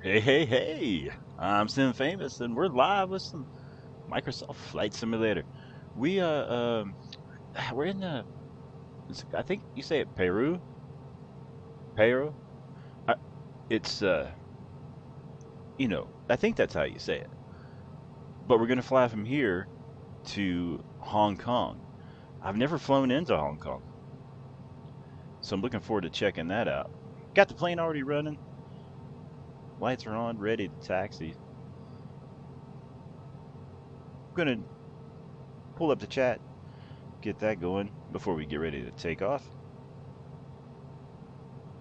Hey, hey, hey! I'm Sim Famous, and we're live with some Microsoft Flight Simulator. We we're in I think you say it Peru, Paro. Uh, it's I think that's how you say it. But we're gonna fly from here to Hong Kong. I've never flown into Hong Kong, so I'm looking forward to checking that out. Got the plane already running. Lights are on, ready to taxi. I'm gonna pull up the chat, get that going before we get ready to take off.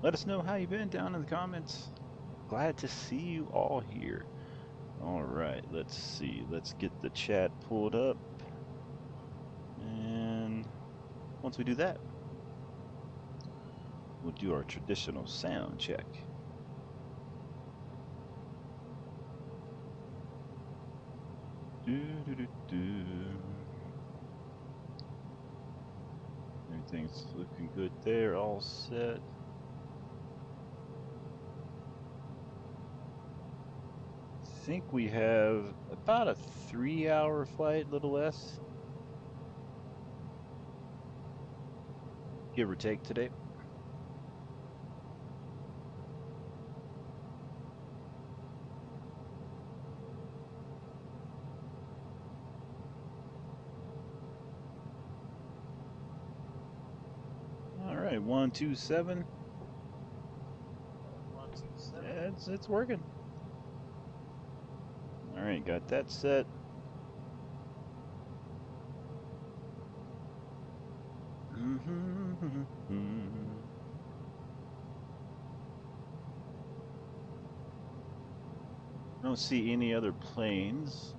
Let us know how you've been down in the comments. Glad to see you all here. All right, let's see. Let's get the chat pulled up. And once we do that, we'll do our traditional sound check. Do, do, do, do. Everything's looking good there, all set. I think we have about a 3-hour flight, little less, give or take today. All right, 127. Yeah, it's working. All right, got that set. I don't see any other planes.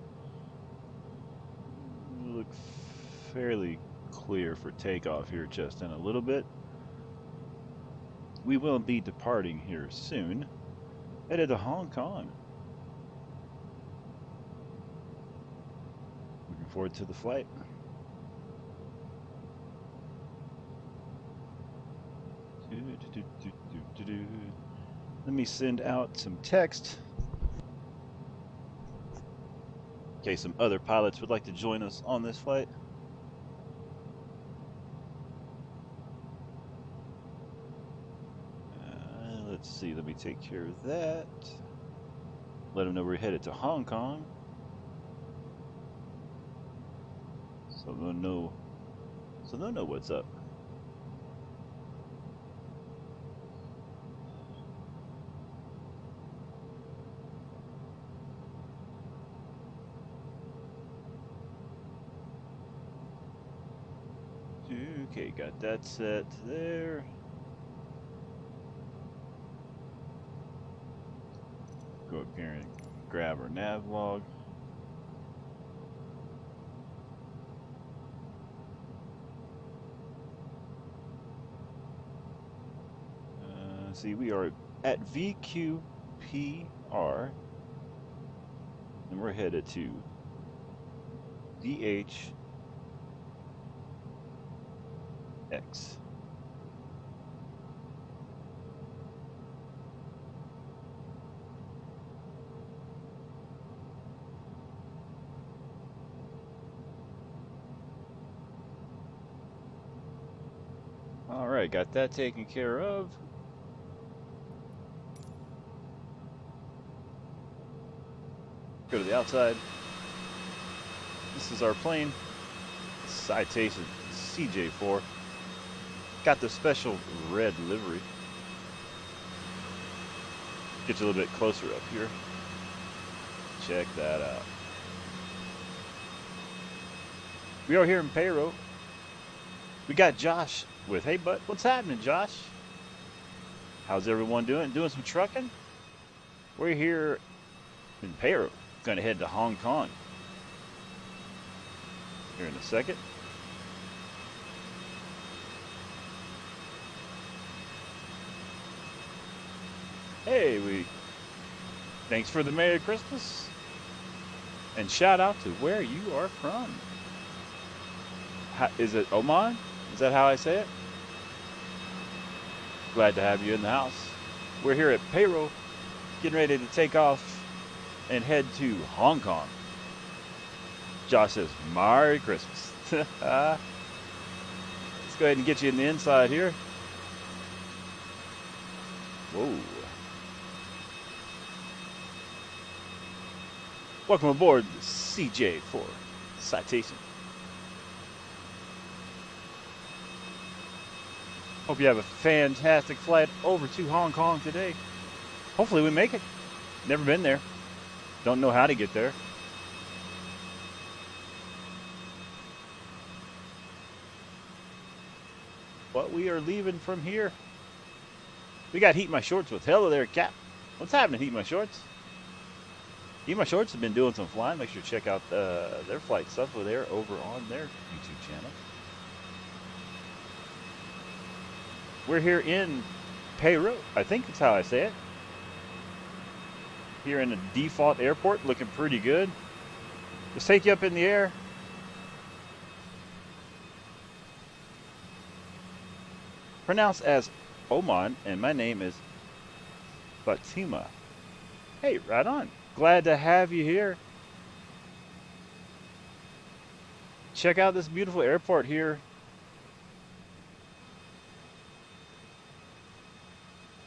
Look fairly clear for takeoff here just in a little bit. We will be departing here soon, headed to Hong Kong. Looking forward to the flight. Let me send out some text in case some other pilots would like to join us on this flight. Let's see, let me take care of that. Let them know we're headed to Hong Kong. So they'll know what's up. Okay, got that set there. Go up here and grab our nav log. See, we are at VQPR, and we're headed to VHX. All right, got that taken care of. Go to the outside. This is our plane. Citation CJ4. Got the special red livery. Get you a little bit closer up here. Check that out. We are here in Paro. We got Josh with. Hey, bud, what's happening, Josh? How's everyone doing? Doing some trucking? We're here in Paro. Gonna head to Hong Kong here in a second. Hey, thanks for the Merry Christmas. And shout out to where you are from. Is it Oman? Is that how I say it? Glad to have you in the house. We're here at Paro, Getting ready to take off and head to Hong Kong. Josh says, Merry Christmas. Let's go ahead and get you in the inside here. Whoa. Welcome aboard the CJ4 Citation. Hope you have a fantastic flight over to Hong Kong today. Hopefully we make it. Never been there. Don't know how to get there. But we are leaving from here. We got Heat My Shorts with hello there, Cap. What's happening, Heat My Shorts? Heat My Shorts have been doing some flying. Make sure to check out their flight stuff over there over on their YouTube channel. We're here in Paro, I think that's how I say it. Here in the default airport, looking pretty good. Let's take you up in the air. Pronounced as Oman, and my name is Fatima. Hey, right on. Glad to have you here. Check out this beautiful airport here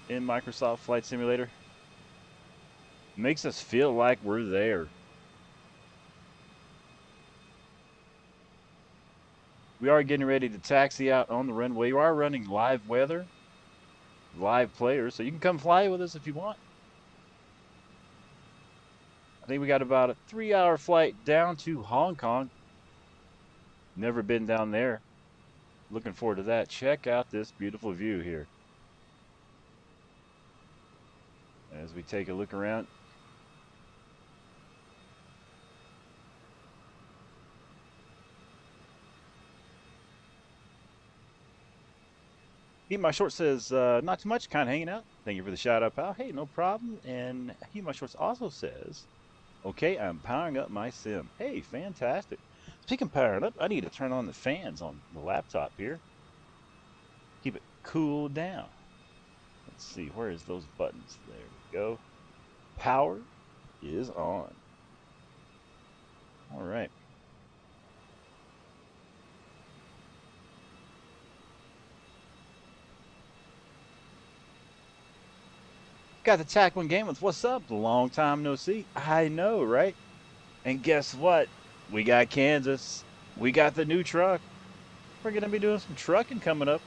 in Microsoft Flight Simulator. Makes us feel like we're there. We are getting ready to taxi out on the runway. We are running live weather, live players, so you can come fly with us if you want. I think we got about a 3-hour flight down to Hong Kong. Never been down there. Looking forward to that. Check out this beautiful view here. As we take a look around. Heat My Shorts says, not too much, kind of hanging out. Thank you for the shout out, pal. Hey, no problem. And Heat My Shorts also says, okay, I'm powering up my sim. Hey, fantastic. Speaking of powering up, I need to turn on the fans on the laptop here. Keep it cool down. Let's see, where is those buttons? There we go. Power is on. All right. Got the tackling game with what's up? Long time no see. I know, right? And guess what? We got Kansas. We got the new truck. We're going to be doing some trucking coming up.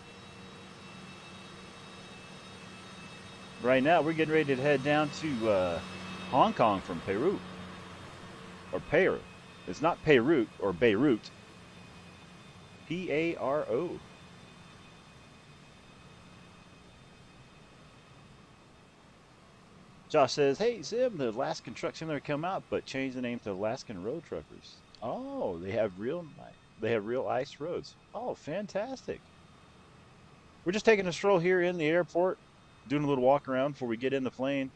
Right now, we're getting ready to head down to Hong Kong from Peru. Or Paro. It's not Beirut or Beirut. P-A-R-O. Josh says, hey, Sim, the Alaskan Truck Simulator come out, but change the name to Alaskan Road Truckers. Oh, they have real ice roads. Oh, fantastic. We're just taking a stroll here in the airport, doing a little walk around before we get in the plane.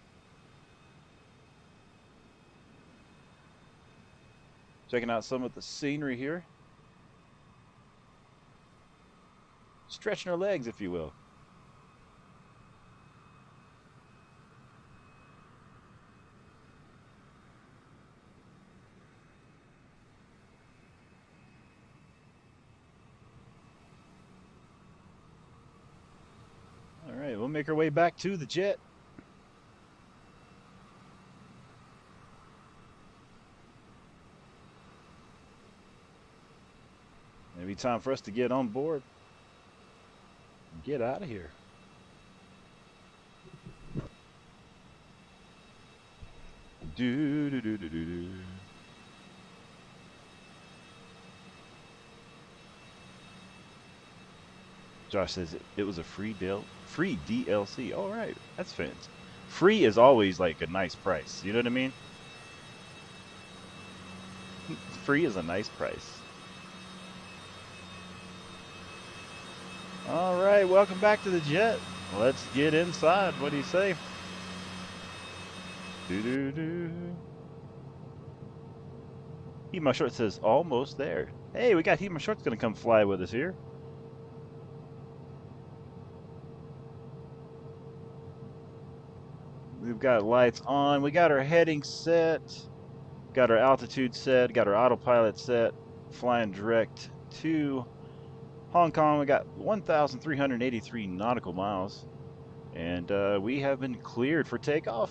Checking out some of the scenery here. Stretching our legs, if you will. All right, we'll make our way back to the jet. Maybe time for us to get on board and get out of here. Do do do do do do. Josh says it was a free DLC. All right, that's fancy. Free is always like a nice price. You know what I mean? Free is a nice price. All right, welcome back to the jet. Let's get inside. What do you say? Do do do. Heat My Short says almost there. Hey, we got Heat My Short's gonna come fly with us here. We've got lights on. We got our heading set. Got our altitude set. Got our autopilot set. Flying direct to Hong Kong. We got 1,383 nautical miles. And we have been cleared for takeoff.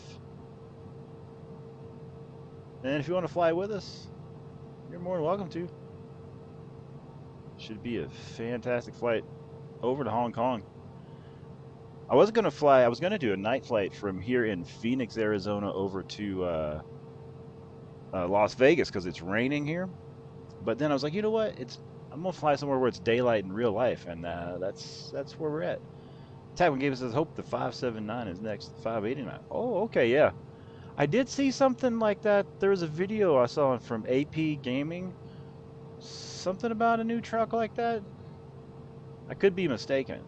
And if you want to fly with us, you're more than welcome to. Should be a fantastic flight over to Hong Kong. I was going to fly, I was going to do a night flight from here in Phoenix, Arizona over to Las Vegas because it's raining here. But then I was like, you know what? I'm going to fly somewhere where it's daylight in real life, and that's where we're at. Tagwin gave us his hope. The 579 is next. 589. Oh, okay, yeah. I did see something like that. There was a video I saw from AP Gaming. Something about a new truck like that. I could be mistaken.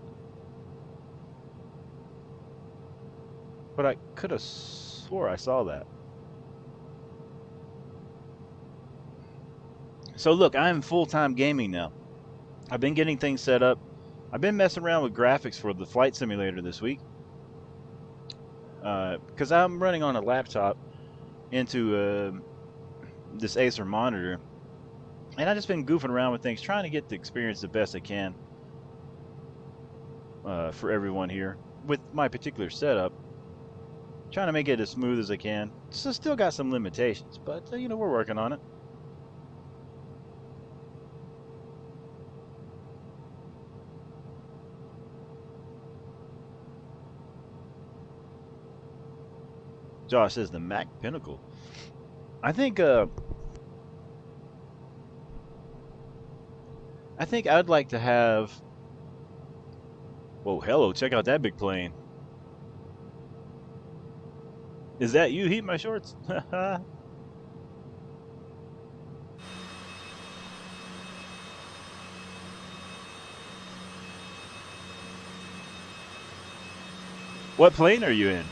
But I could have swore I saw that. So look, I'm full-time gaming now. I've been getting things set up. I've been messing around with graphics for the flight simulator this week. Because I'm running on a laptop into this Acer monitor. And I've just been goofing around with things, trying to get the experience the best I can for everyone here with my particular setup. Trying to make it as smooth as I can. So still got some limitations, but you know, we're working on it. Josh says the Mac Pinnacle. I think I'd like to have. Whoa, hello! Check out that big plane. Is that you? Heat my shorts. What plane are you in?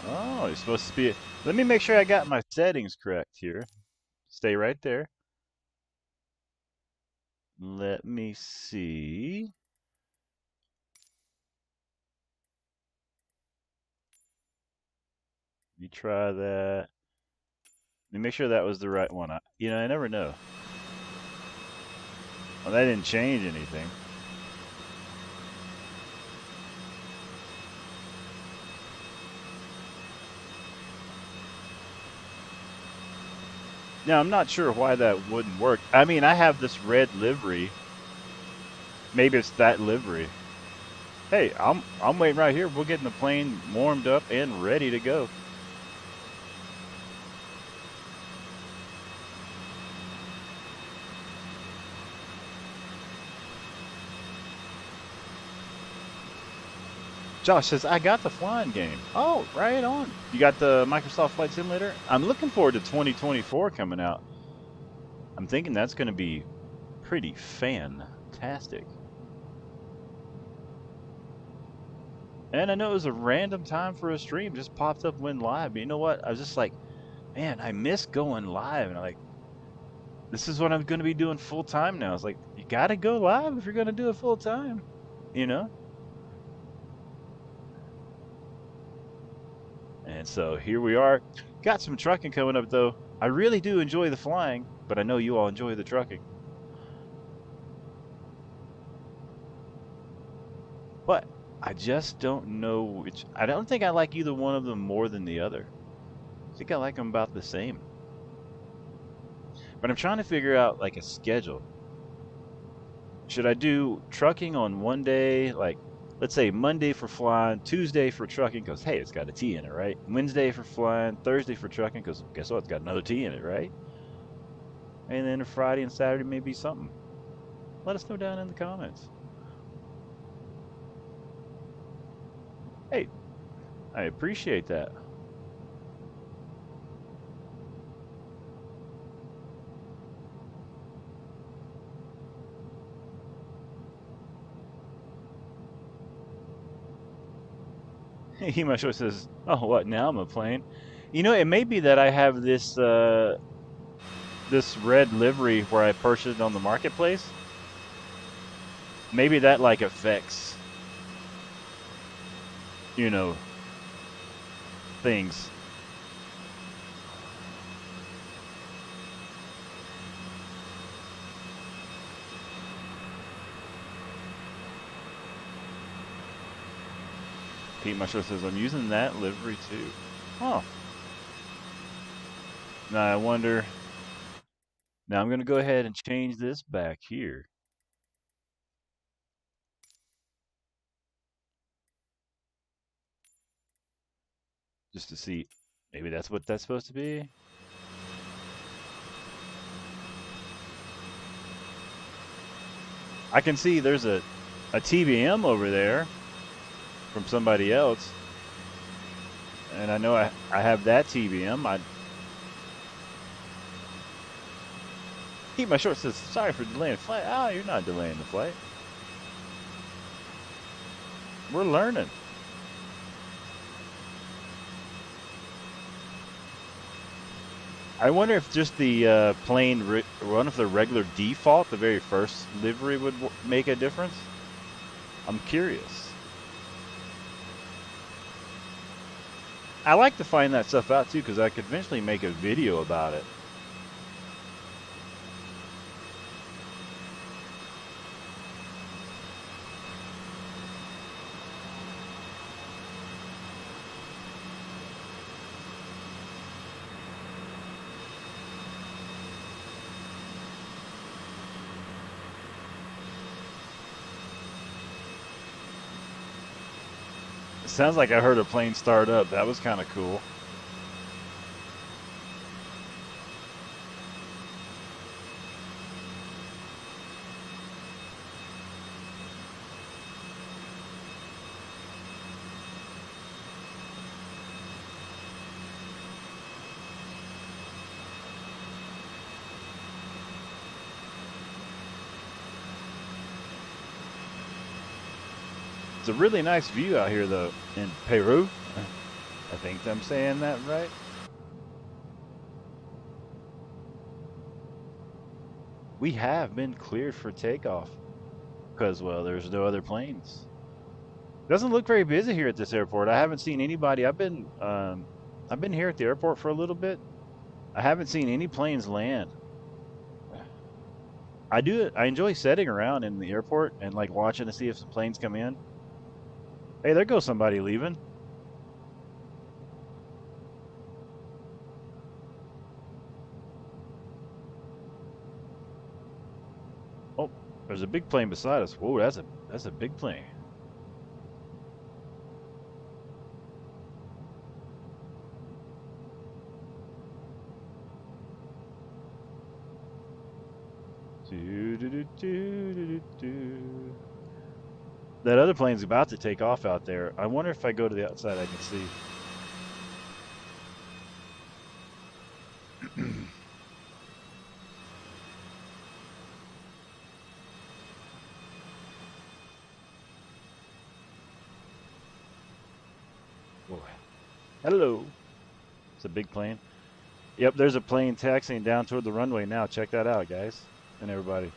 Oh, you're supposed to be. Let me make sure I got my settings correct here. Stay right there. Let me see. Let me try that. Let me make sure that was the right one. You know, I never know. Well, that didn't change anything. Now, I'm not sure why that wouldn't work. I mean, I have this red livery. Maybe it's that livery. Hey, I'm waiting right here. We're getting the plane warmed up and ready to go. Josh says, I got the flying game. Oh, right on. You got the Microsoft Flight Simulator? I'm looking forward to 2024 coming out. I'm thinking that's going to be pretty fantastic. And I know it was a random time for a stream, just popped up when live. But you know what? I was just like, man, I miss going live. And I'm like, this is what I'm going to be doing full time now. It's like, you got to go live if you're going to do it full time, you know? And so here we are. Got some trucking coming up, though. I really do enjoy the flying, but I know you all enjoy the trucking. But I just don't know which. I don't think I like either one of them more than the other. I think I like them about the same. But I'm trying to figure out like a schedule. Should I do trucking on one day, like let's say Monday for flying, Tuesday for trucking, because hey, it's got a T in it, right? Wednesday for flying, Thursday for trucking, because guess what? It's got another T in it, right? And then Friday and Saturday may be something. Let us know down in the comments. Hey, I appreciate that. He much says, "Oh, what now? I'm a plane." You know, it may be that I have this red livery where I purchased it on the marketplace, maybe that like affects, you know, things. Pete Musher says, I'm using that livery too. Oh. Now I wonder. Now I'm going to go ahead and change this back here. Just to see. Maybe that's what that's supposed to be. I can see there's a TBM over there from somebody else. And I know I have that TBM. I keep my short says, sorry for delaying the flight. Oh, you're not delaying the flight. We're learning. I wonder if just the plain one of the regular default, the very first livery would make a difference. I'm curious. I like to find that stuff out too because I could eventually make a video about it. Sounds like I heard a plane start up. That was kind of cool. It's a really nice view out here, though, in Peru. I think I'm saying that right. We have been cleared for takeoff because, well, there's no other planes. Doesn't look very busy here at this airport. I haven't seen anybody. I've been here at the airport for a little bit. I haven't seen any planes land. I enjoy sitting around in the airport and like watching to see if some planes come in. Hey, there goes somebody leaving. Oh, there's a big plane beside us. Whoa, that's a big plane. That other plane's about to take off out there. I wonder if I go to the outside I can see. Whoa. Hello. It's a big plane. Yep, there's a plane taxiing down toward the runway now. Check that out, guys, and everybody.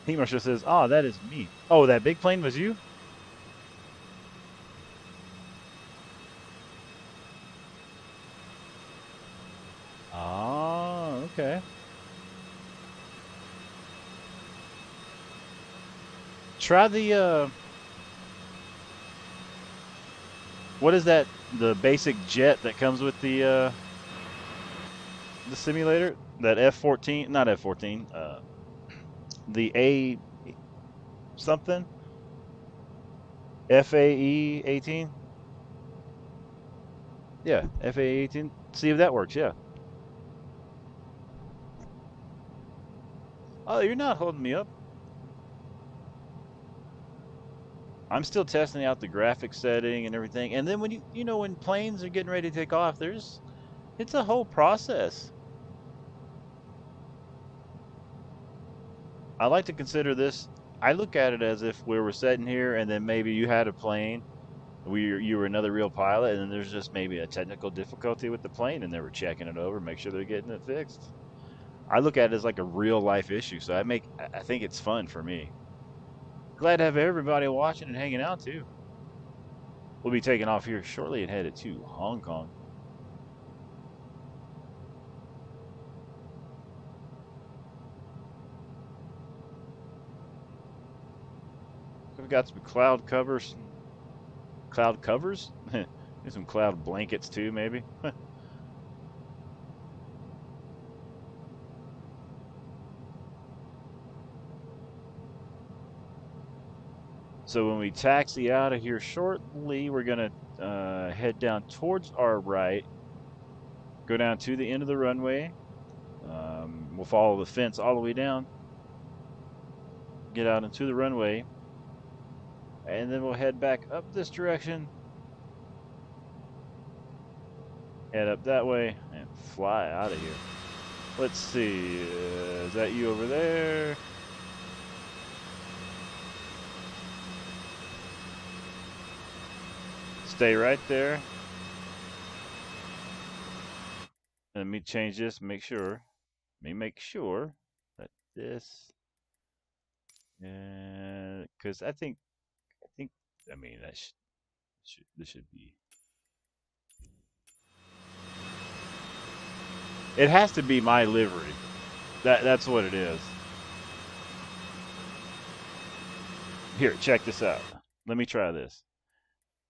Heatmarsha says, "Oh, that is me. Oh, that big plane was you? Ah, okay. Try the what is that? The basic jet that comes with the simulator? That F-14, not F-14. The A something? FAE 18? Yeah, FAE 18. See if that works. Yeah. Oh, you're not holding me up. I'm still testing out the graphic setting and everything. And then when you know when planes are getting ready to take off, it's a whole process. I like to consider this. I look at it as if we were sitting here, and then maybe you had a plane, you were another real pilot, and then there's just maybe a technical difficulty with the plane, and they were checking it over, make sure they're getting it fixed. I look at it as like a real life issue, so I think it's fun for me. Glad to have everybody watching and hanging out too. We'll be taking off here shortly and headed to Hong Kong. We've got some cloud covers. Cloud covers? And some cloud blankets too, maybe. So when we taxi out of here shortly, we're gonna head down towards our right, go down to the end of the runway. We'll follow the fence all the way down, get out into the runway, and then we'll head back up this direction, head up that way, and fly out of here. Let's see, is that you over there? Stay right there. Let me change this, make sure. Let me make sure that this, because I mean, this should be. It has to be my livery. That's what it is. Here, check this out. Let me try this.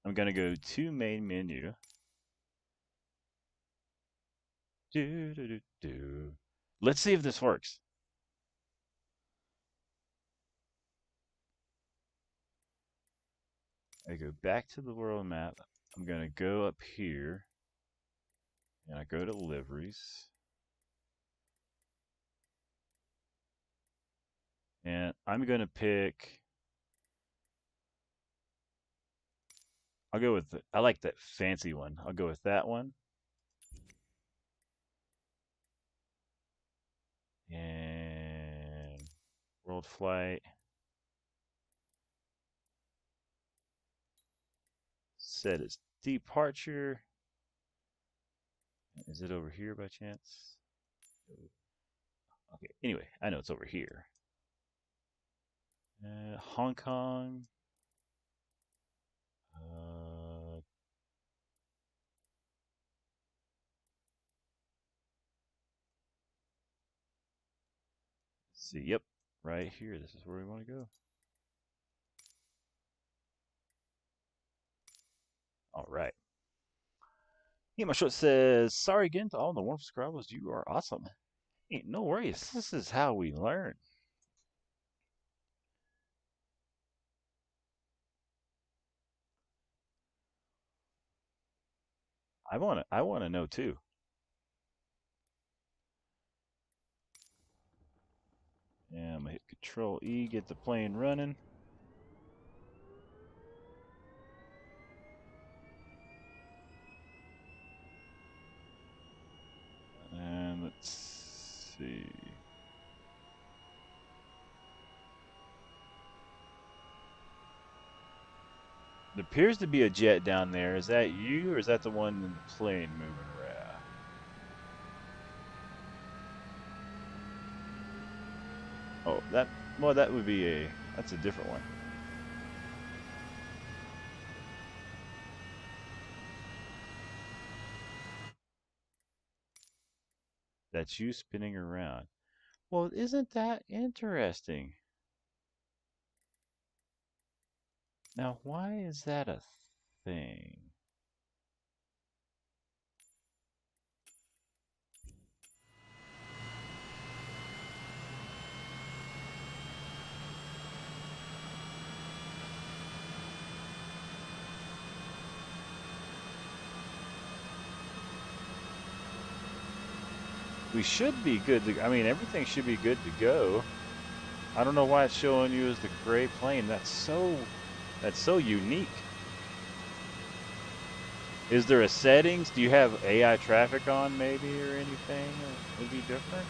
I'm gonna go to main menu. Let's see if this works. I go back to the world map. I'm gonna go up here, and I go to liveries. And I'm gonna pick. I'll go with I like that fancy one. I'll go with that one. And world flight. Set its departure. Is it over here by chance? Okay, anyway, I know it's over here. Hong Kong. See, yep, right here. This is where we want to go. All right. Yeah, my short says, sorry again to all the warm subscribers. You are awesome. Hey, no worries. This is how we learn. I wanna know too. Yeah, I'm gonna hit Control E, get the plane running. And let's see. There appears to be a jet down there. Is that you, or is that the one in the plane moving around? Oh, that would be that's a different one. That's you spinning around. Well, isn't that interesting? Now, why is that a thing? We should be good to, I mean, everything should be good to go. I don't know why it's showing you as the gray plane. That's so unique. Is there a settings? Do you have AI traffic on maybe or anything that would be different?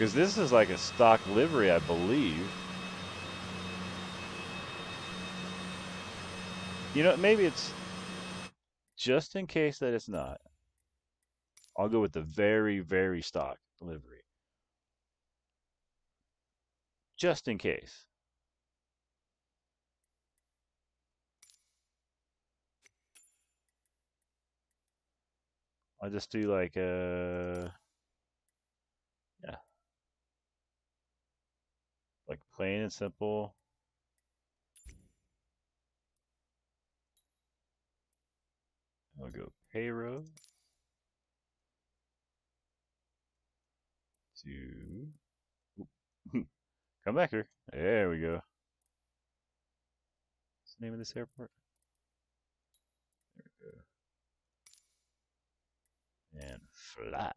Because this is like a stock livery, I believe. You know, maybe it's just in case that it's not. I'll go with the very, very stock livery. Just in case. I'll just do like yeah, like plain and simple. I'll go Paro to come back here. There we go. What's the name of this airport? There we go. And fly.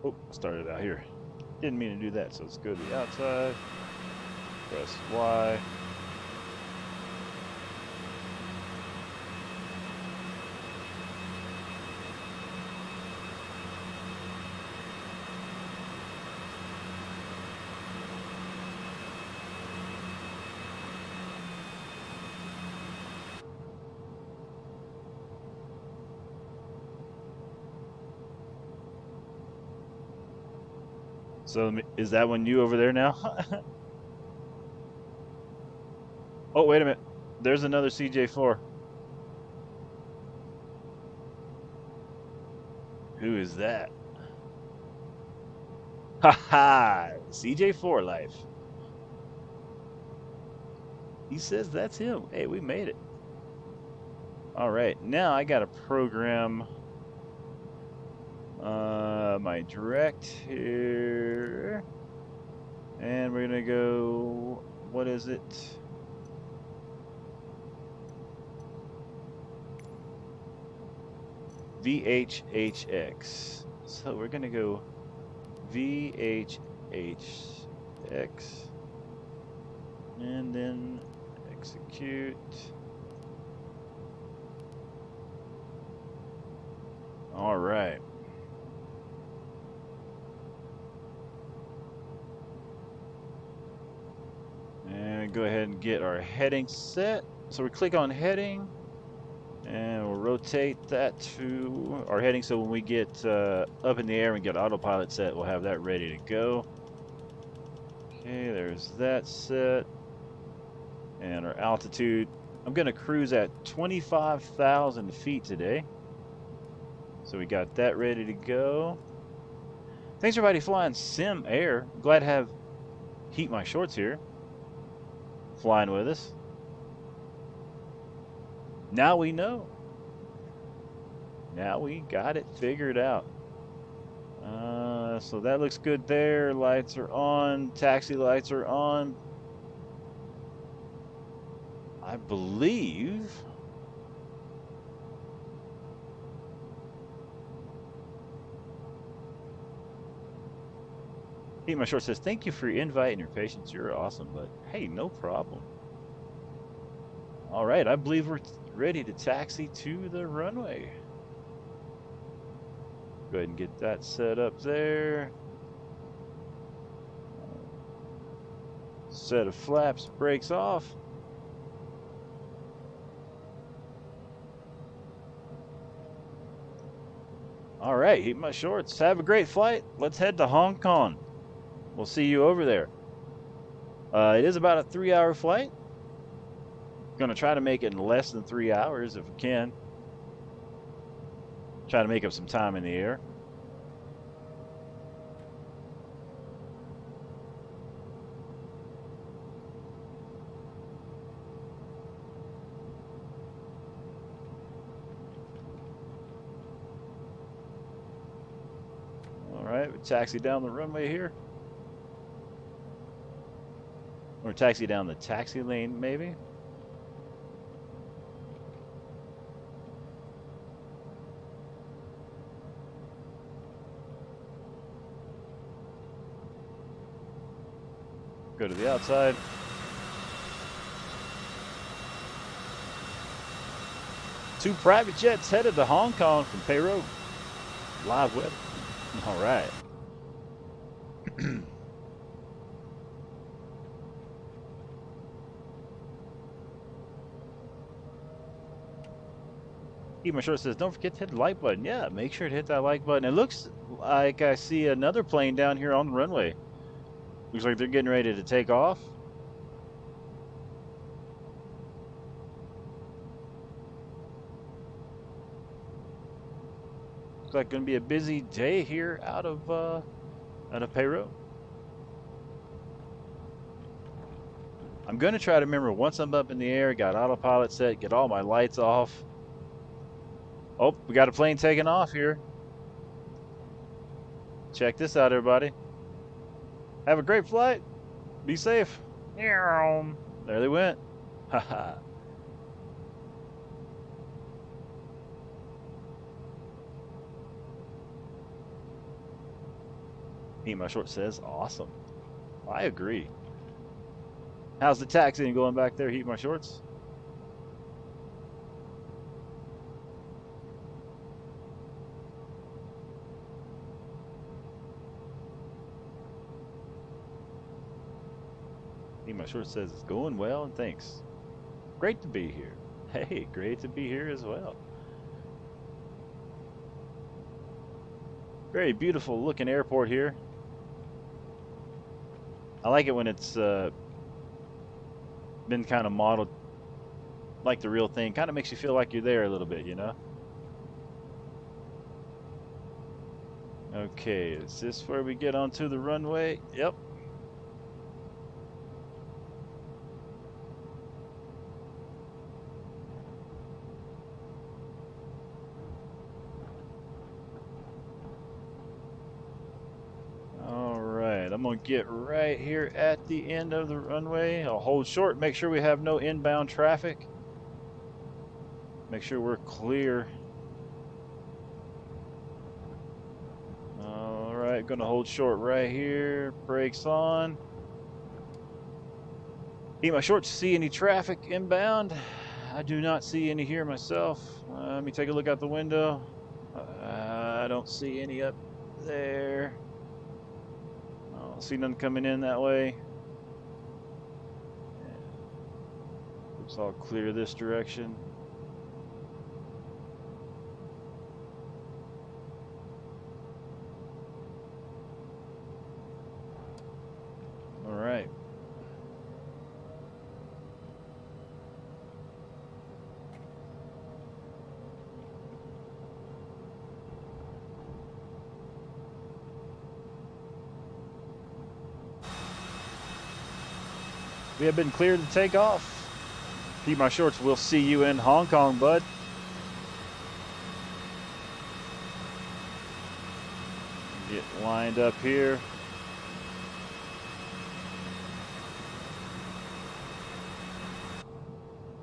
Oh, started out here. Didn't mean to do that, so let's go to the outside. Press Y. So is that one you over there now? Oh, wait a minute. There's another CJ4. Who is that? Ha ha! CJ4 life. He says that's him. Hey, we made it. All right, now I got to program my direct here. And we're going to go, what is it? Vhhx. So we're going to go Vhhx and then execute. All right. And go ahead and get our heading set. So we click on heading and we'll rotate that to our heading. So when we get up in the air and get autopilot set, we'll have that ready to go. Okay, there's that set. And our altitude. I'm going to cruise at 25,000 feet today. So we got that ready to go. Thanks everybody flying Sim Air. Glad to have Heat My Shorts here flying with us. Now we know. Now we got it figured out. So that looks good there. Lights are on. Taxi lights are on. I believe. Heat My Short says, thank you for your invite and your patience. You're awesome, but hey, no problem. All right, I believe we're ready to taxi to the runway. Go ahead and get that set up there. Set of flaps, brakes off. All right, Heat My Shorts. Have a great flight. Let's head to Hong Kong. We'll see you over there. It is about a 3-hour flight. Going to try to make it in less than 3 hours if we can. Try to make up some time in the air. All right, we taxi down the runway here. Or taxi down the taxi lane, maybe. Go to the outside. Two private jets headed to Hong Kong from Paro. Live weather. All right. My short says, don't forget to hit the like button. Yeah, make sure to hit that like button. It looks like I see another plane down here on the runway. Looks like they're getting ready to take off. Looks like going to be a busy day here out of Paro. I'm going to try to remember once I'm up in the air, got autopilot set, get all my lights off. Oh, we got a plane taking off here. Check this out, everybody. Have a great flight. Be safe. There they went. Haha. Eat My Short says, awesome. I agree. How's the taxiing going back there, Heat My Shorts? Heat My Shorts says, it's going well, and thanks. Great to be here. Hey, great to be here as well. Very beautiful looking airport here. I like it when it's been kind of modeled like the real thing. Kind of makes you feel like you're there a little bit, you know? Okay, is this where we get onto the runway? Yep. I'm going to get right here at the end of the runway. I'll hold short, make sure we have no inbound traffic. Make sure we're clear. All right, going to hold short right here. Brakes on. Eat My Short to see any traffic inbound. I do not see any here myself. Let me take a look out the window. I don't see any up there. See none coming in that way. Looks all clear this direction. All right. We have been cleared to take off. Keep My Shorts, we'll see you in Hong Kong, bud. Get lined up here.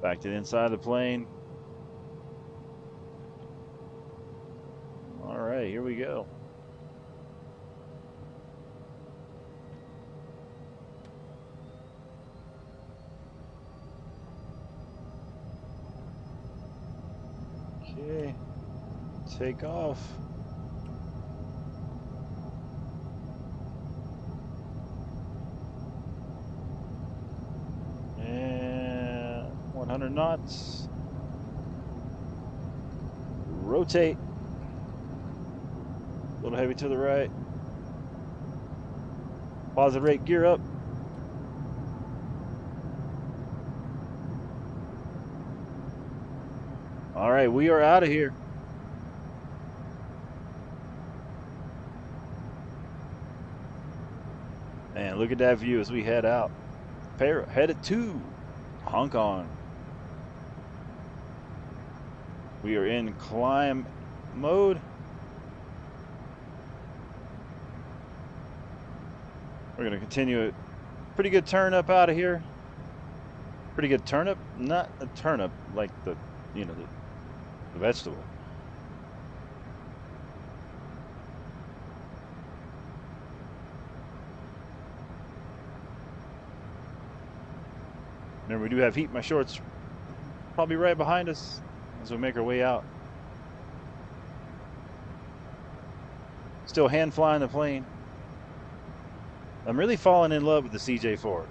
Back to the inside of the plane. All right, here we go. Okay, take off. And 100 knots. Rotate. A little heavy to the right. Positive rate, gear up. All right, we are out of here. Man, look at that view as we head out. Paro, headed to Hong Kong. We are in climb mode. We're going to continue it. Pretty good turn up out of here. Pretty good turnip, not a turnip like the, you know, the vegetable. Remember, we do have heat. My shorts probably right behind us as we make our way out. Still hand flying the plane. I'm really falling in love with the CJ4.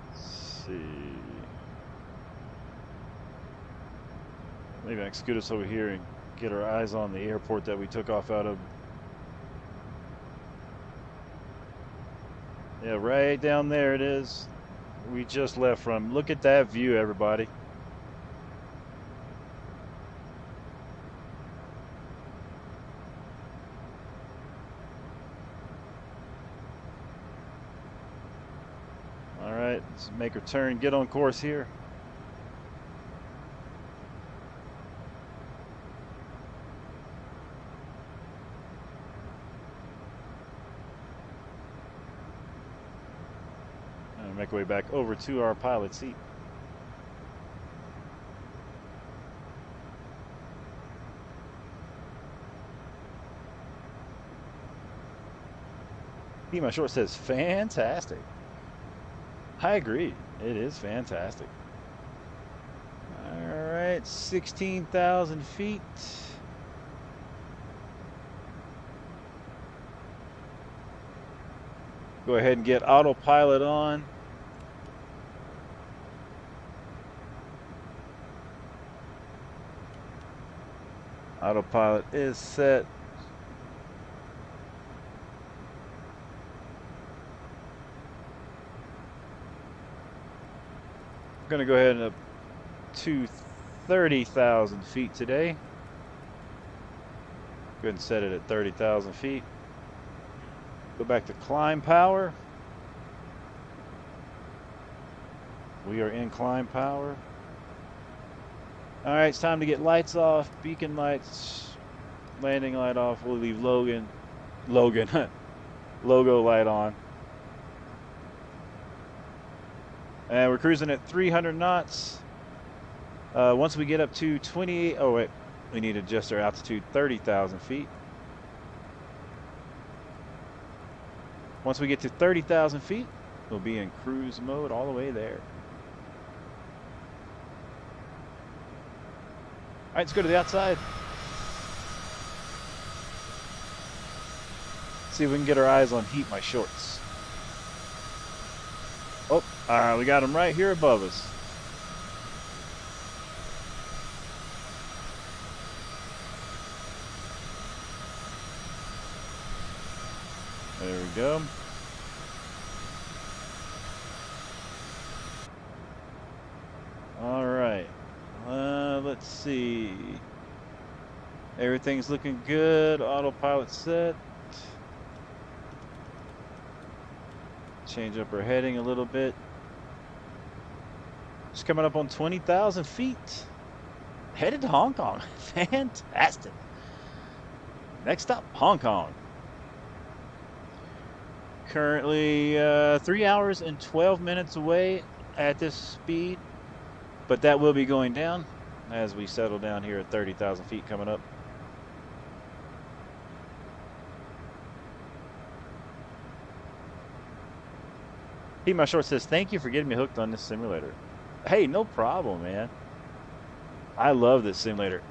Let's see. Maybe I can scoot us over here and get our eyes on the airport that we took off out of. Yeah, right down there it is. We just left from. Look at that view, everybody. All right, let's make our turn, get on course here. And make our way back over to our pilot seat. My short says fantastic. I agree. It is fantastic. All right, 16,000 feet. Go ahead and get autopilot on. Autopilot is set. I'm going to go ahead and up to 30,000 feet today. Go ahead and set it at 30,000 feet. Go back to climb power. We are in climb power. All right, it's time to get lights off, beacon lights, landing light off. We'll leave Logan, logo light on. And we're cruising at 300 knots. Once we get up to 28, oh wait, we need to adjust our altitude 30,000 feet. Once we get to 30,000 feet, we'll be in cruise mode all the way there. All right, let's go to the outside. See if we can get our eyes on heat my shorts. Oh, we got them right here above us. There we go. All right. Let's see. Everything's looking good. Autopilot set. Change up our heading a little bit. Just coming up on 20,000 feet. Headed to Hong Kong. Fantastic. Next stop, Hong Kong. Currently 3 hours and 12 minutes away at this speed, but that will be going down as we settle down here at 30,000 feet coming up. My short says, thank you for getting me hooked on this simulator. Hey, no problem, man. I love this simulator.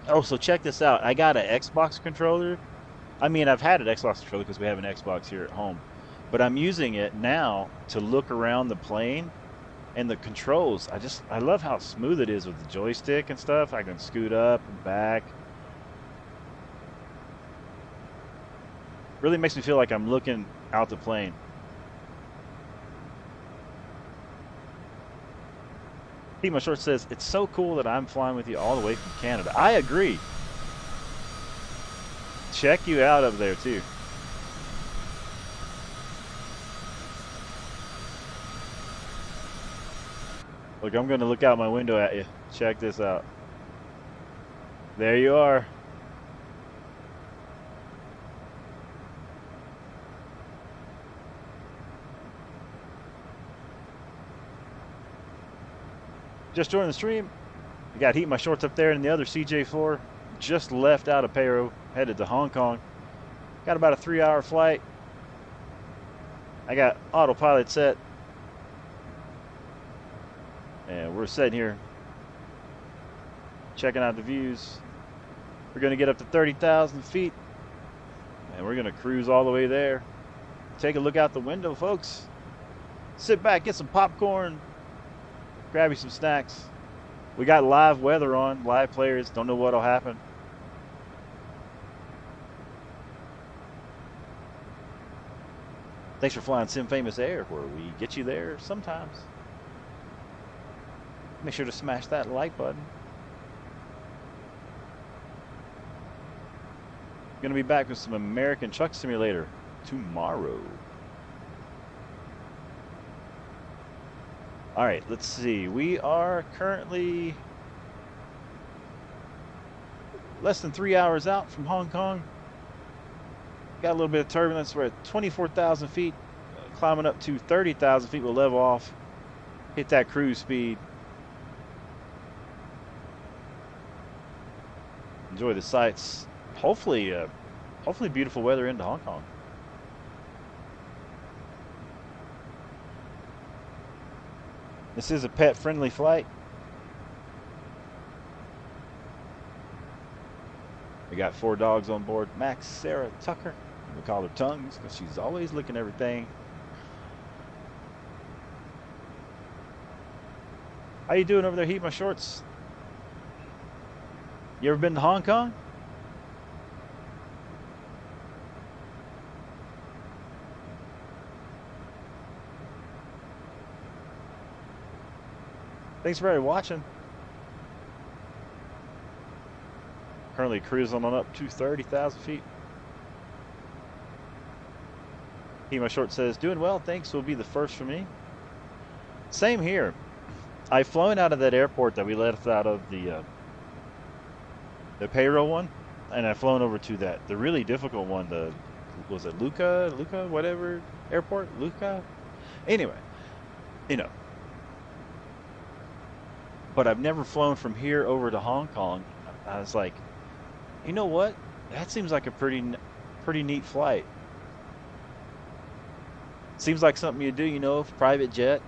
Oh, so check this out. I got an Xbox controller. I mean, I've had an Xbox controller because we have an Xbox here at home, but I'm using it now to look around the plane and the controls. I love how smooth it is with the joystick and stuff. I can scoot up and back. Really makes me feel like I'm looking out the plane. My short says, it's so cool that I'm flying with you all the way from Canada. I agree. Check you out up there too. Look, I'm going to look out my window at you. Check this out. There you are. Just joined the stream. I got heat in my shorts up there, and the other CJ4 just left out of Paro, headed to Hong Kong. Got about a 3-hour flight. I got autopilot set, and we're sitting here checking out the views. We're going to get up to 30,000 feet, and we're going to cruise all the way there. Take a look out the window, folks. Sit back, get some popcorn, grab you some snacks. We got live weather on, live players. Don't know what'll happen. Thanks for flying Sim Famous Air, where we get you there sometimes. Make sure to smash that like button. Gonna be back with some American Truck Simulator tomorrow. All right, let's see. We are currently less than 3 hours out from Hong Kong. Got a little bit of turbulence. We're at 24,000 feet, climbing up to 30,000 feet. We'll level off, hit that cruise speed. Enjoy the sights. Hopefully beautiful weather into Hong Kong. This is a pet-friendly flight. We got 4 dogs on board. Max, Sarah, Tucker. We call her Tongues because she's always licking everything. How you doing over there, Heat My Shorts? You ever been to Hong Kong? Thanks for everybody watching. Currently cruising on up to 30,000 feet. He My Short says, doing well, thanks, will be the first for me. Same here. I've flown out of that airport that we left out of the Paro one, and I've flown over to the really difficult one, was it Luca, whatever airport, Luca? Anyway, you know. But I've never flown from here over to Hong Kong. I was like, you know what? That seems like a pretty neat flight. Seems like something you do, you know, private jet.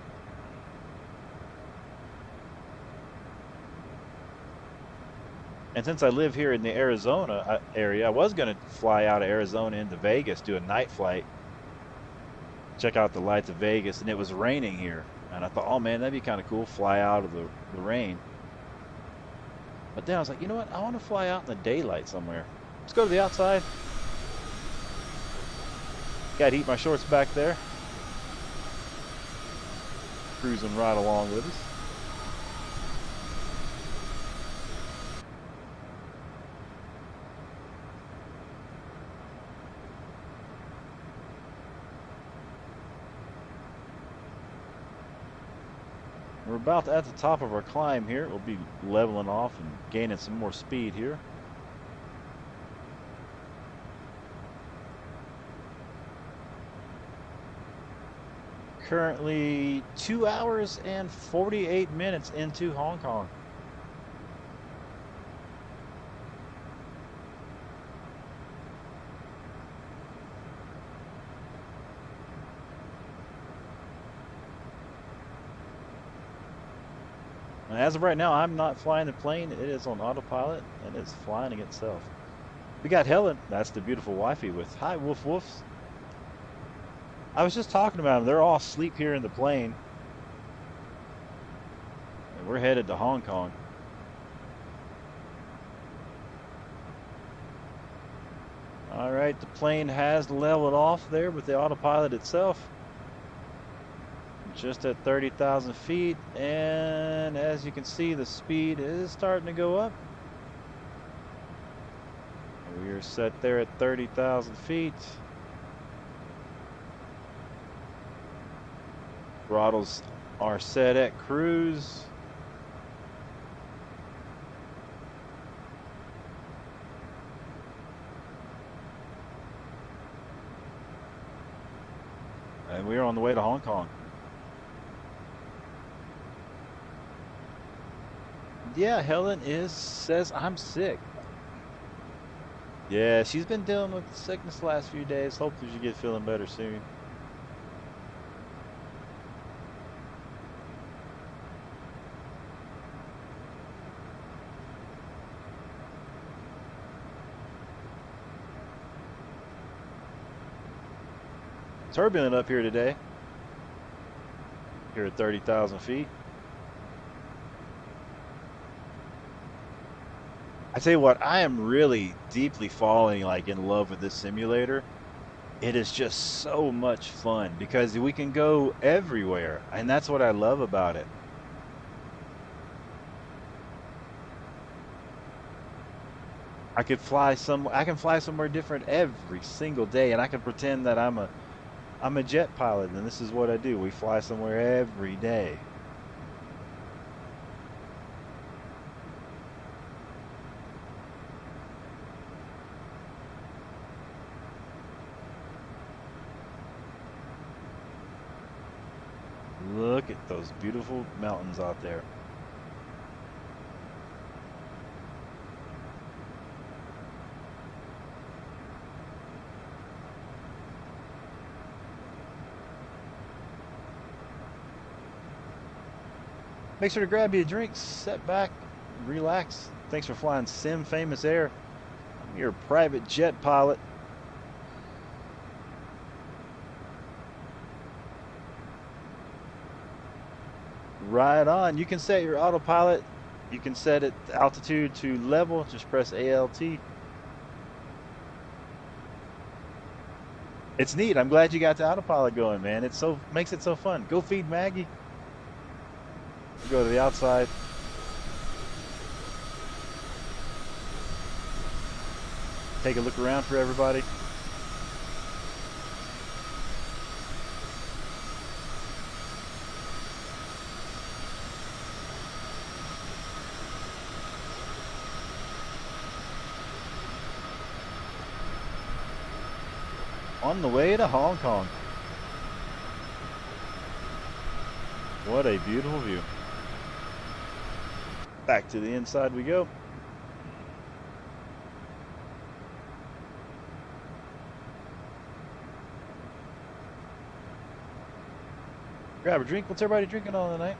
And since I live here in the Arizona area, I was going to fly out of Arizona into Vegas, do a night flight, check out the lights of Vegas, and it was raining here. And I thought, oh man, that'd be kind of cool, fly out of the rain. But then I was like, you know what? I want to fly out in the daylight somewhere. Let's go to the outside. Got to Heat My Shorts back there. Cruising right along with us. We're about at the top of our climb here. We'll be leveling off and gaining some more speed here. Currently 2 hours and 48 minutes into Hong Kong. And as of right now, I'm not flying the plane. It is on autopilot and it's flying itself. We got Helen. That's the beautiful wifey with hi woof woofs. I was just talking about them. They're all asleep here in the plane. And we're headed to Hong Kong. All right, the plane has leveled off there with the autopilot itself. Just at 30,000 feet, and as you can see, the speed is starting to go up. We are set there at 30,000 feet. Throttles are set at cruise. And we are on the way to Hong Kong. Yeah, Helen says I'm sick. Yeah, she's been dealing with sickness the last few days. Hopefully she get feeling better soon. Turbulent up here today, here at 30,000 feet. I tell you what, I am really deeply falling like in love with this simulator. It is just so much fun because we can go everywhere, and that's what I love about it. I can fly somewhere different every single day, and I can pretend that I'm a jet pilot, and this is what I do. We fly somewhere every day. Look at those beautiful mountains out there. Make sure to grab you a drink, sit back, relax. Thanks for flying Sim Famous Air. I'm your private jet pilot. Right on. You can set your autopilot. You can set it altitude to level. Just press ALT. It's neat. I'm glad you got the autopilot going, man. It so makes it so fun. Go feed Maggie. Go to the outside. Take a look around for everybody. On the way to Hong Kong. What a beautiful view. Back to the inside we go. Grab a drink. What's everybody drinking on tonight?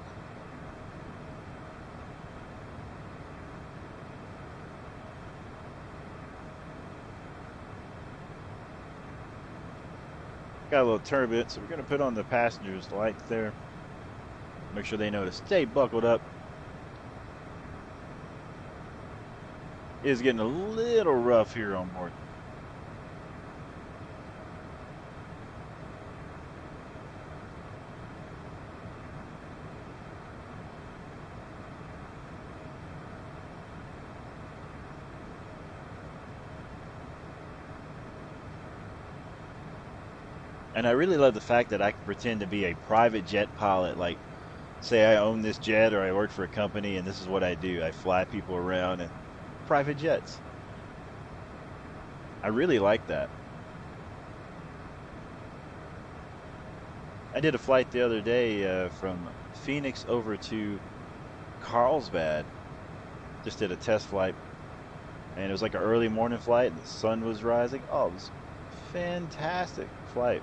Got a little turbulence, so we're going to put on the passengers' lights there. Make sure they know to stay buckled up. It is getting a little rough here on board. And I really love the fact that I can pretend to be a private jet pilot. Like, say I own this jet or I work for a company and this is what I do. I fly people around in private jets. I really like that. I did a flight the other day from Phoenix over to Carlsbad. Just did a test flight. And it was like an early morning flight and the sun was rising. Oh, it was fantastic flight.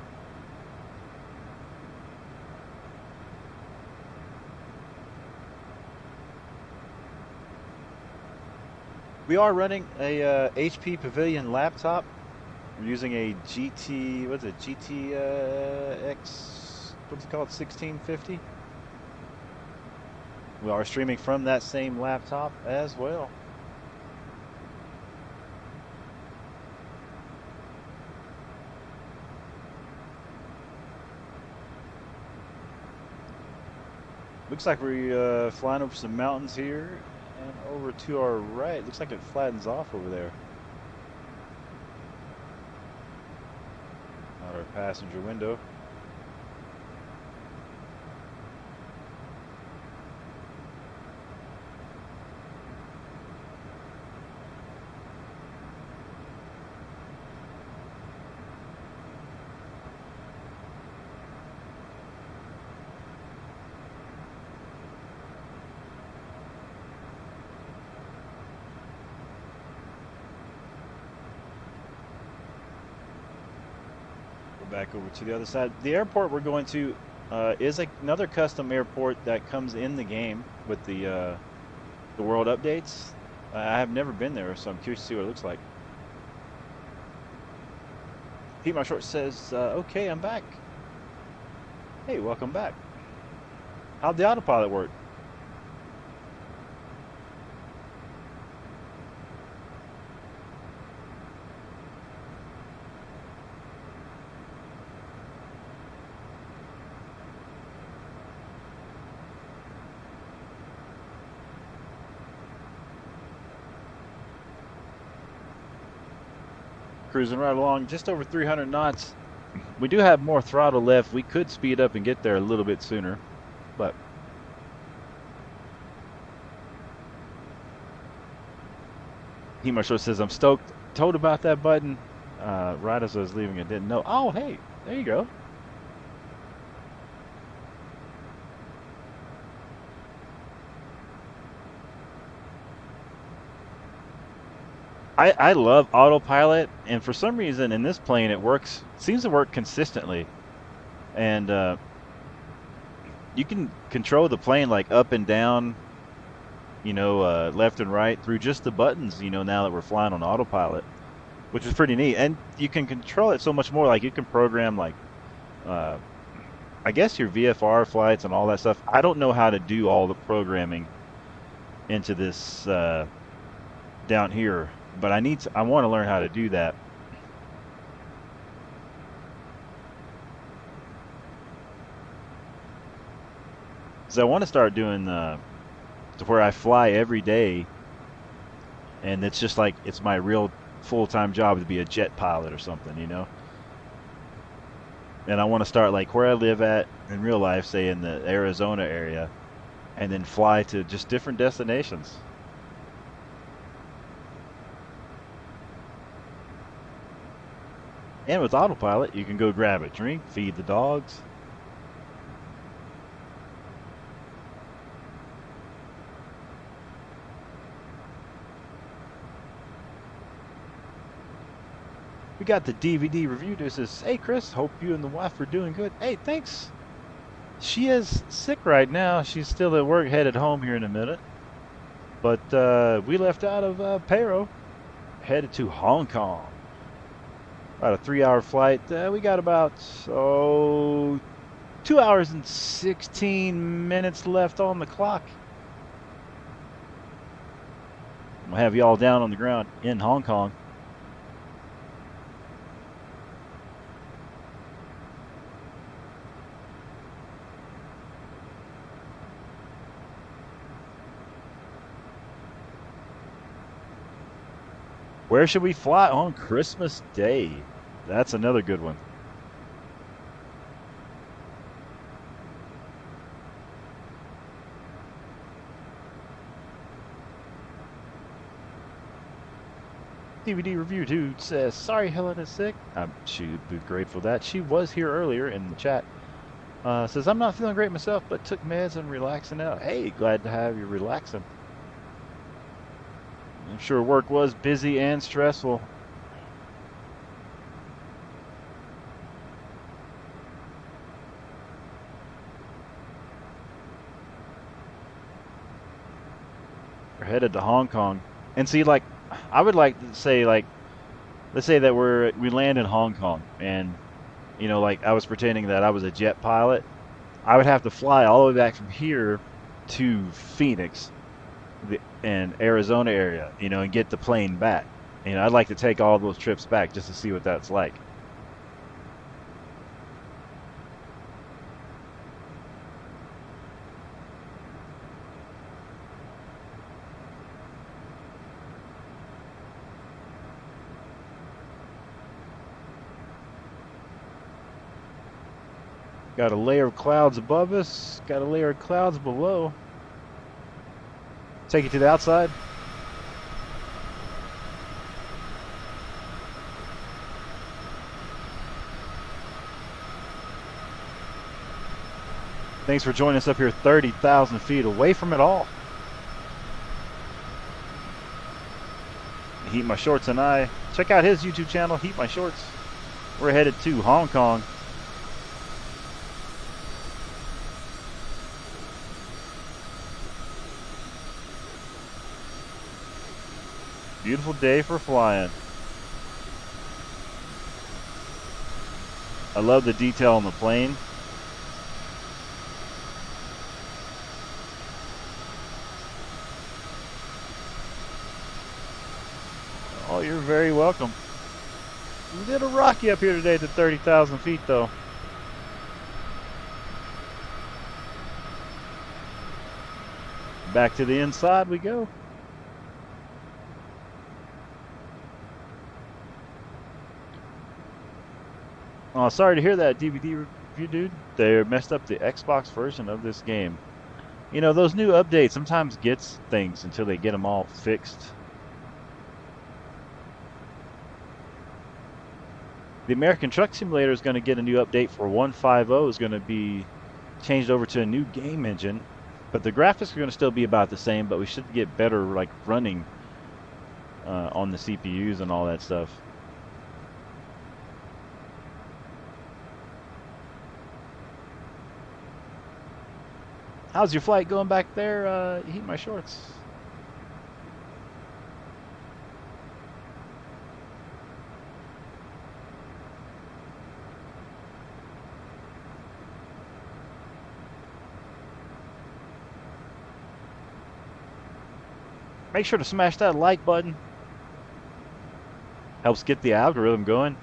We are running a HP Pavilion laptop. We're using a GT, what's it, GTX, what's it called, 1650? We are streaming from that same laptop as well. Looks like we're flying over some mountains here and over to our right. Looks like it flattens off over there. Out our passenger window. back over to the other side. The airport we're going to is another custom airport that comes in the game with the world updates. I have never been there, so I'm curious to see what it looks like. Pete My Short says, okay, I'm back. Hey, welcome back. How'd the autopilot work? Cruising right along, just over 300 knots. We do have more throttle left. We could speed up and get there a little bit sooner, but Himasho says, I'm stoked. Told about that button right as I was leaving. I didn't know. Oh, hey, there you go. I love autopilot, and for some reason in this plane it works, seems to work consistently. And you can control the plane like up and down, left and right through just the buttons, now that we're flying on autopilot, which is pretty neat. And you can control it so much more. Like you can program like, I guess your VFR flights and all that stuff. I don't know how to do all the programming into this down here, but I want to learn how to do that. So I want to start doing to where I fly every day, and it's just like it's my real full-time job to be a jet pilot or something, And I want to start like where I live at in real life, say in the Arizona area, and then fly to just different destinations. And with autopilot, you can go grab a drink, feed the dogs. We got the DVD review. This says, hey Chris, hope you and the wife are doing good. Hey, thanks. She is sick right now. She's still at work, headed home here in a minute. But we left out of Paro, headed to Hong Kong. About a 3-hour flight. We got about 2 hours and 16 minutes left on the clock. We'll have y'all down on the ground in Hong Kong. Where should we fly on Christmas Day? That's another good one. DVD review dude says, sorry Helen is sick. She'd be grateful that. She was here earlier in the chat. Says, I'm not feeling great myself, but took meds and relaxing out. Hey, glad to have you relaxing. I'm sure work was busy and stressful. We're headed to Hong Kong. And see, like, I would like to say, like, let's say that we land in Hong Kong, and, like I was pretending that I was a jet pilot. I would have to fly all the way back from here to Phoenix and Arizona area, and get the plane back. I'd like to take all those trips back just to see what that's like. Got a layer of clouds above us, got a layer of clouds below. Take it to the outside. Thanks for joining us up here 30,000 feet away from it all. Heat My Shorts and I. Check out his YouTube channel, Heat My Shorts. We're headed to Hong Kong. Beautiful day for flying. I love the detail on the plane. Oh, you're very welcome. A little rocky up here today at 30,000 feet though. Back to the inside we go. Oh, sorry to hear that, DVD review dude. They messed up the Xbox version of this game. You know, those new updates sometimes gets things until they get them all fixed. The American Truck Simulator is going to get a new update for 1.50. Is going to be changed over to a new game engine, but the graphics are going to still be about the same, but we should get better like running on the CPUs and all that stuff. How's your flight going back there? Heat my shorts. Make sure to smash that like button. Helps get the algorithm going.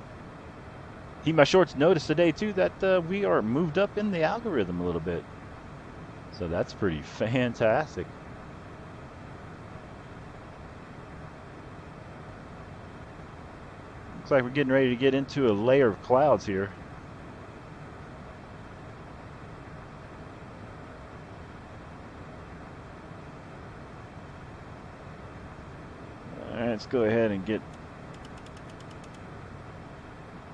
Heat my shorts noticed today too that we are moved up in the algorithm a little bit. So that's pretty fantastic. Looks like we're getting ready to get into a layer of clouds here. Alright, let's go ahead and get...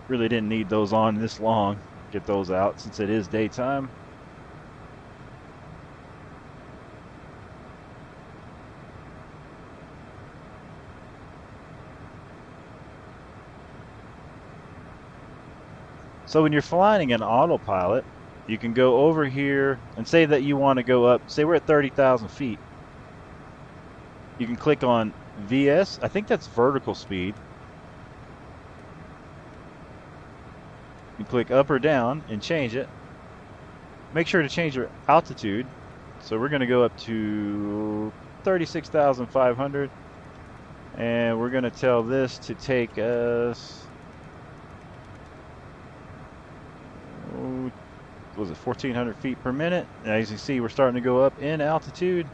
Really didn't need those on this long. Get those out since it is daytime. So when you're flying in autopilot, you can go over here and say that you want to go up. Say we're at 30,000 feet. You can click on VS. I think that's vertical speed. You click up or down and change it. Make sure to change your altitude. So we're going to go up to 36,500. And we're going to tell this to take us... was it 1,400 feet per minute? And as you see, we're starting to go up in altitude.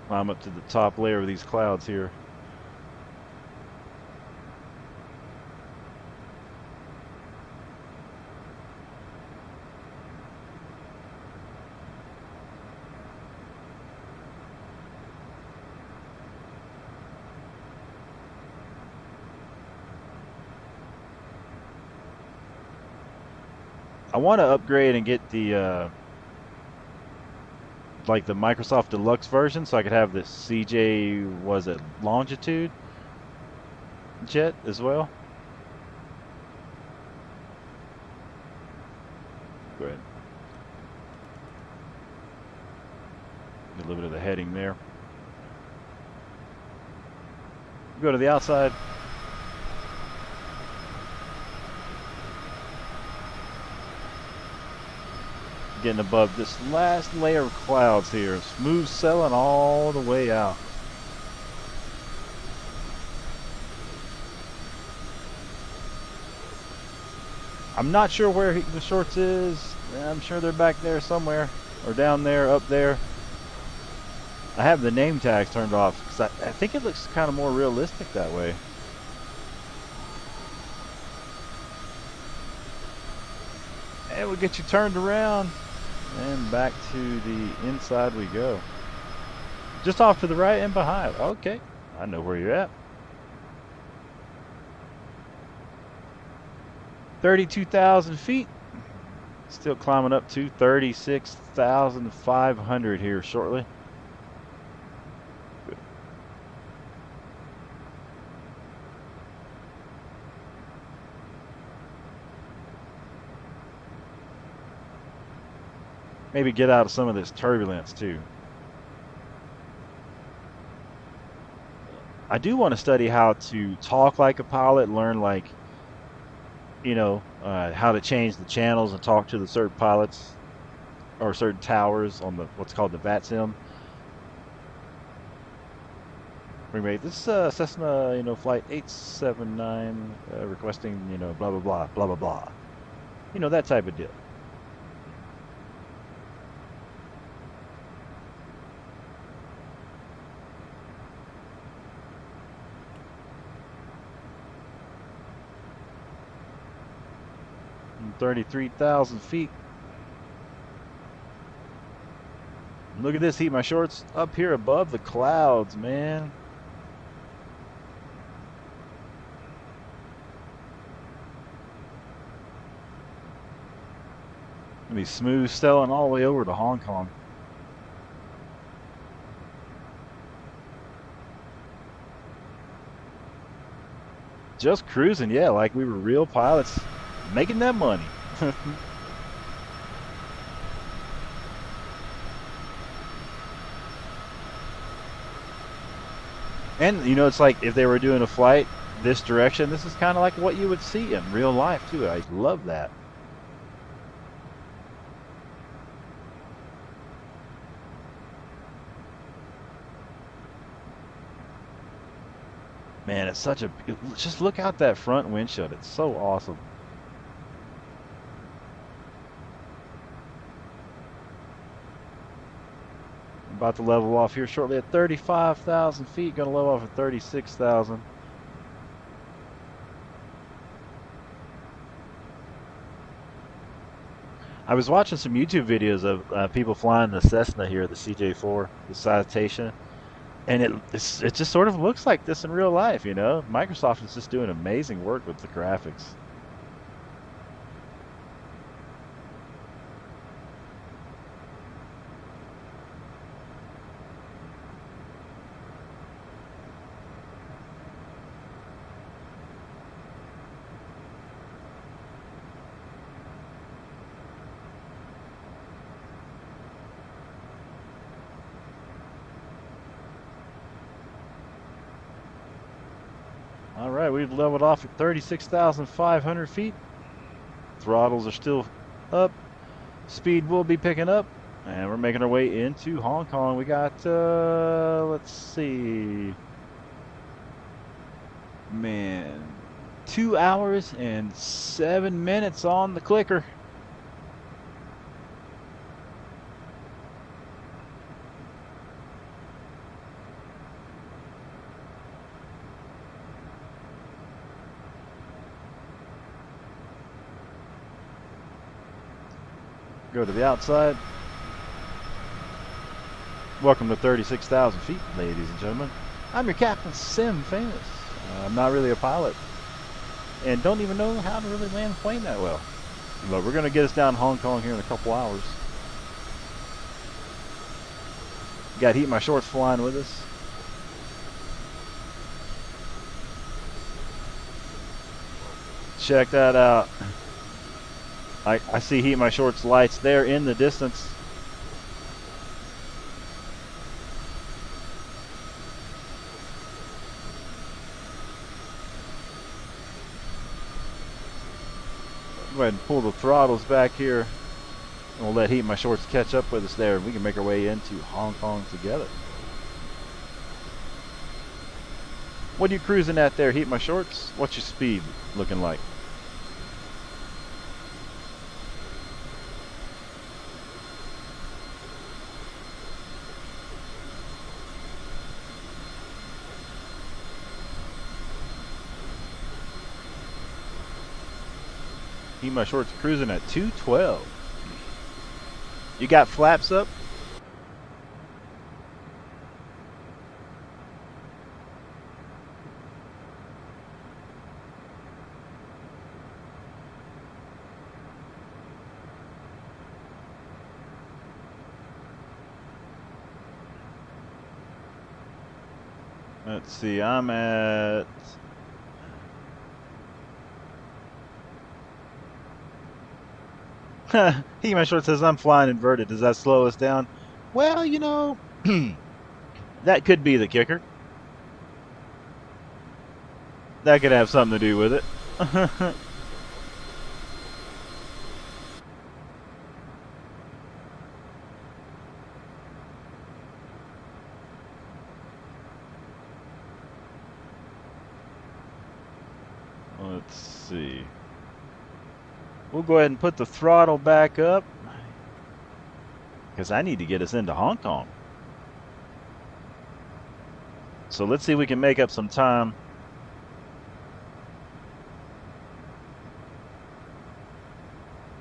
Climb up to the top layer of these clouds here. I want to upgrade and get the like the Microsoft Deluxe version, so I could have the CJ, was it Longitude jet as well. Go ahead. Get a little bit of the heading there. Go to the outside. Getting above this last layer of clouds here. Smooth sailing all the way out. I'm not sure where the shorts is. I'm sure they're back there somewhere, or down there, up there. I have the name tags turned off because I think it looks kind of more realistic that way. And we'll get you turned around. And back to the inside we go. Just off to the right and behind. Okay, I know where you're at. 32,000 feet. Still climbing up to 36,500 here shortly. Good. maybe get out of some of this turbulence too. I do want to study how to talk like a pilot, learn like, how to change the channels and talk to the certain pilots or certain towers on the what's called the VAT sim. Remake this Cessna, flight 879 requesting, blah blah blah blah blah blah. That type of deal. And 33,000 feet. Look at this, heat my shorts up here above the clouds, man. Gonna be smooth sailing all the way over to Hong Kong. Just cruising, yeah, like we were real pilots making that money. And it's like if they were doing a flight this direction, this is kind of like what you would see in real life too. I love that. Man, it's such a just look out that front windshield. It's so awesome. About to level off here shortly at 35,000 feet. Going to level off at 36,000. I was watching some YouTube videos of people flying the Cessna here, the CJ4, the Citation, and it just sort of looks like this in real life. Microsoft is just doing amazing work with the graphics. All right, we've leveled off at 36,500 feet. Throttles are still up. Speed will be picking up. And we're making our way into Hong Kong. We got, let's see. Man, 2 hours and 7 minutes on the clicker. Go to the outside. Welcome to 36,000 feet, ladies and gentlemen. I'm your Captain Sim Famous. I'm not really a pilot and don't even know how to really land a plane that well. But we're going to get us down to Hong Kong here in a couple hours. Got Heat My Shorts flying with us. Check that out. I see Heat My Shorts lights there in the distance. Go ahead and pull the throttles back here. And we'll let Heat My Shorts catch up with us there, and we can make our way into Hong Kong together. What are you cruising at there, Heat My Shorts? What's your speed looking like? Heat My Shorts cruising at 212. You got flaps up? Let's see, I'm at... He-Man Short says, I'm flying inverted. Does that slow us down? Well, that could be the kicker. That could have something to do with it. Let's see. We'll go ahead and put the throttle back up because I need to get us into Hong Kong. So let's see if we can make up some time.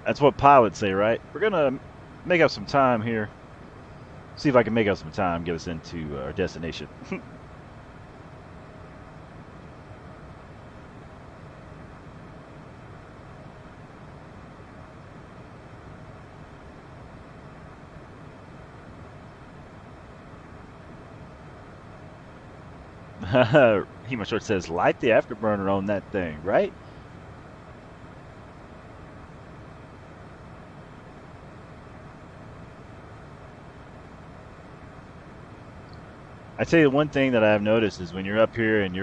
That's what pilots say, right? We're going to make up some time here. See if I can make up some time, get us into our destination. He-Man Short says, light the afterburner on that thing, right? I tell you, one thing that I've noticed is when you're up here and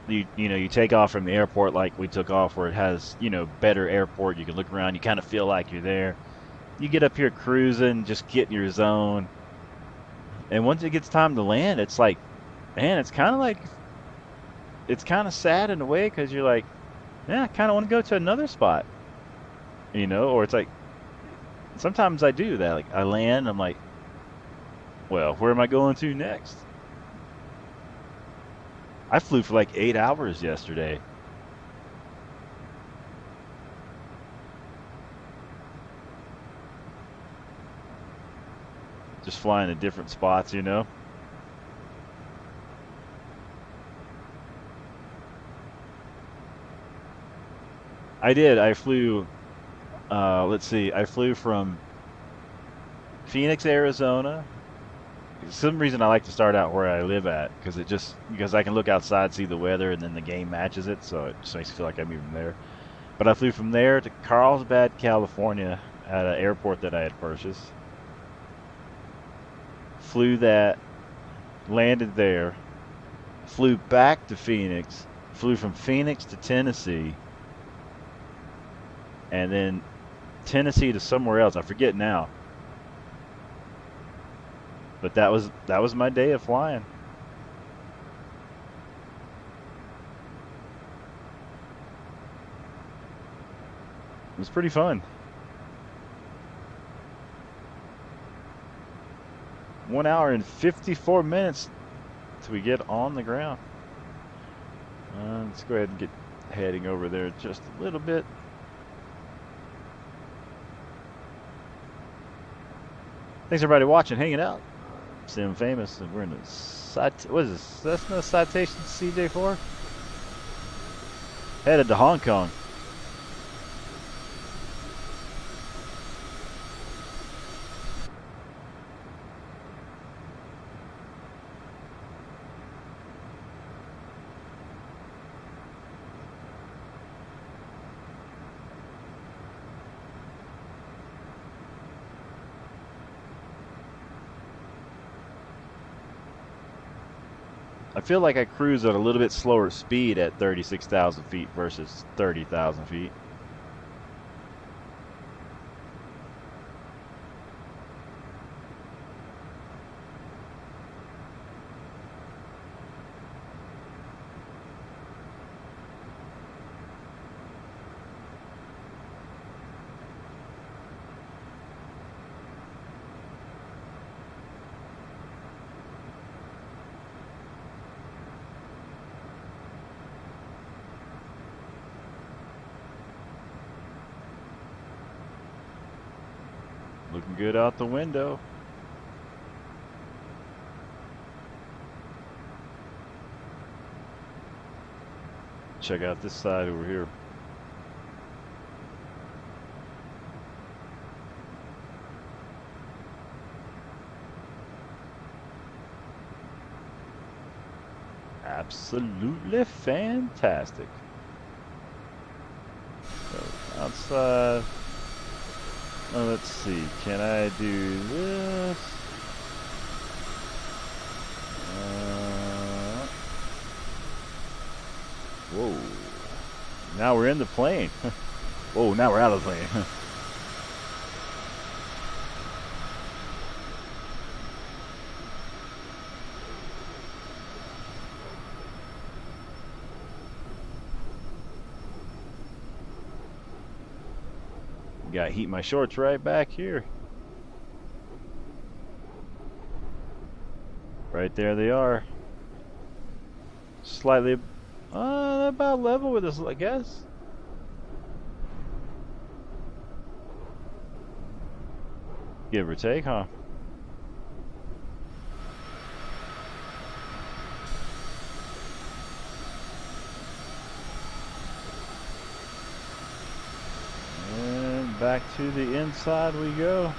you take off from the airport like we took off, where it has better airport, you can look around, you kind of feel like you're there. You get up here cruising, just get in your zone, and once it gets time to land, it's like, man, it's kind of sad in a way because you're like, yeah, I kind of want to go to another spot, or it's like sometimes I do that. Like I land, I'm like, well, where am I going to next? I flew for like 8 hours yesterday. Just flying to different spots, I did. I flew, let's see, I flew from Phoenix, Arizona. For some reason I like to start out where I live at because I can look outside, see the weather, and then the game matches it, so it just makes me feel like I'm even there. But I flew from there to Carlsbad, California at an airport that I had purchased. Flew that, landed there, flew back to Phoenix, flew from Phoenix to Tennessee, and then Tennessee to somewhere else. I forget now. But that was my day of flying. It was pretty fun. 1 hour and 54 minutes till we get on the ground. Let's go ahead and get heading over there just a little bit. Thanks everybody watching, hanging out. Sim Famous, and we're in a what is this? Cessna Citation CJ4. Headed to Hong Kong. I feel like I cruise at a little bit slower speed at 36,000 feet versus 30,000 feet. Looking good out the window. Check out this side over here. Absolutely fantastic. So outside. Let's see. Can I do this? Whoa. Now we're in the plane. Whoa, now we're out of the plane. Gotta heat my shorts right back here. Right there they are. Slightly about level with us, I guess. Give or take, huh? And back to the inside we go.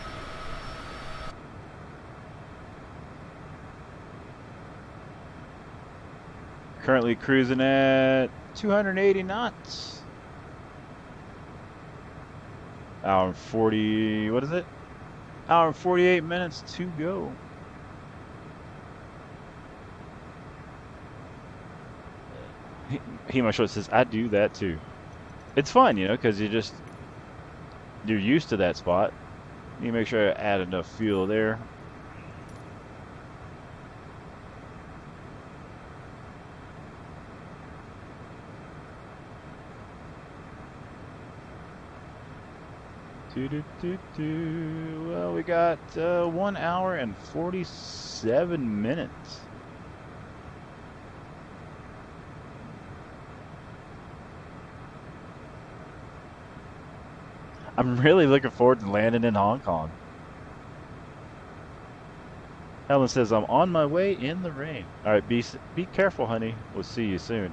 Currently cruising at 280 knots. Hour and 40, what is it? Hour and 48 minutes to go. He my short says, I do that too. It's fun, you know, because you're used to that spot. You make sure to add enough fuel there. Well, we got 1 hour and 47 minutes. I'm really looking forward to landing in Hong Kong. Helen says, I'm on my way in the rain. All right, be careful, honey. We'll see you soon.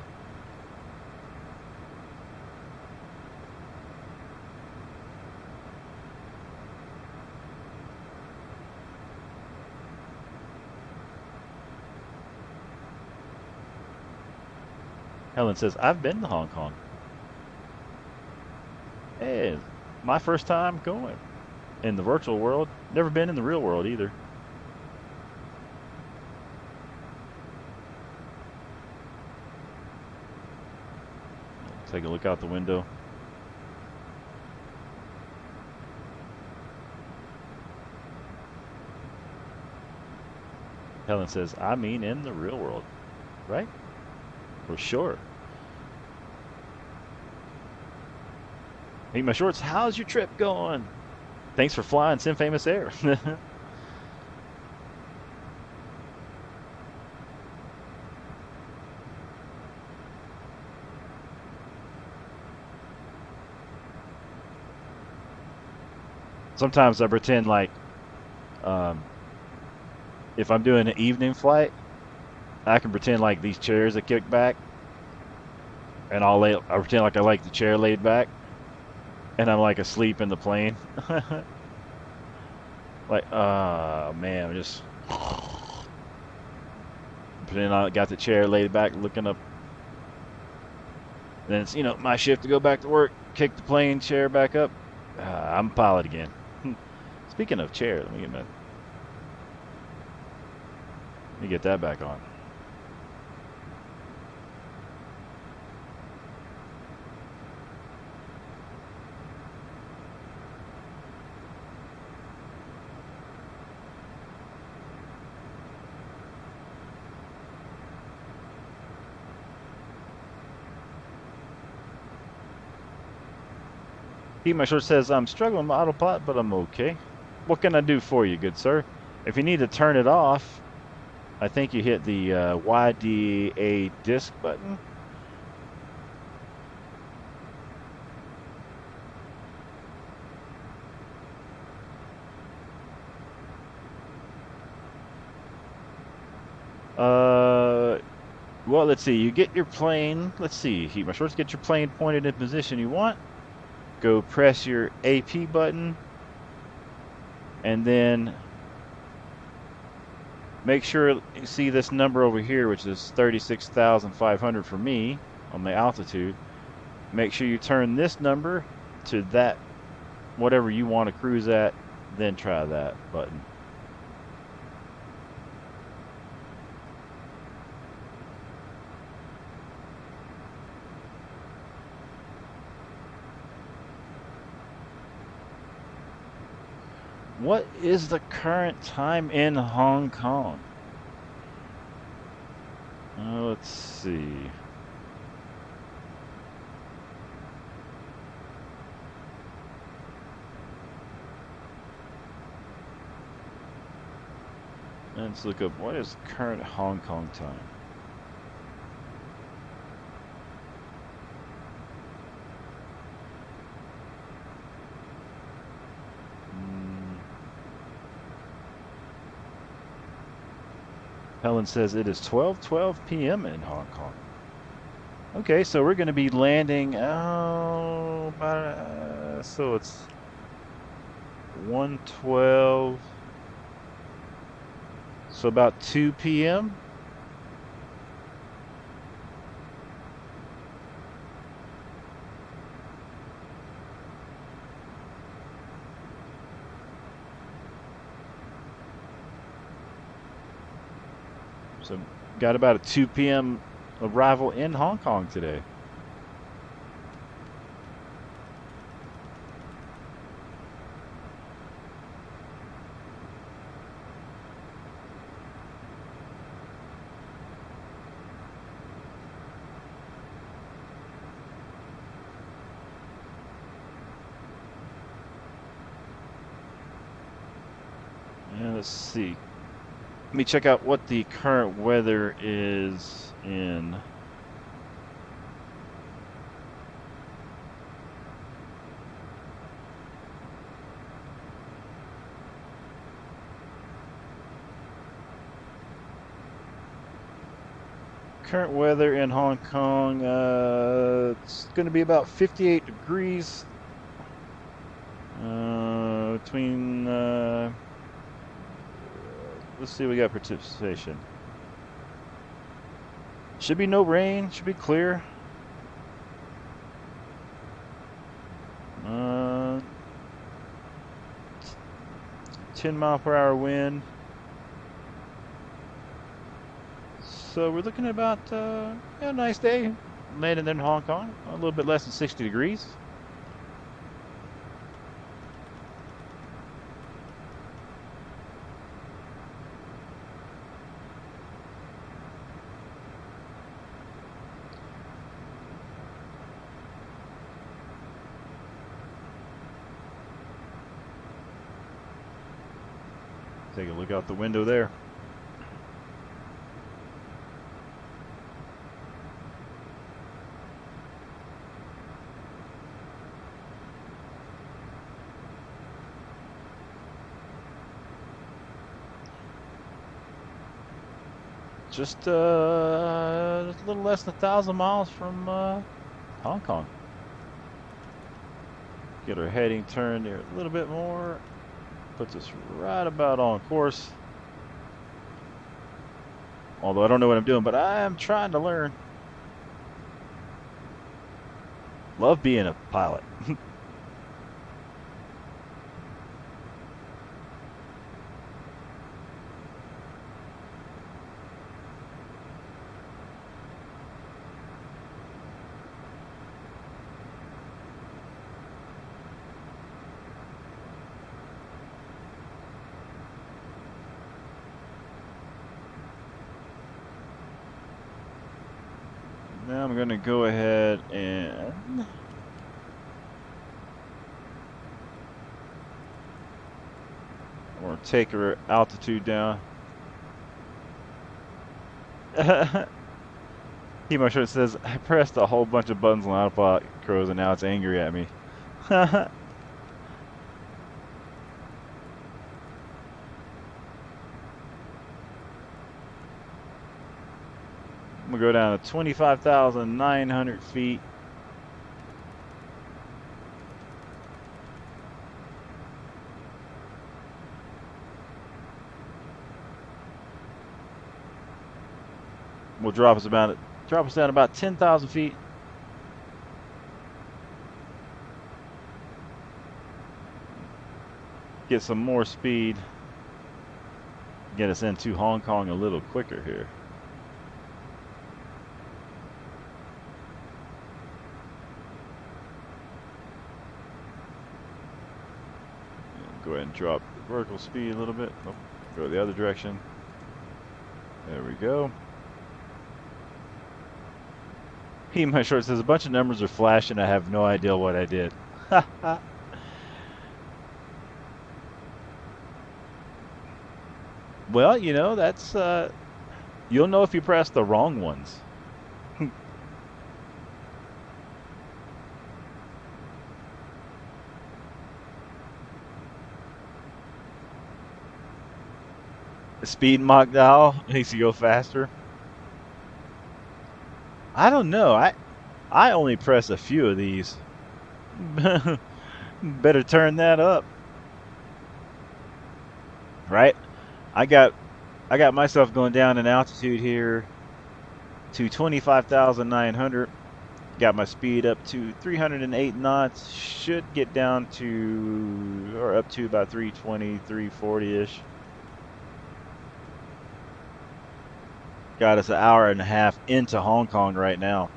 Helen says, I've been to Hong Kong. Hey, my first time going in the virtual world. Never been in the real world either. Take a look out the window. Helen says, I mean in the real world, right? For sure. Hey, my shorts, how's your trip going? Thanks for flying Msfs-Vqpr-Vhhx. Sometimes I pretend like if I'm doing an evening flight, I can pretend like these chairs are kicked back, and I pretend like I like the chair laid back, and I'm like asleep in the plane. Like, man, I'm just pretend I got the chair laid back, looking up. Then it's, you know, my shift to go back to work, kick the plane chair back up. I'm a pilot again. Speaking of chair, let me get that back on. My short says, I'm struggling with autopilot, but I'm okay. What can I do for you, good sir? If you need to turn it off, I think you hit the YDA disk button. Well, let's see. You get your plane. Let's see. My shorts, get your plane pointed in position you want. Go press your AP button, and then make sure you see this number over here, which is 36,500 for me on the altitude. Make sure you turn this number to that whatever you want to cruise at, then try that button. What is the current time in Hong Kong? Let's see. Let's look up what is current Hong Kong time. Helen says it is 12:12 p.m. in Hong Kong. Okay, so we're going to be landing. So it's 1:12. So about 2 p.m. So got about a 2 p.m. arrival in Hong Kong today. And let's see. Let me check out what the current weather is in Hong Kong. It's going to be about 58 degrees between let's see, we got precipitation. Should be no rain, should be clear. 10-mile-per-hour wind. So we're looking at about a nice day landing in Hong Kong. A little bit less than 60 degrees. Take a look out the window there. Just a little less than 1,000 miles from Hong Kong. Get our heading turned there a little bit more. Puts us right about on course. Although I don't know what I'm doing, but I am trying to learn. Love being a pilot. Now I'm going to go ahead and we're going to take our altitude down. Emo shirt says, I pressed a whole bunch of buttons on autopilot crows and now it's angry at me. We'll go down to 25,900 feet. Will drop us down about 10,000 feet. get some more speed, get us into Hong Kong a little quicker here. Go ahead and drop the vertical speed a little bit. Nope. Go the other direction. There we go. He, my short says a bunch of numbers are flashing. I have no idea what I did. Well, you know, that's you'll know if you press the wrong ones. Speed mock dial makes you go faster. I don't know. I only press a few of these. Better turn that up. Right? I got myself going down in altitude here to 25,900. Got my speed up to 308 knots. Should get down to or up to about 320, 340-ish. Got us an hour and a half into Hong Kong right now.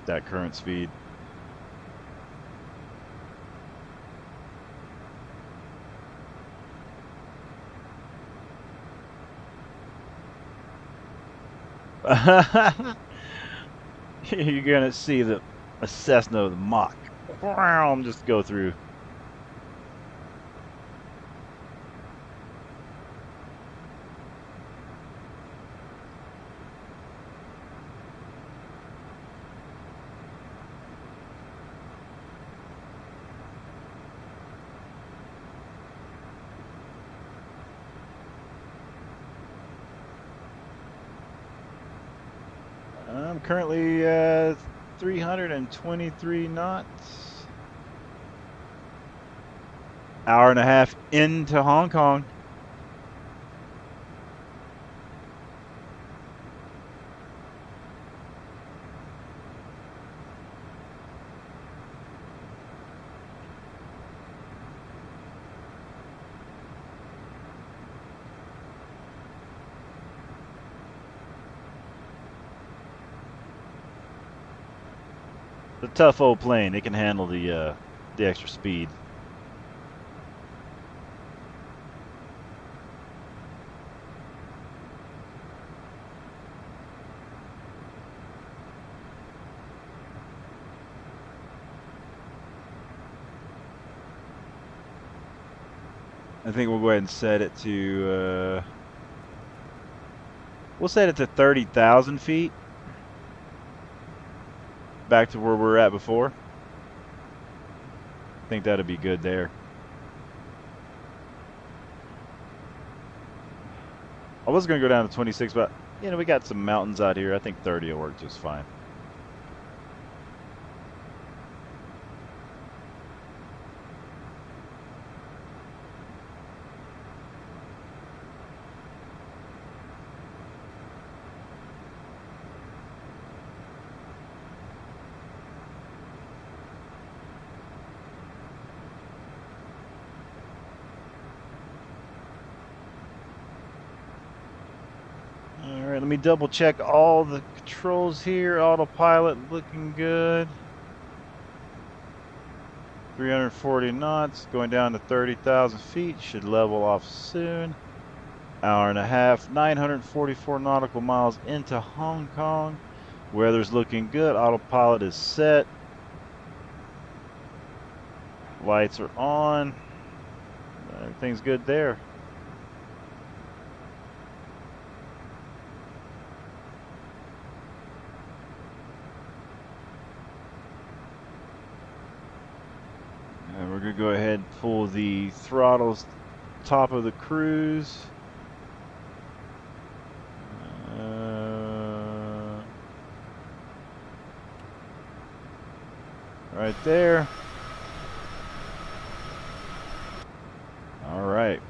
That current speed. You're gonna see the Cessna, the Mach, just go through. I'm currently 323 knots. Hour and a half into Hong Kong. The tough old plane, it can handle the extra speed. I think we'll go ahead and set it to we'll set it to 30,000 feet. Back to where we were at before. I think that'd be good there. I was going to go down to 26, but you know, we got some mountains out here. I think 30 will work just fine. Alright, let me double check all the controls here. Autopilot looking good. 340 knots, going down to 30,000 feet. Should level off soon. Hour and a half, 944 nautical miles into Hong Kong. Weather's looking good. Autopilot is set. Lights are on. Everything's good there. And we're going to go ahead and pull the throttles top of the cruise. Right there. All right.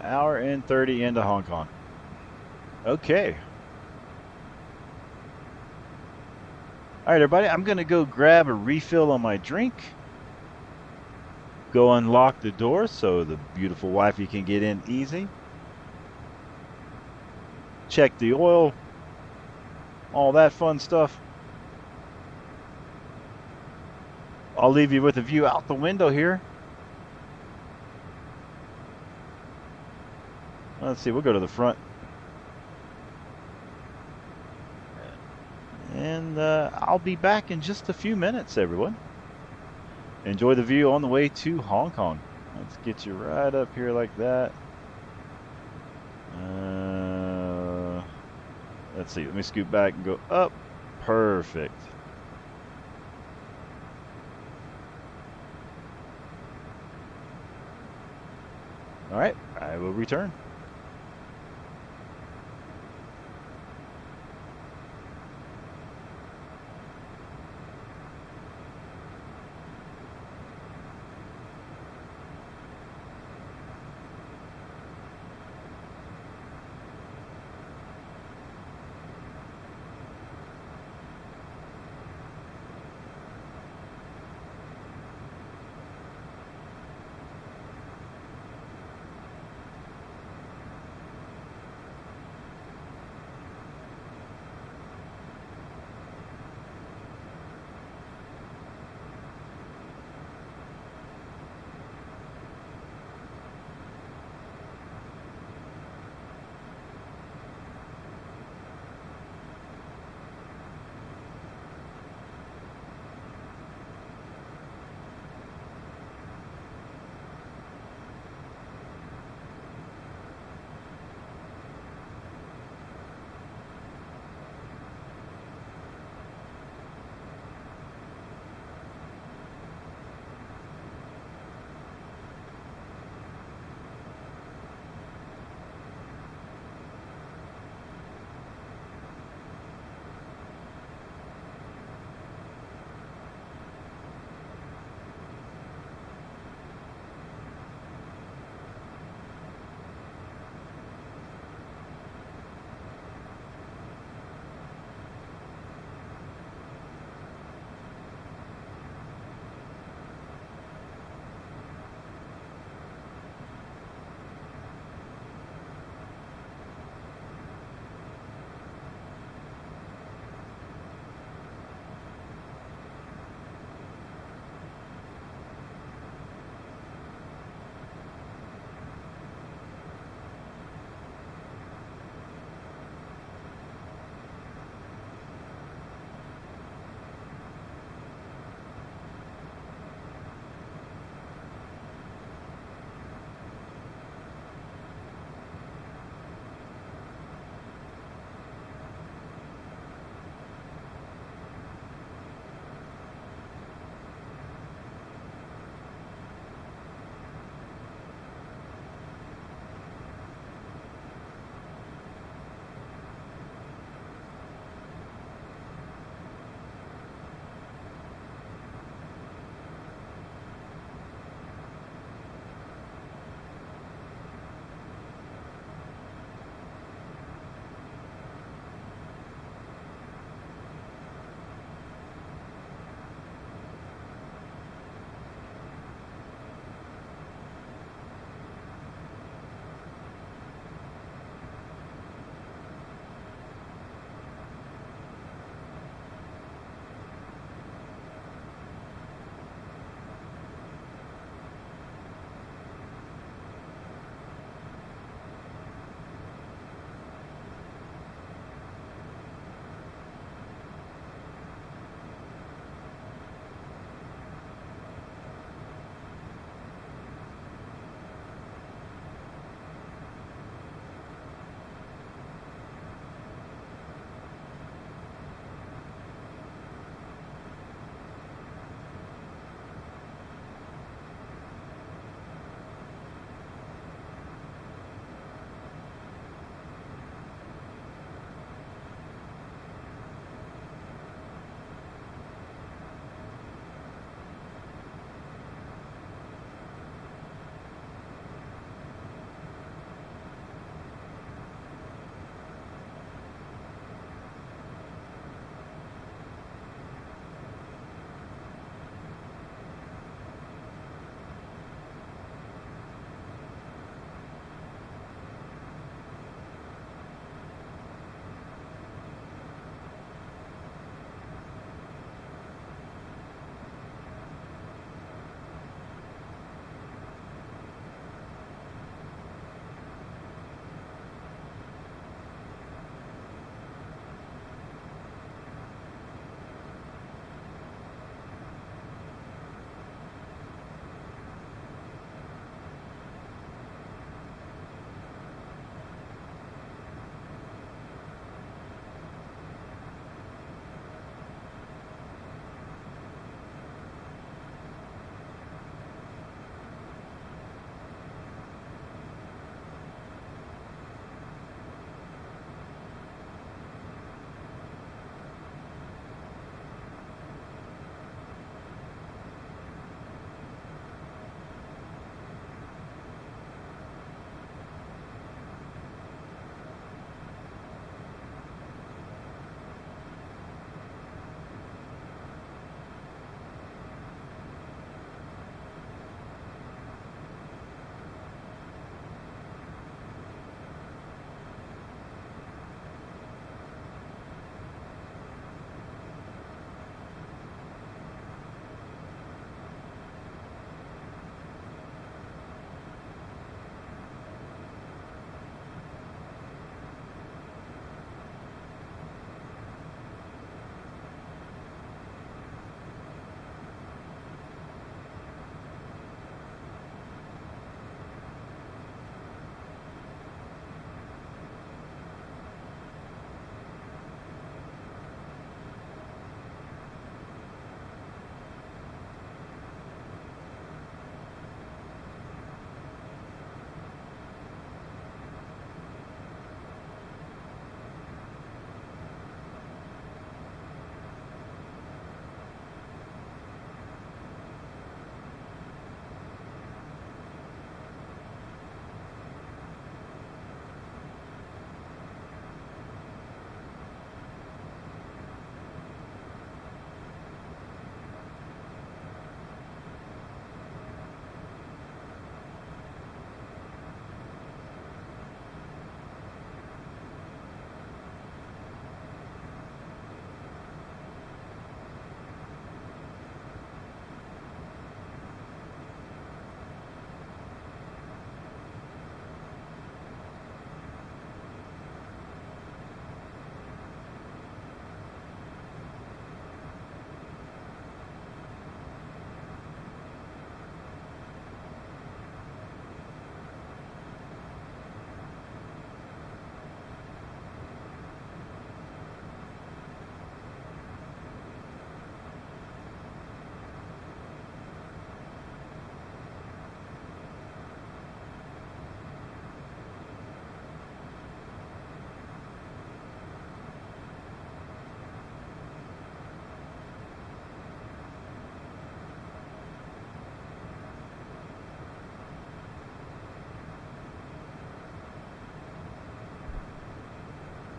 Hour and 30 into Hong Kong. Okay. All right, everybody, I'm going to go grab a refill on my drink. Go unlock the door so the beautiful wifey can get in easy. Check the oil, all that fun stuff. I'll leave you with a view out the window here. Let's see, we'll go to the front. And I'll be back in just a few minutes, everyone. Enjoy the view on the way to Hong Kong. Let's get you right up here like that. Let's see, let me scoot back and go up. Perfect. All right, I will return.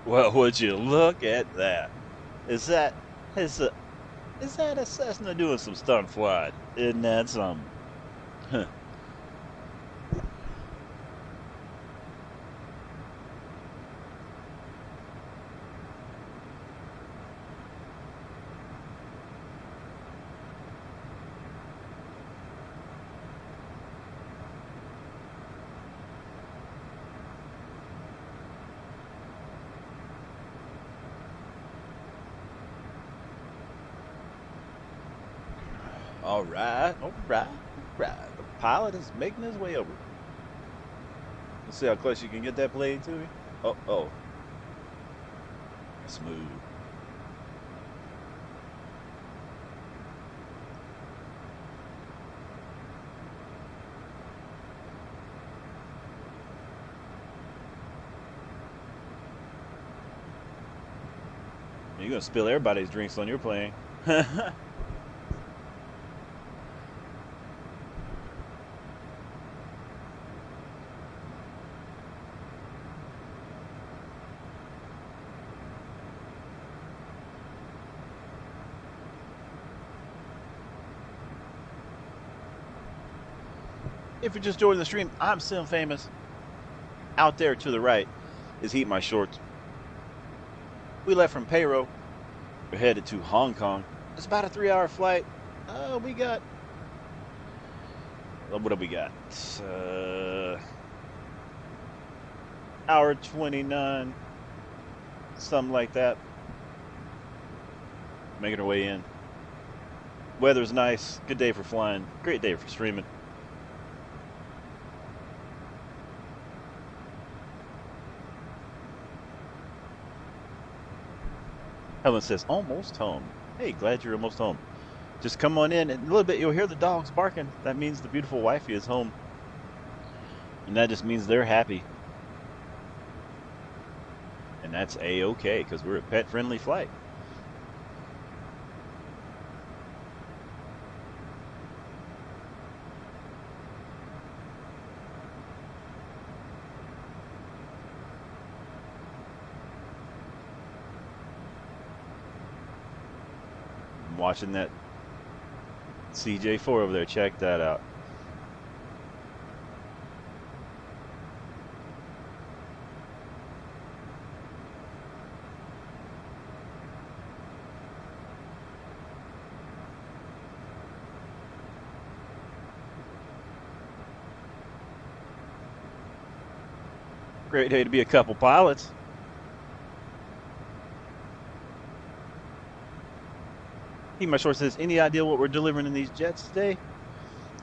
Well, would you look at that? Is that is a, is that a Cessna doing some stunt flying? Isn't that some? All right, all right, all right. The pilot is making his way over. Let's see how close you can get that plane to me. Oh, oh, smooth. You're gonna spill everybody's drinks on your plane. If you're just joining the stream, I'm Sim Famous. Out there to the right is Heat My Shorts. We left from Paro. We're headed to Hong Kong. It's about a 3-hour flight. We got. What do we got? Hour 29, something like that. Making our way in. Weather's nice. Good day for flying. Great day for streaming. Helen says, almost home. Hey, glad you're almost home. Just come on in, and in a little bit you'll hear the dogs barking. That means the beautiful wifey is home. And that just means they're happy. And that's A-okay, because we're a pet-friendly flight. I'm watching that CJ4 over there. Check that out. Great day to be a couple pilots. He My Short says, any idea what we're delivering in these jets today?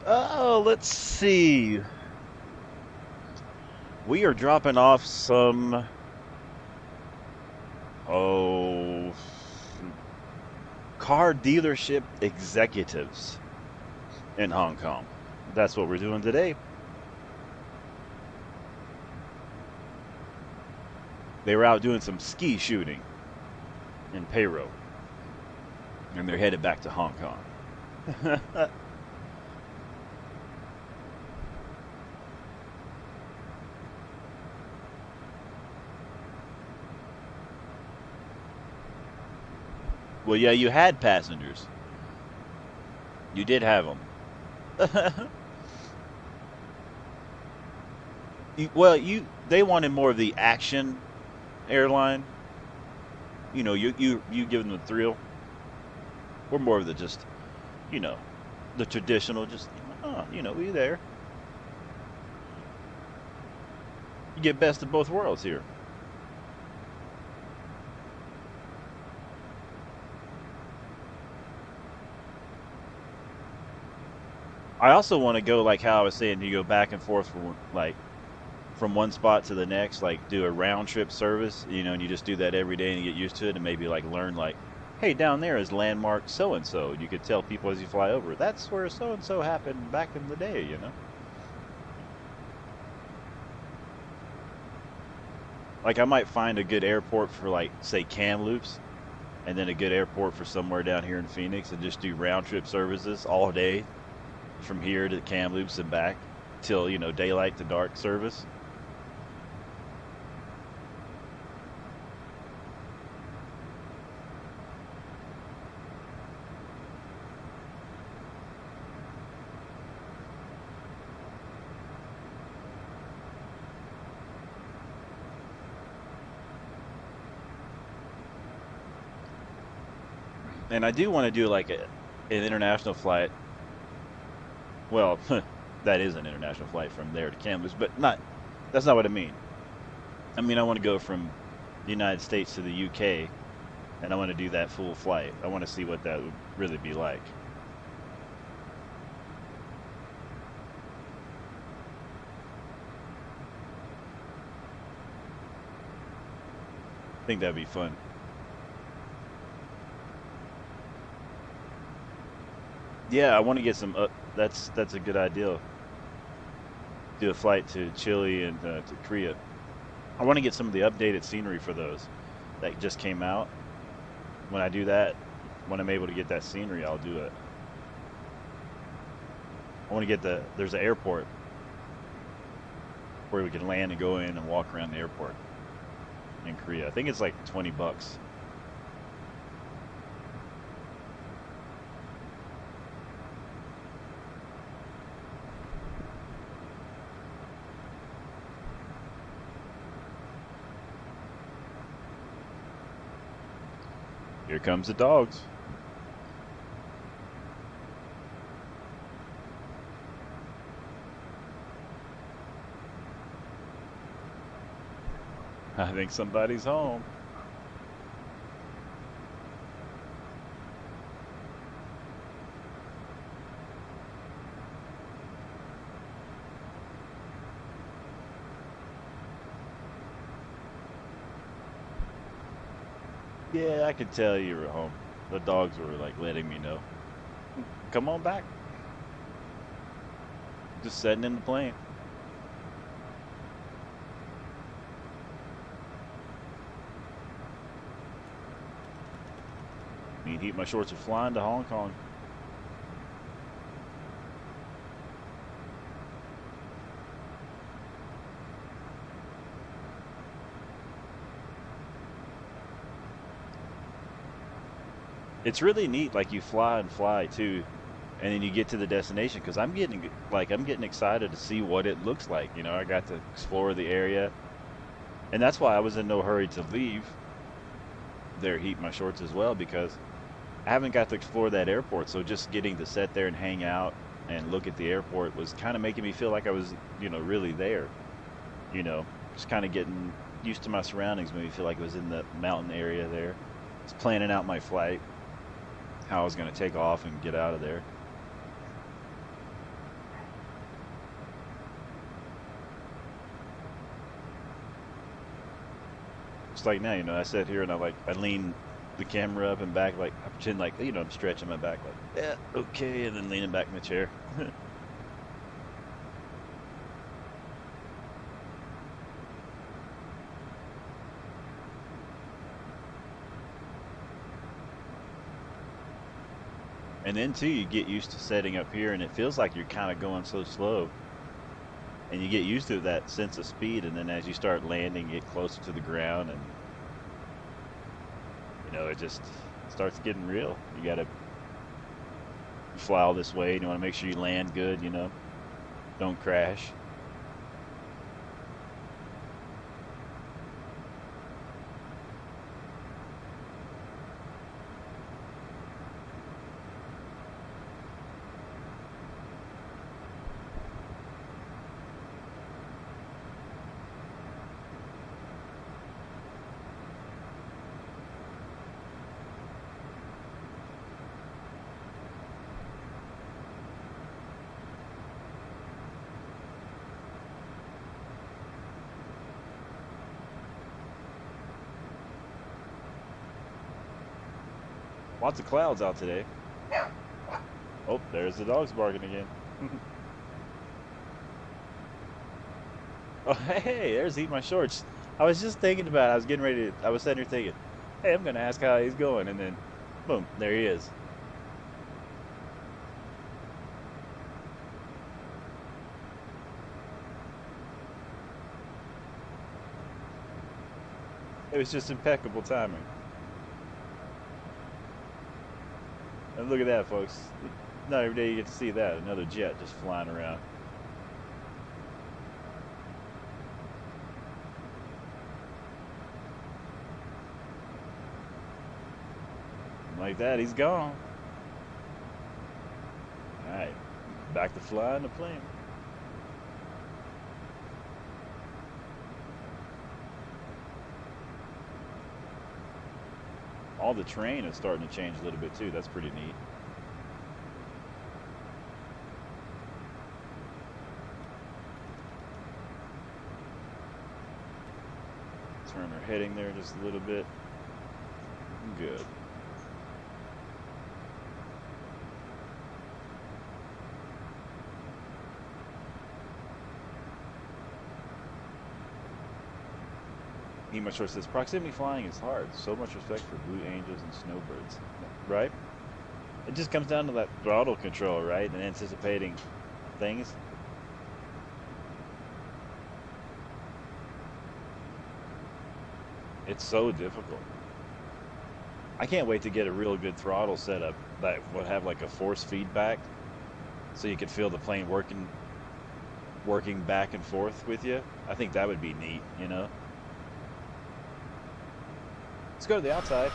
Oh, let's see. We are dropping off some, car dealership executives in Hong Kong. That's what we're doing today. They were out doing some ski shooting in Paro. And they're headed back to Hong Kong. Well, yeah, you had passengers. You did have them. They wanted more of the action airline. You know, you give them the thrill. We're more of the just, the traditional, just, we there. You get best of both worlds here. I also want to go, like how I was saying, you go back and forth from one spot to the next, like do a round trip service, and you just do that every day and you get used to it, and maybe like learn like, hey, down there is landmark so and so. You could tell people as you fly over, that's where so and so happened back in the day, Like I might find a good airport for like say Kamloops, and then a good airport for somewhere down here in Phoenix, and just do round trip services all day from here to Kamloops and back till daylight to dark service. And I do want to do like an international flight. Well, that is an international flight from there to Kamloops, but not. That's not what I mean. I mean, I want to go from the United States to the UK, and I want to do that full flight. I want to see what that would really be like. I think that'd be fun. Yeah, I want to get some. That's a good idea. Do a flight to Chile and to Korea. I want to get some of the updated scenery for those that just came out. When I do that, when I'm able to get that scenery, I'll do it. I want to get there's an airport where we can land and go in and walk around the airport in Korea. I think it's like $20. Here comes the dogs. I think somebody's home. Yeah, I could tell you were home. The dogs were like letting me know. Come on back. Just sitting in the plane. Need heat. My shorts are flying to Hong Kong. It's really neat. Like you fly and fly too, and then you get to the destination. Because I'm getting excited to see what it looks like. You know, I got to explore the area, and that's why I was in no hurry to leave. There, heat my shorts as well because I haven't got to explore that airport. So just getting to sit there and hang out and look at the airport was kind of making me feel like I was, really there. You know, just kind of getting used to my surroundings made me feel like I was in the mountain area there. Just planning out my flight, how I was going to take off and get out of there. Just like now, I sit here and I lean the camera up and back, like I pretend like I'm stretching my back, like yeah, okay, and then leaning back in the chair. And then too, you get used to setting up here, and it feels like you're kind of going so slow, and you get used to that sense of speed, and then as you start landing, get closer to the ground, and it just starts getting real. You gotta fly all this way, and you want to make sure you land good, don't crash. Lots of clouds out today. Oh, there's the dogs barking again. Oh, hey, there's Eat My Shorts. I was just thinking about it. I was getting ready to, I was sitting here thinking, hey, I'm going to ask how he's going. And then, boom, there he is. It was just impeccable timing. And look at that, folks. Not every day you get to see that. Another jet just flying around. Like that, he's gone. Alright, back to flying the plane. All the terrain is starting to change a little bit too. That's pretty neat. Turn our heading there just a little bit. Good. Msfs says, proximity flying is hard. So much respect for blue angels and snowbirds. Right? It just comes down to that throttle control, right? And anticipating things. It's so difficult. I can't wait to get a real good throttle setup that would have like a force feedback so you could feel the plane working back and forth with you. I think that would be neat, you know? Let's go to the outside.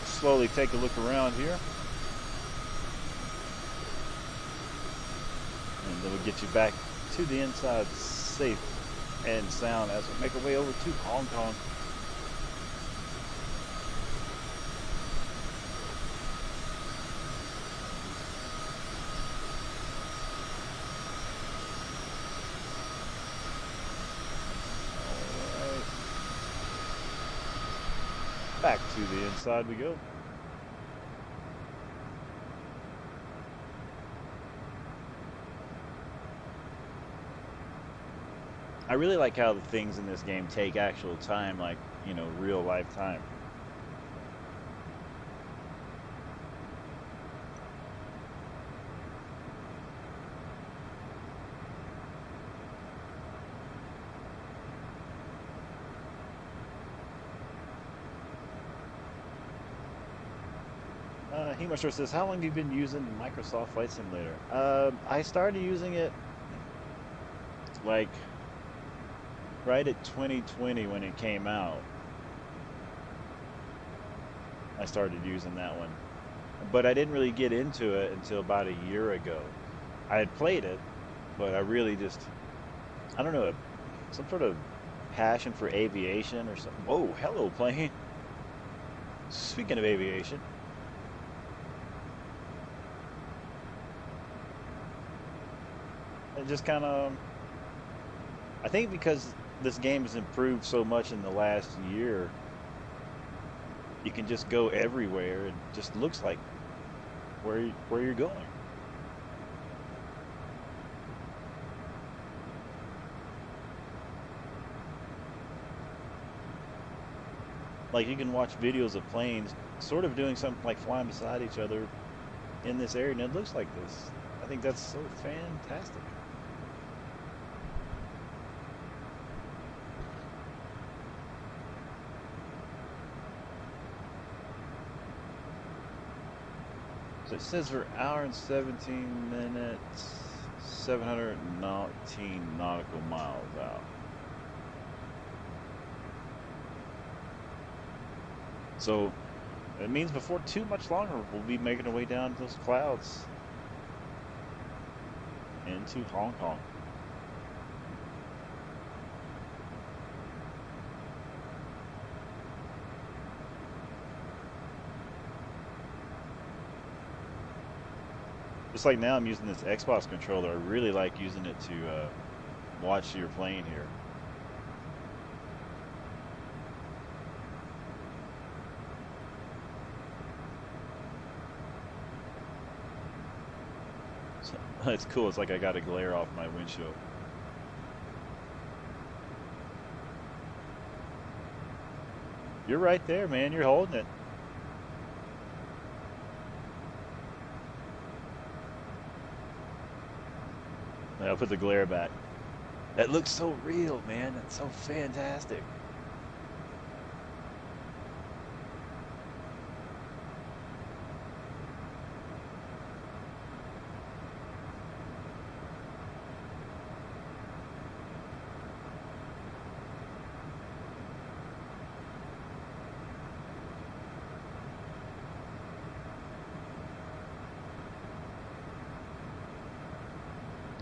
Slowly take a look around here. And then we'll get you back to the inside safe and sound as we make our way over to Hong Kong. Alright. Back to the inside we go. I really like how the things in this game take actual time, like, you know, real life time. Msfs says, how long have you been using Microsoft Flight Simulator? I started using it like right at 2020 when it came out. I started using that one, but I didn't really get into it until about a year ago. I had played it, but I really just, I don't know, some sort of passion for aviation or something. Whoa, hello plane. Speaking of aviation, it just kind of, I think because this game has improved so much in the last year, you can just go everywhere. It just looks like where you're going. Like you can watch videos of planes sort of doing something like flying beside each other in this area, and it looks like this. I think that's so fantastic. So it says for an hour and 17 minutes, 719 nautical miles out. So it means before too much longer, we'll be making our way down those clouds into Hong Kong. Just like now I'm using this Xbox controller, I really like using it to watch your plane here. So, it's cool, it's like I got a glare off my windshield. You're right there, man, you're holding it. I'll put the glare back. That looks so real, man. That's so fantastic.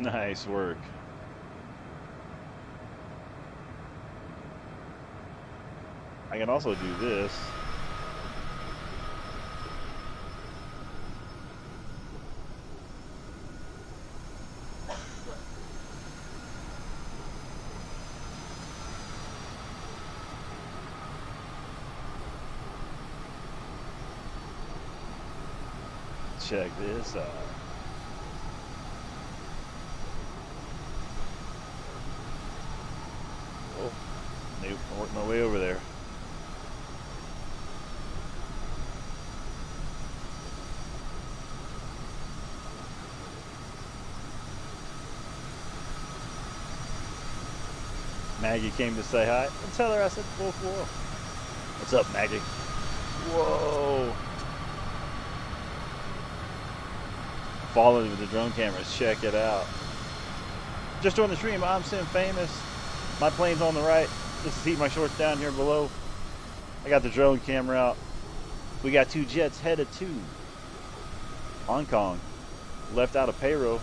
Nice work. I can also do this. Check this out. Oh, nope, I worked my way over there. Maggie came to say hi. And tell her I said full floor. What's up, Maggie? Whoa. Followed with the drone cameras. Check it out. Just joined the stream. I'm Msfs-Vqpr-Vhhx. My plane's on the right. This is Heat My Shorts down here below. I got the drone camera out. We got 2 jets headed to Hong Kong. Left out of Paro.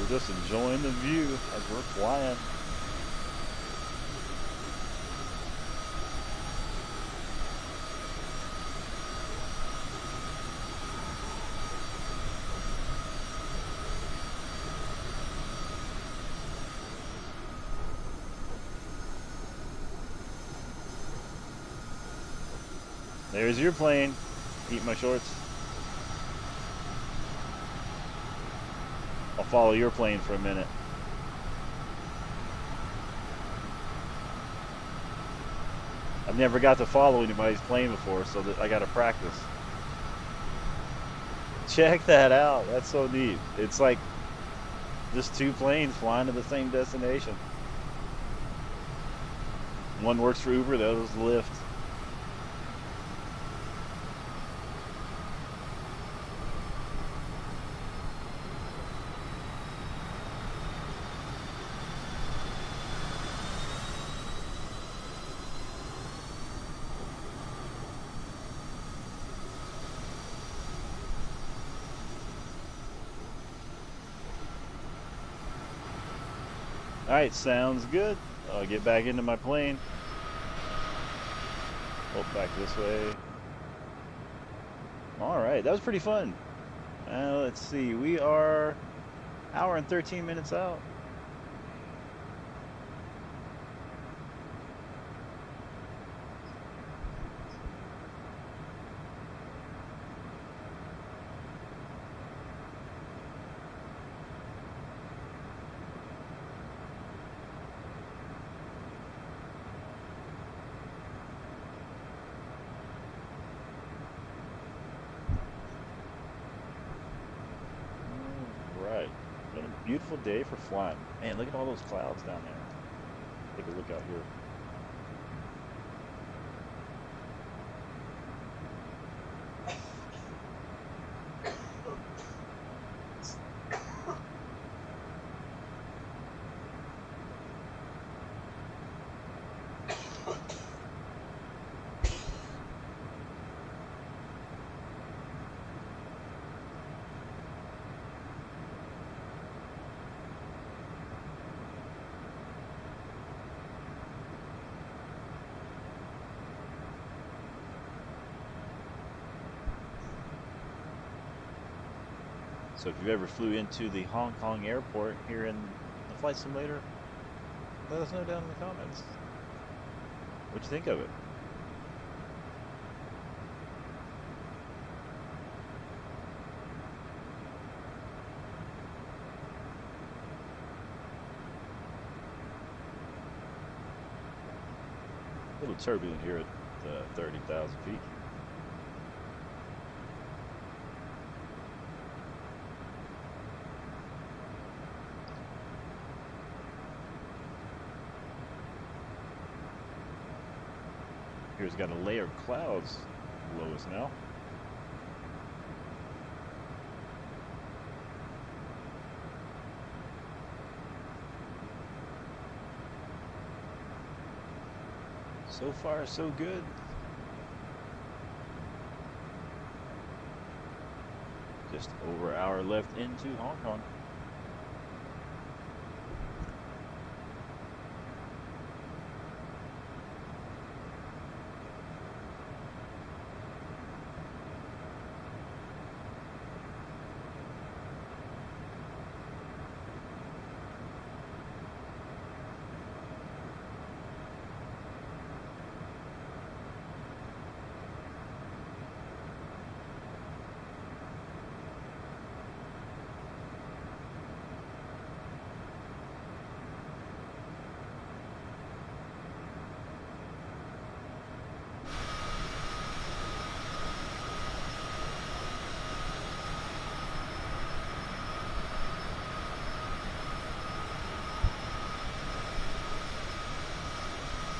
We're just enjoying the view as we're flying. There's your plane. Eat my shorts. I'll follow your plane for a minute. I've never got to follow anybody's plane before, so that I got to practice. Check that out. That's so neat. It's like just 2 planes flying to the same destination. One works for Uber, the other's Lyft. Alright, sounds good. I'll get back into my plane. Oh, back this way. Alright, that was pretty fun. Let's see, we are an hour and 13 minutes out. Beautiful day for flying. Man, look at all those clouds down there. Take a look out here. So if you ever flew into the Hong Kong airport here in the flight simulator, let us know down in the comments what you think of it. A little turbulent here at 30,000 feet. Here's got a layer of clouds below us now. So far, so good. Just over an hour left into Hong Kong.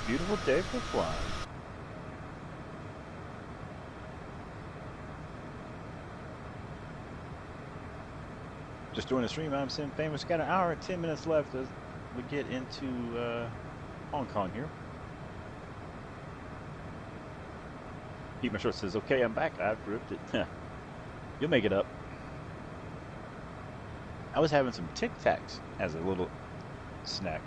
Beautiful day for flying. Just doing a stream. I'm Sim Famous. Got an hour and 10 minutes left as we get into Hong Kong here. Keep My Short says, okay, I'm back. I've ripped it. You'll make it up. I was having some Tic Tacs as a little snack.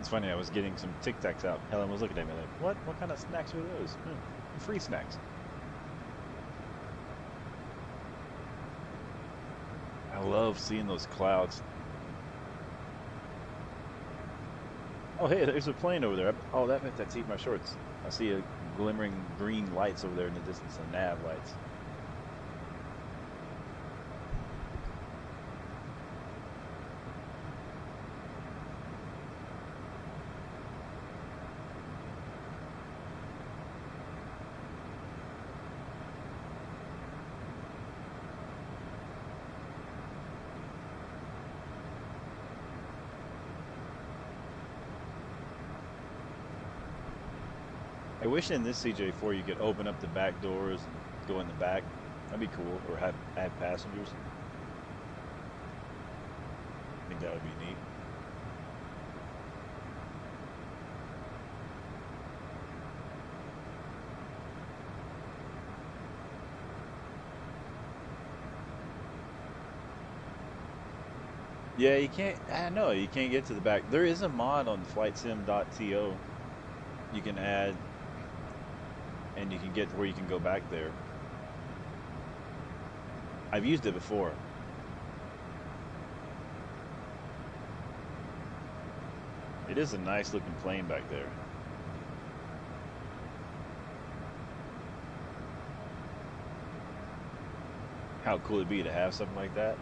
It's funny, I was getting some Tic Tacs out. Helen was looking at me like, what? What kind of snacks are those? Free snacks. I love seeing those clouds. Oh, hey, there's a plane over there. Oh, that's Eat My Shorts. I see a glimmering green lights over there in the distance, the nav lights. I wish in this CJ4 you could open up the back doors and go in the back. That'd be cool. Or have passengers. I think that would be neat. Yeah, you can't. I know you can't get to the back. There is a mod on flightsim.to you can add, and you can get where you can go back there. I've used it before. It is a nice looking plane back there. How cool it'd be to have something like that.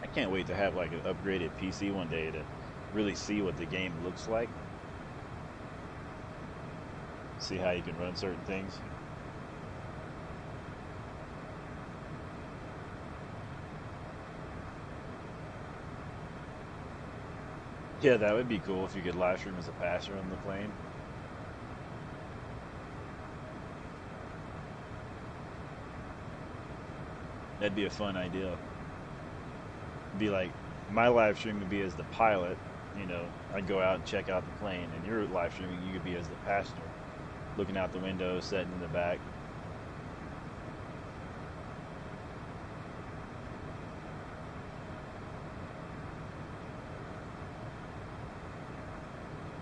I can't wait to have like an upgraded PC one day to really see what the game looks like. See how you can run certain things. Yeah, that would be cool if you could live stream as a passenger on the plane. That'd be a fun idea. Be like, my live stream would be as the pilot, you know, I'd go out and check out the plane, and your live streaming, you could be as the passenger, looking out the window, sitting in the back.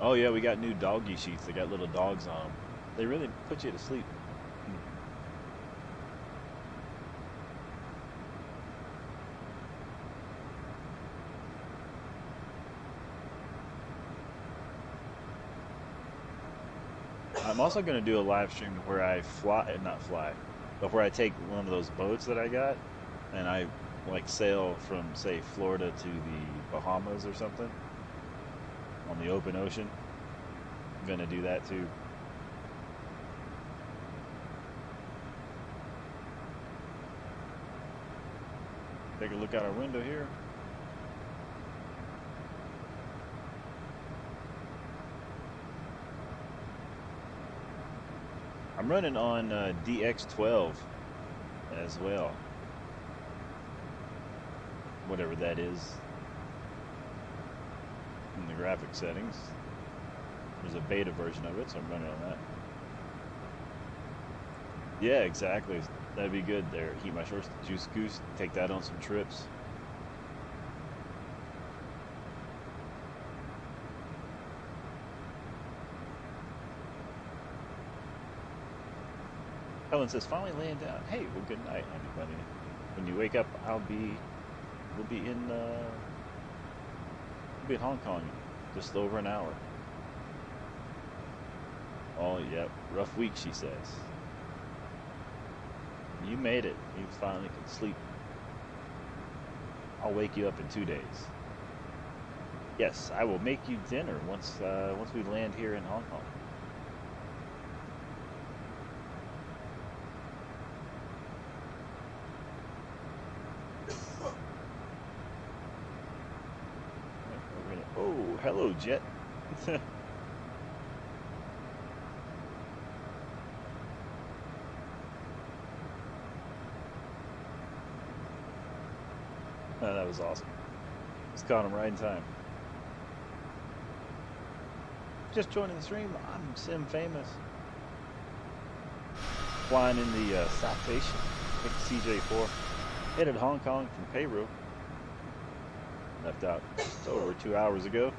Oh yeah, we got new doggy sheets. They got little dogs on them. They really put you to sleep. I'm also going to do a live stream where I not fly, but where I take one of those boats that I got, and I like sail from, say, Florida to the Bahamas or something on the open ocean. I'm going to do that too. Take a look out our window here. I'm running on DX12 as well. Whatever that is in the graphic settings. There's a beta version of it, so I'm running on that. Yeah, exactly. That'd be good there. Heat my shorts, Juice Goose. Take that on some trips. Helen says, finally laying down. Hey, well, good night, honey bunny. When you wake up, we'll be in Hong Kong in just over an hour. Oh, yeah, rough week, she says. You made it. You finally can sleep. I'll wake you up in 2 days. Yes, I will make you dinner once we land here in Hong Kong. Oh, hello, Jet. Oh, that was awesome. Just caught him right in time. Just joining the stream, I'm Sim Famous. Flying in the Citation, CJ4. Headed Hong Kong from Paro. Left out just over 2 hours ago.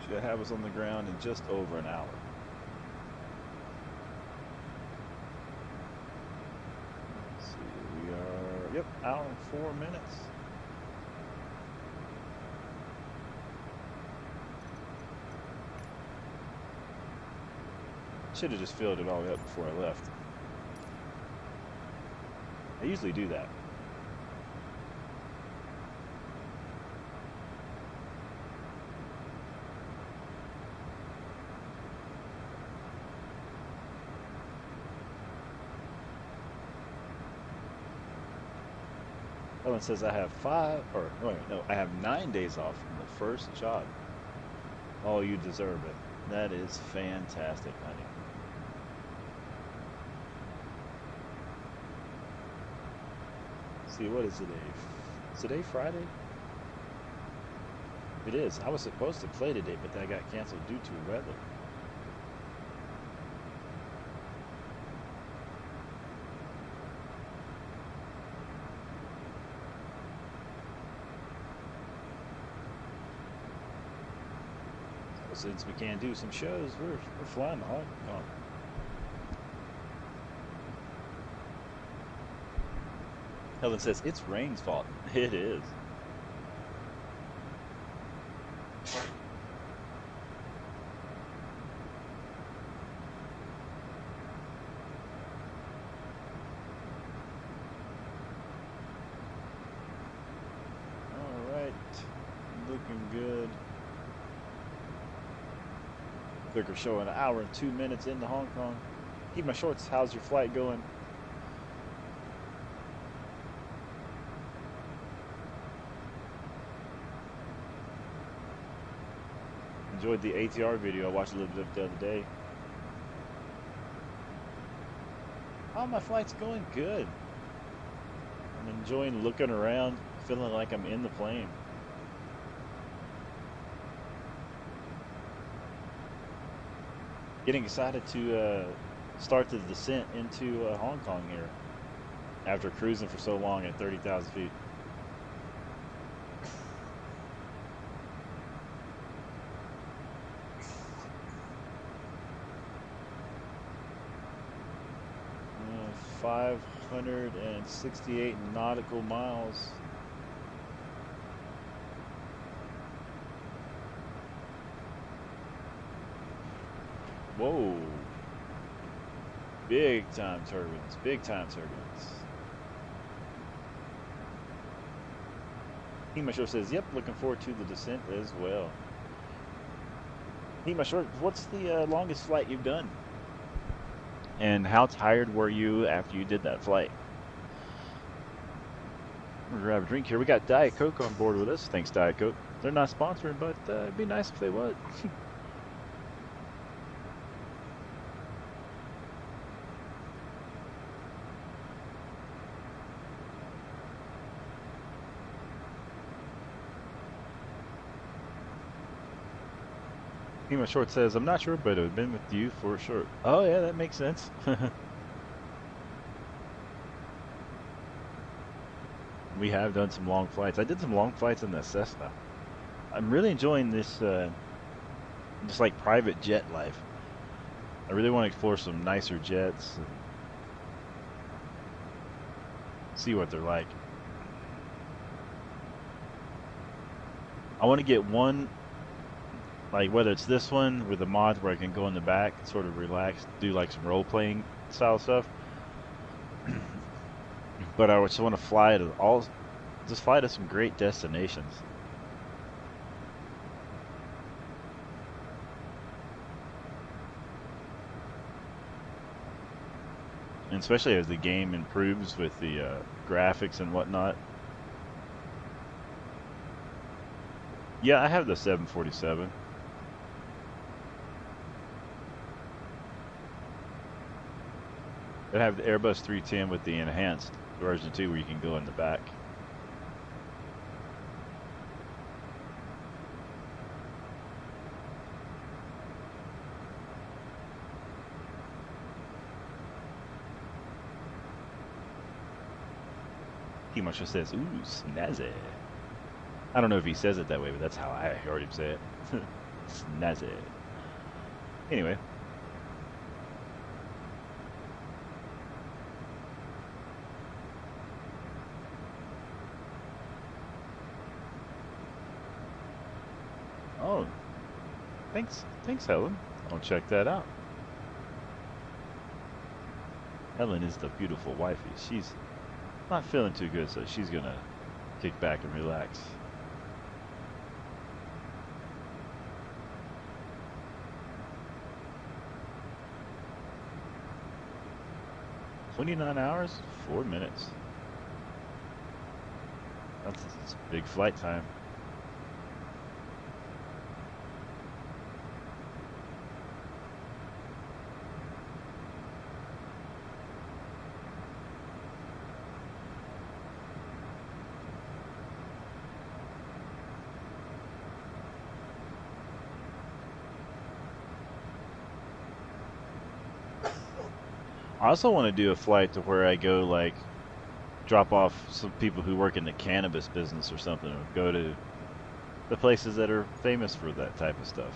Should have us on the ground in just over an hour. Let's see, we are, yep, hour and 4 minutes. Should have just filled it all up before I left. I usually do that. Ellen says I have I have 9 days off from the first job. Oh, you deserve it. That is fantastic, honey. See, what is today? Is today Friday? It is. I was supposed to play today, but that got canceled due to weather. So since we can't do some shows, we're flying to Hong Kong. Helen says, it's rain's fault. It is. All right. Looking good. Clicker showing an hour and 2 minutes into Hong Kong. Keep my shorts. How's your flight going? Enjoyed the ATR video. I watched a little bit of it the other day. Oh, my flight's going good. I'm enjoying looking around, feeling like I'm in the plane. Getting excited to start the descent into Hong Kong here after cruising for so long at 30,000 feet. Uh, 568 nautical miles. Whoa. Big time turbulence. Big time turbulence. Hema Short says, yep, looking forward to the descent as well. Hema Short, what's the longest flight you've done? And how tired were you after you did that flight? We're gonna grab a drink here. We got Diet Coke on board with us. Thanks, Diet Coke. They're not sponsoring, but it'd be nice if they would. Emo Short says, I'm not sure, but I've been with you for sure. Oh, yeah, that makes sense. We have done some long flights. I did some long flights in the Cessna. I'm really enjoying this, just like private jet life. I really want to explore some nicer jets and see what they're like. I want to get one, like whether it's this one with a mod where I can go in the back and sort of relax, do like some role-playing style stuff. But I just want to fly to just fly to some great destinations. And especially as the game improves with the graphics and whatnot. Yeah, I have the 747. I have the Airbus 310 with the enhanced version 2 where you can go in the back. He much just says, ooh, snazzy. I don't know if he says it that way, but that's how I heard him say it. Snazzy. Anyway. Oh, thanks, Helen. I'll check that out. Helen is the beautiful wifey. She's not feeling too good, so she's gonna kick back and relax. "29 hours, 4 minutes. That's big flight time. I also want to do a flight to where I go, like, drop off some people who work in the cannabis business or something, or go to the places that are famous for that type of stuff.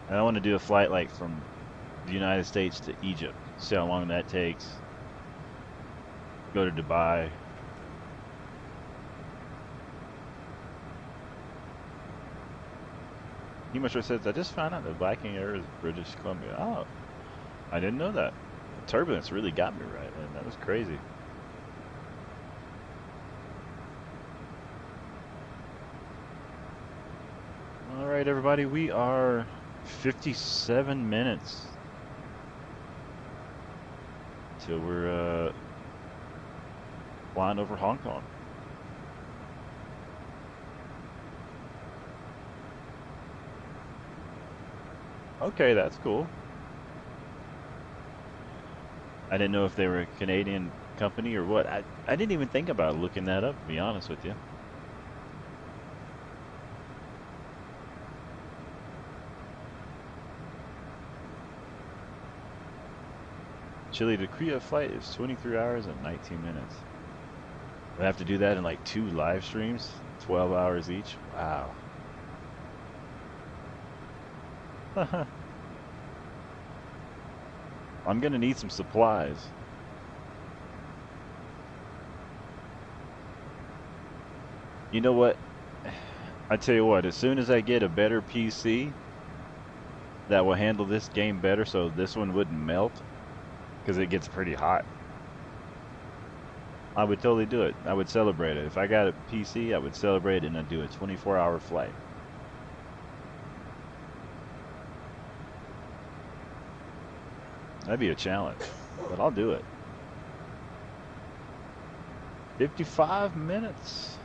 And I want to do a flight, like, from the United States to Egypt, see how long that takes. Go to Dubai. He says, I just found out that Viking Air is British Columbia. Oh, I didn't know that. The turbulence really got me right, and that was crazy. All right, everybody, we are 57 minutes till we're flying over Hong Kong. Okay, that's cool. I didn't know if they were a Canadian company or what. I didn't even think about looking that up, to be honest with you. Chile to Korea flight is 23 hours and 19 minutes. I have to do that in like 2 live streams, 12 hours each. Wow. I'm gonna need some supplies. You know what? I tell you what, as soon as I get a better PC that will handle this game better so this one wouldn't melt, because it gets pretty hot, I would totally do it. I would celebrate it. If I got a PC, I would celebrate it and I'd do a 24-hour flight. That'd be a challenge, but I'll do it. 55 minutes.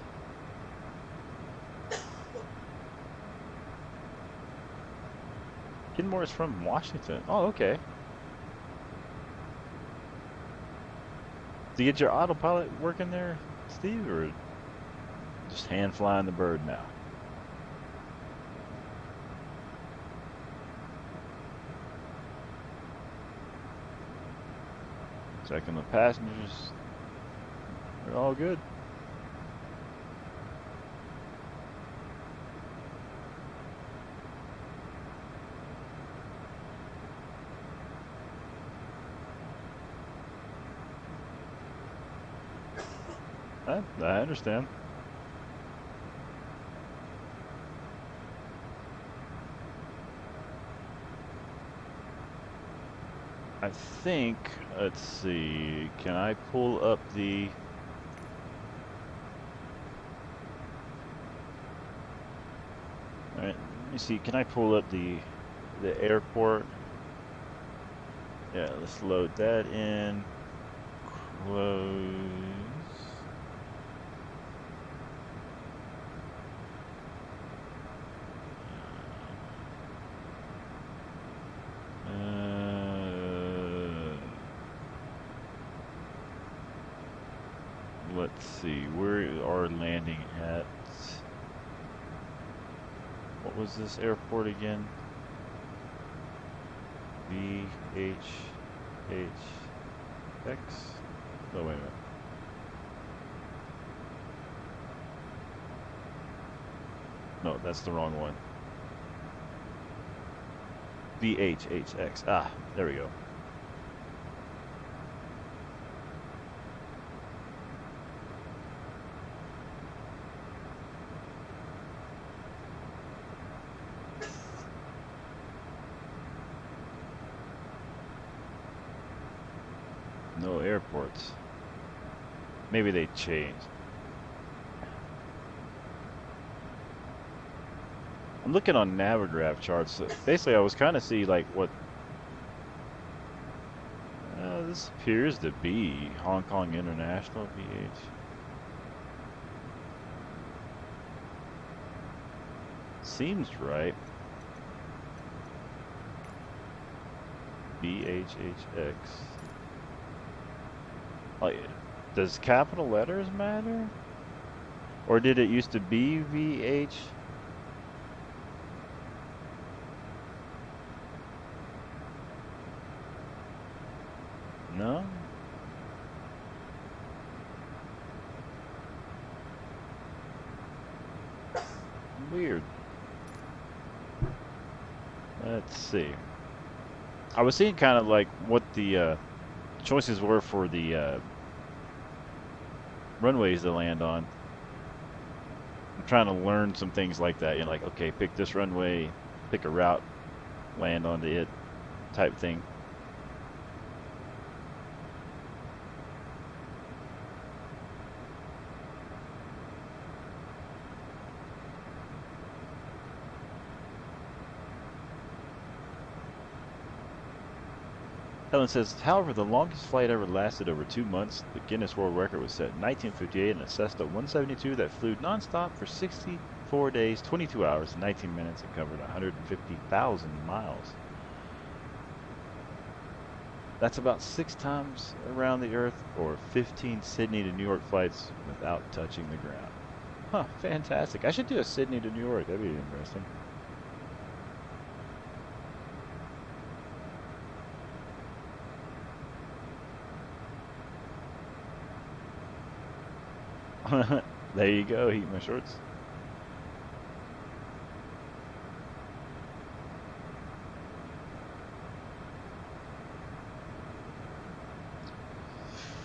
Kenmore is from Washington. Oh, okay. Do you get your autopilot working there, Steve, or just hand flying the bird now? Checking the passengers. They're all good. I understand. I think, let's see, can I pull up the... Alright, let me see, can I pull up the airport? Yeah, let's load that in. Close. Let's see, where are landing at? What was this airport again? Vhhx? Oh, wait a minute. No, that's the wrong one. Vhhx. Ah, there we go. No airports. Maybe they changed. I'm looking on Navigraph charts. Basically, I was kind of see like what this appears to be Hong Kong International VH. Seems right. VHHX. Like, does capital letters matter? Or did it used to be VH? No? Weird. Let's see. I was seeing kind of like what the choices were for the runways to land on. I'm trying to learn some things like that. You know, like, okay, pick this runway, pick a route, land onto it, type thing. Helen says, however, the longest flight ever lasted over 2 months. The Guinness World Record was set in 1958 in a Cessna 172 that flew nonstop for 64 days, 22 hours, and 19 minutes and covered 150,000 miles. That's about 6 times around the Earth, or 15 Sydney to New York flights without touching the ground. Huh, fantastic. I should do a Sydney to New York. That'd be interesting. There you go, heat my shorts.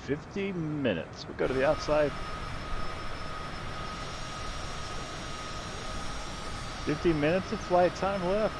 $50 minutes. We'll go to the outside. 50 minutes of flight time left.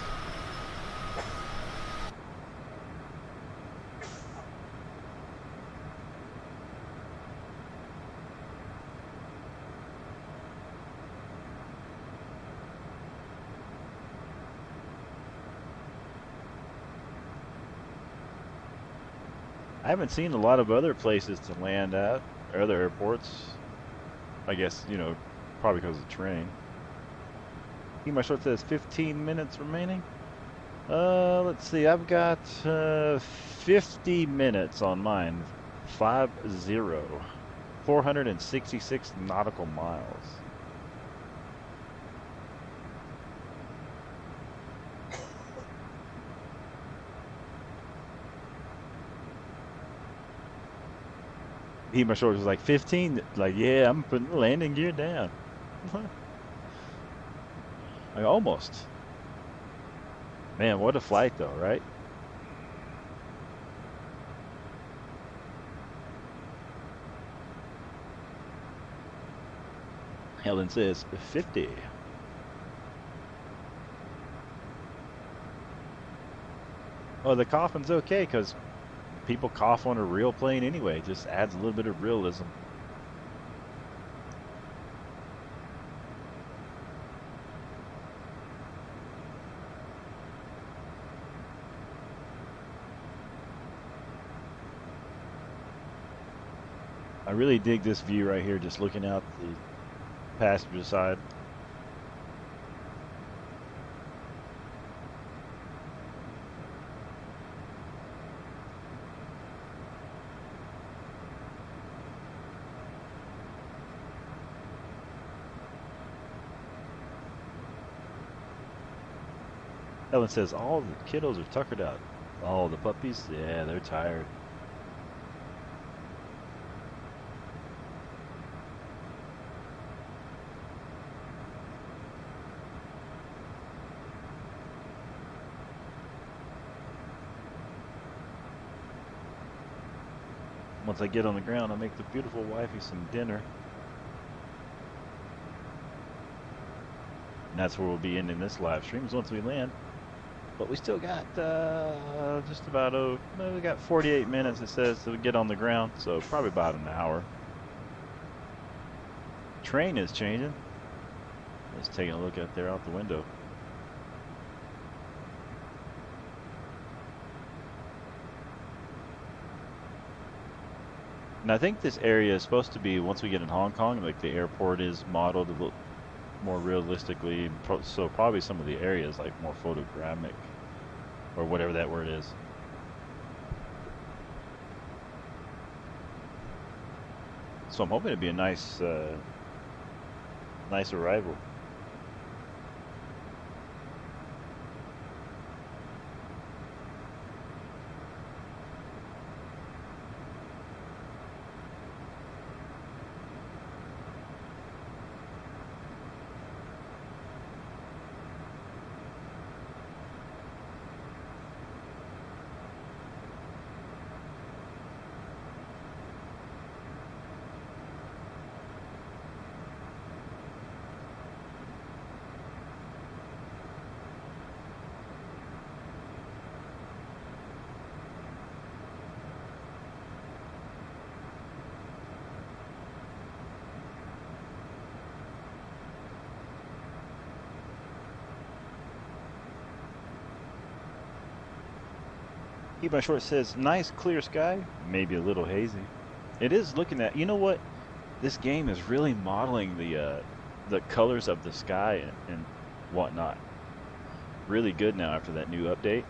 I haven't seen a lot of other places to land at, or other airports. I guess, you know, probably because of the train. My short says 15 minutes remaining. Let's see. I've got 50 minutes on mine. 50. 466 nautical miles. My short was like 15. Like, yeah, I'm putting the landing gear down. Like, almost. Man, what a flight though, right? Helen says 50. Oh, the coughing's okay because people cough on a real plane anyway. It just adds a little bit of realism. I really dig this view right here, just looking out the passenger side. Ellen says all the kiddos are tuckered out. Oh, the puppies? Yeah, they're tired. Once I get on the ground, I'll make the beautiful wifey some dinner. And that's where we'll be ending this live stream, is once we land. But we still got just about, we got 48 minutes, it says, to get on the ground. So probably about an hour. Train is changing. Just taking a look out there out the window. And I think this area is supposed to be, once we get in Hong Kong, like the airport is modeled a little more realistically. So probably some of the areas like more photogrammic, or whatever that word is. So I'm hoping it'd be a nice, nice arrival. My short says, nice clear sky, maybe a little hazy. It is looking at, you know what? This game is really modeling the colors of the sky and whatnot. Really good now after that new update.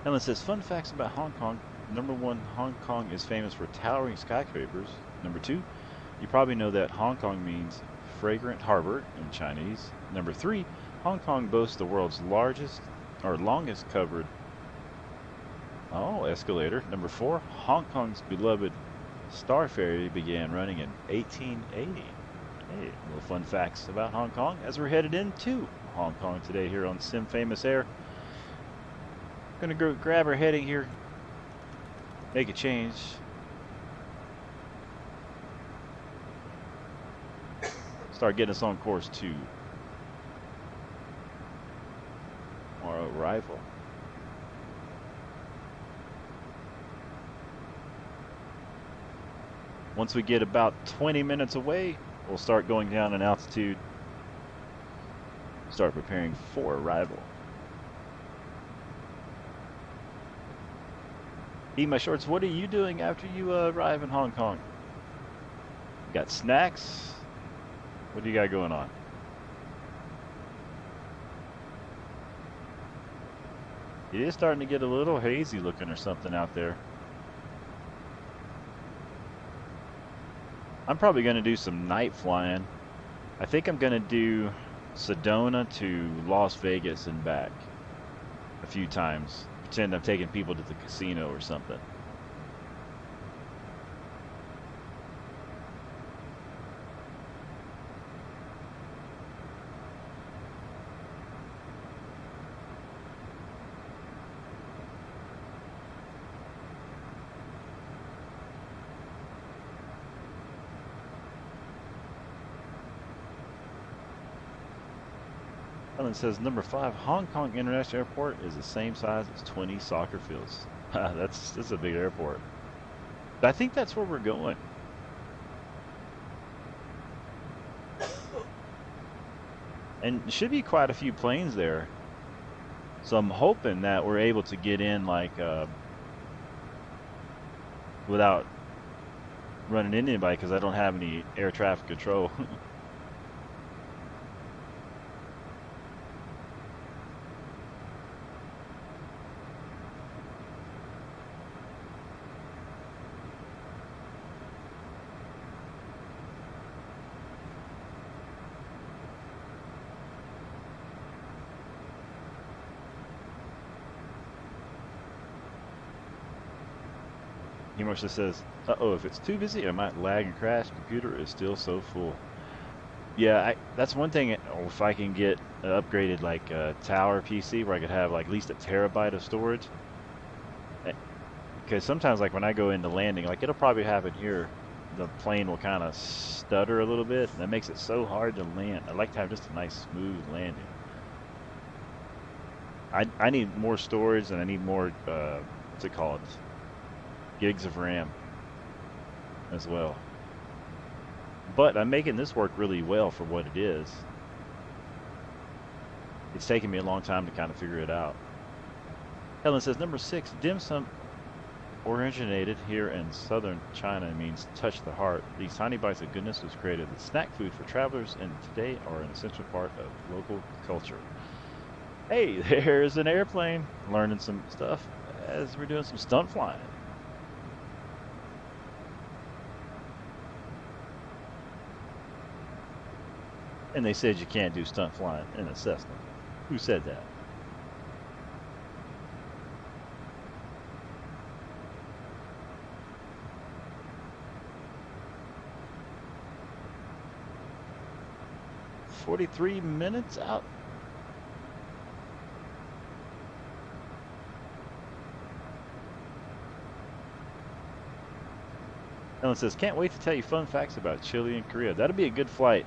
Ellen says, fun facts about Hong Kong. Number one, Hong Kong is famous for towering skyscrapers. Number two, you probably know that Hong Kong means fragrant harbor in Chinese. Number three, Hong Kong boasts the world's largest or longest covered escalator. Number four, Hong Kong's beloved Star Ferry began running in 1880. Hey, little fun facts about Hong Kong as we're headed into Hong Kong today here on Sim Famous Air. Gonna go grab our heading here, make a change. Start getting us on course to our arrival. Once we get about 20 minutes away, we'll start going down in altitude. Start preparing for arrival. Eat my shorts. What are you doing after you arrive in Hong Kong? You got snacks? What do you got going on? It is starting to get a little hazy looking or something out there. I'm probably going to do some night flying. I think I'm going to do Sedona to Las Vegas and back a few times. Pretend I'm taking people to the casino or something. Ellen says, number 5, Hong Kong International Airport is the same size as 20 soccer fields. That's a big airport. I think that's where we're going. And should be quite a few planes there. So I'm hoping that we're able to get in like without running into anybody because I don't have any air traffic control. He mostly says, uh-oh, if it's too busy, I might lag and crash. Computer is still so full. Yeah, that's one thing. If I can get an upgraded like tower PC where I could have like at least a terabyte of storage. Because sometimes like when I go into landing, like it'll probably happen here, the plane will kind of stutter a little bit. And that makes it so hard to land. I like to have just a nice smooth landing. I need more storage and I need more, what's it called? Gigs of RAM as well. But I'm making this work really well for what it is. It's taken me a long time to kind of figure it out. Helen says, number 6, dim sum originated here in southern China means touch the heart. These tiny bites of goodness was created as snack food for travelers and today are an essential part of local culture. Hey, there's an airplane learning some stuff as we're doing some stunt flying. And they said you can't do stunt flying in a Cessna. Who said that? "43 minutes out." Ellen says, can't wait to tell you fun facts about Chile and Korea. That'll be a good flight.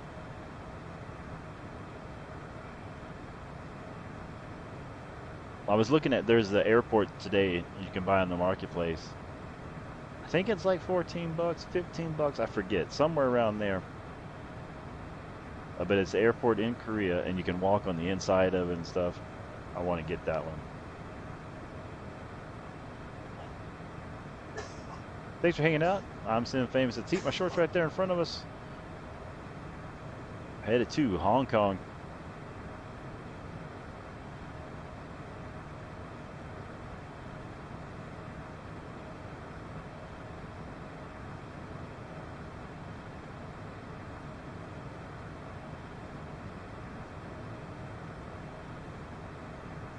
I was looking at, there's the airport today you can buy on the marketplace. I think it's like 14 bucks, 15 bucks, I forget, somewhere around there. But it's the airport in Korea and you can walk on the inside of it and stuff. I want to get that one. Thanks for hanging out. I'm Sim Famous. It's Eat My Shorts right there in front of us. Headed to Hong Kong.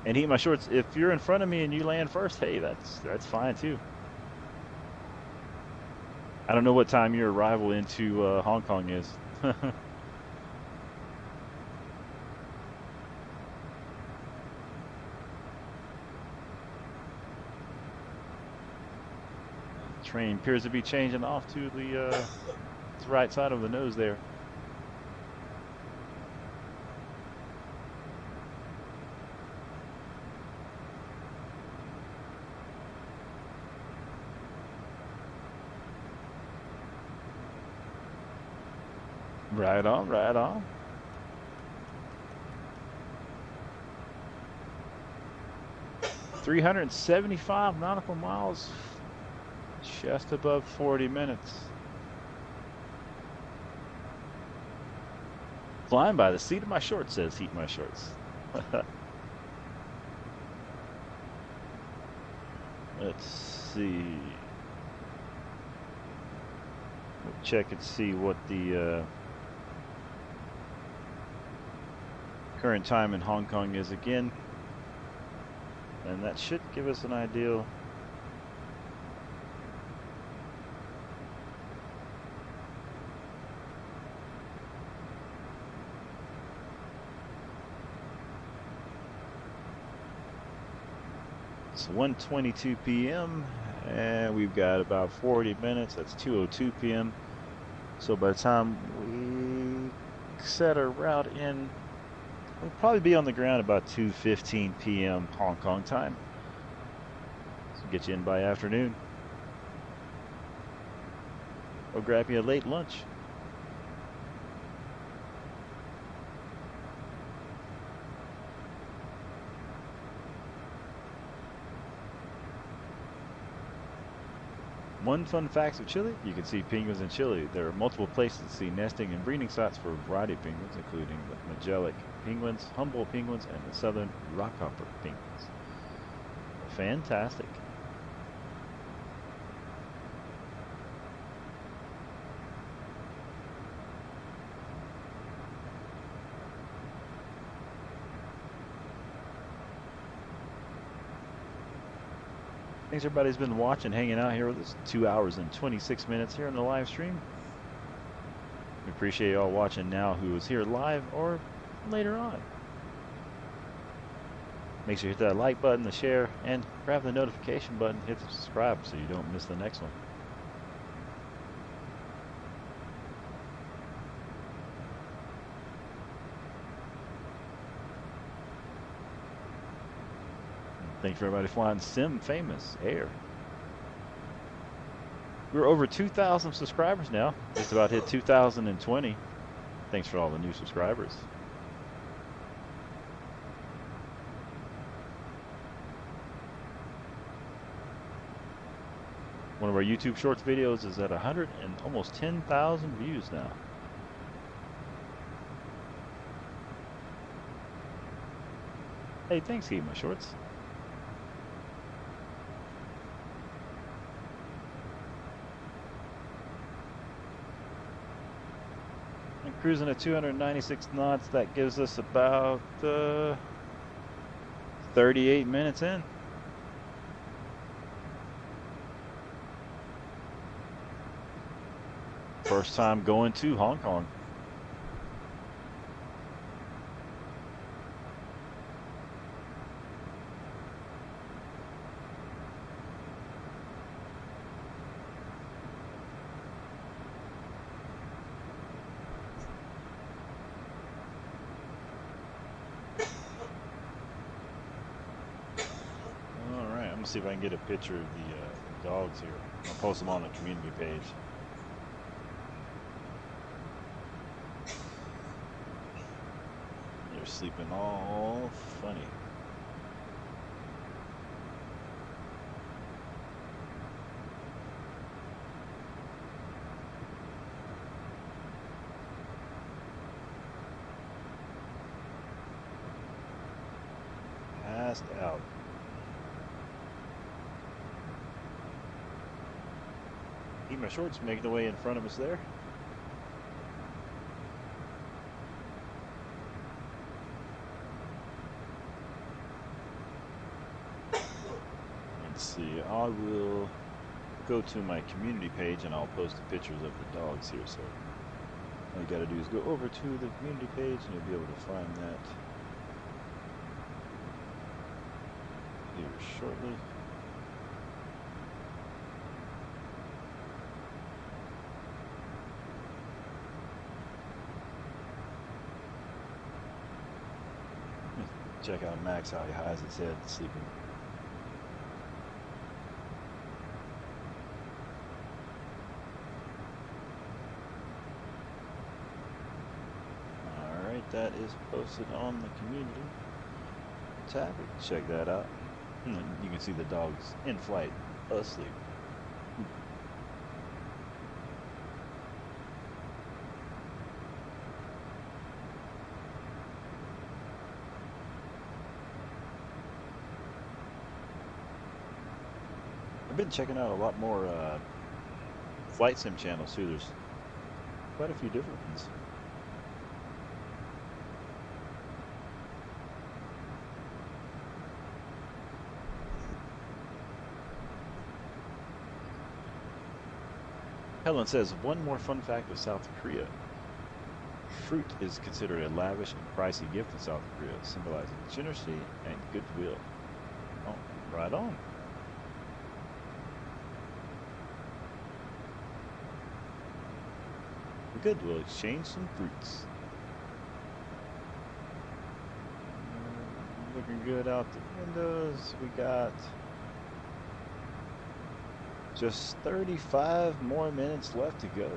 And Eat My Shorts, if you're in front of me and you land first, hey, that's fine too. I don't know what time your arrival into Hong Kong is. Train appears to be changing off to the right side of the nose there. Right on, right on. $375 nautical miles, just above 40 minutes. Flying by the seat of my shorts, says Heat My Shorts. Let's see. We'll check and see what the current time in Hong Kong is again. And that should give us an idea. It's 1:22 p.m. and we've got about 40 minutes. That's 2:02 p.m. So by the time we set our route in, we'll probably be on the ground about 2:15 p.m. Hong Kong time. So get you in by afternoon. Or grab you a late lunch. One fun fact of Chile, you can see penguins in Chile. There are multiple places to see nesting and breeding sites for a variety of penguins, including the Magellan penguins, Humboldt penguins, and the southern rockhopper penguins. Fantastic. Thanks everybody's been watching, hanging out here with us. 2 hours and 26 minutes here on the live stream. We appreciate you all watching now who is here live or later on. Make sure you hit that like button, the share, and grab the notification button, hit the subscribe so you don't miss the next one. Thanks for everybody flying Sim Famous Air. We're over 2,000 subscribers now. Just about hit 2,020. Thanks for all the new subscribers. One of our YouTube Shorts videos is at 100 and almost 10,000 views now. Hey, thanks, Heat My Shorts. Cruising at 296 knots, that gives us about 38 minutes in. First time going to Hong Kong. See if I can get a picture of the dogs here. I'll post them on the community page. They're sleeping all funny. Passed out. Heat My Shorts making the way in front of us there. Let's see, I will go to my community page and I'll post the pictures of the dogs here. So all you gotta do is go over to the community page and you'll be able to find that here shortly. Check out Max, how he hides his head sleeping. that is posted on the community tab. Check that out. And then you can see the dogs in flight, asleep. I've been checking out a lot more flight sim channels too. There's quite a few different ones. Helen says, one more fun fact of South Korea. Fruit is considered a lavish and pricey gift in South Korea, symbolizing generosity and goodwill. Oh, right on. Good, we'll exchange some fruits. Looking good out the windows. We got just 35 more minutes left to go.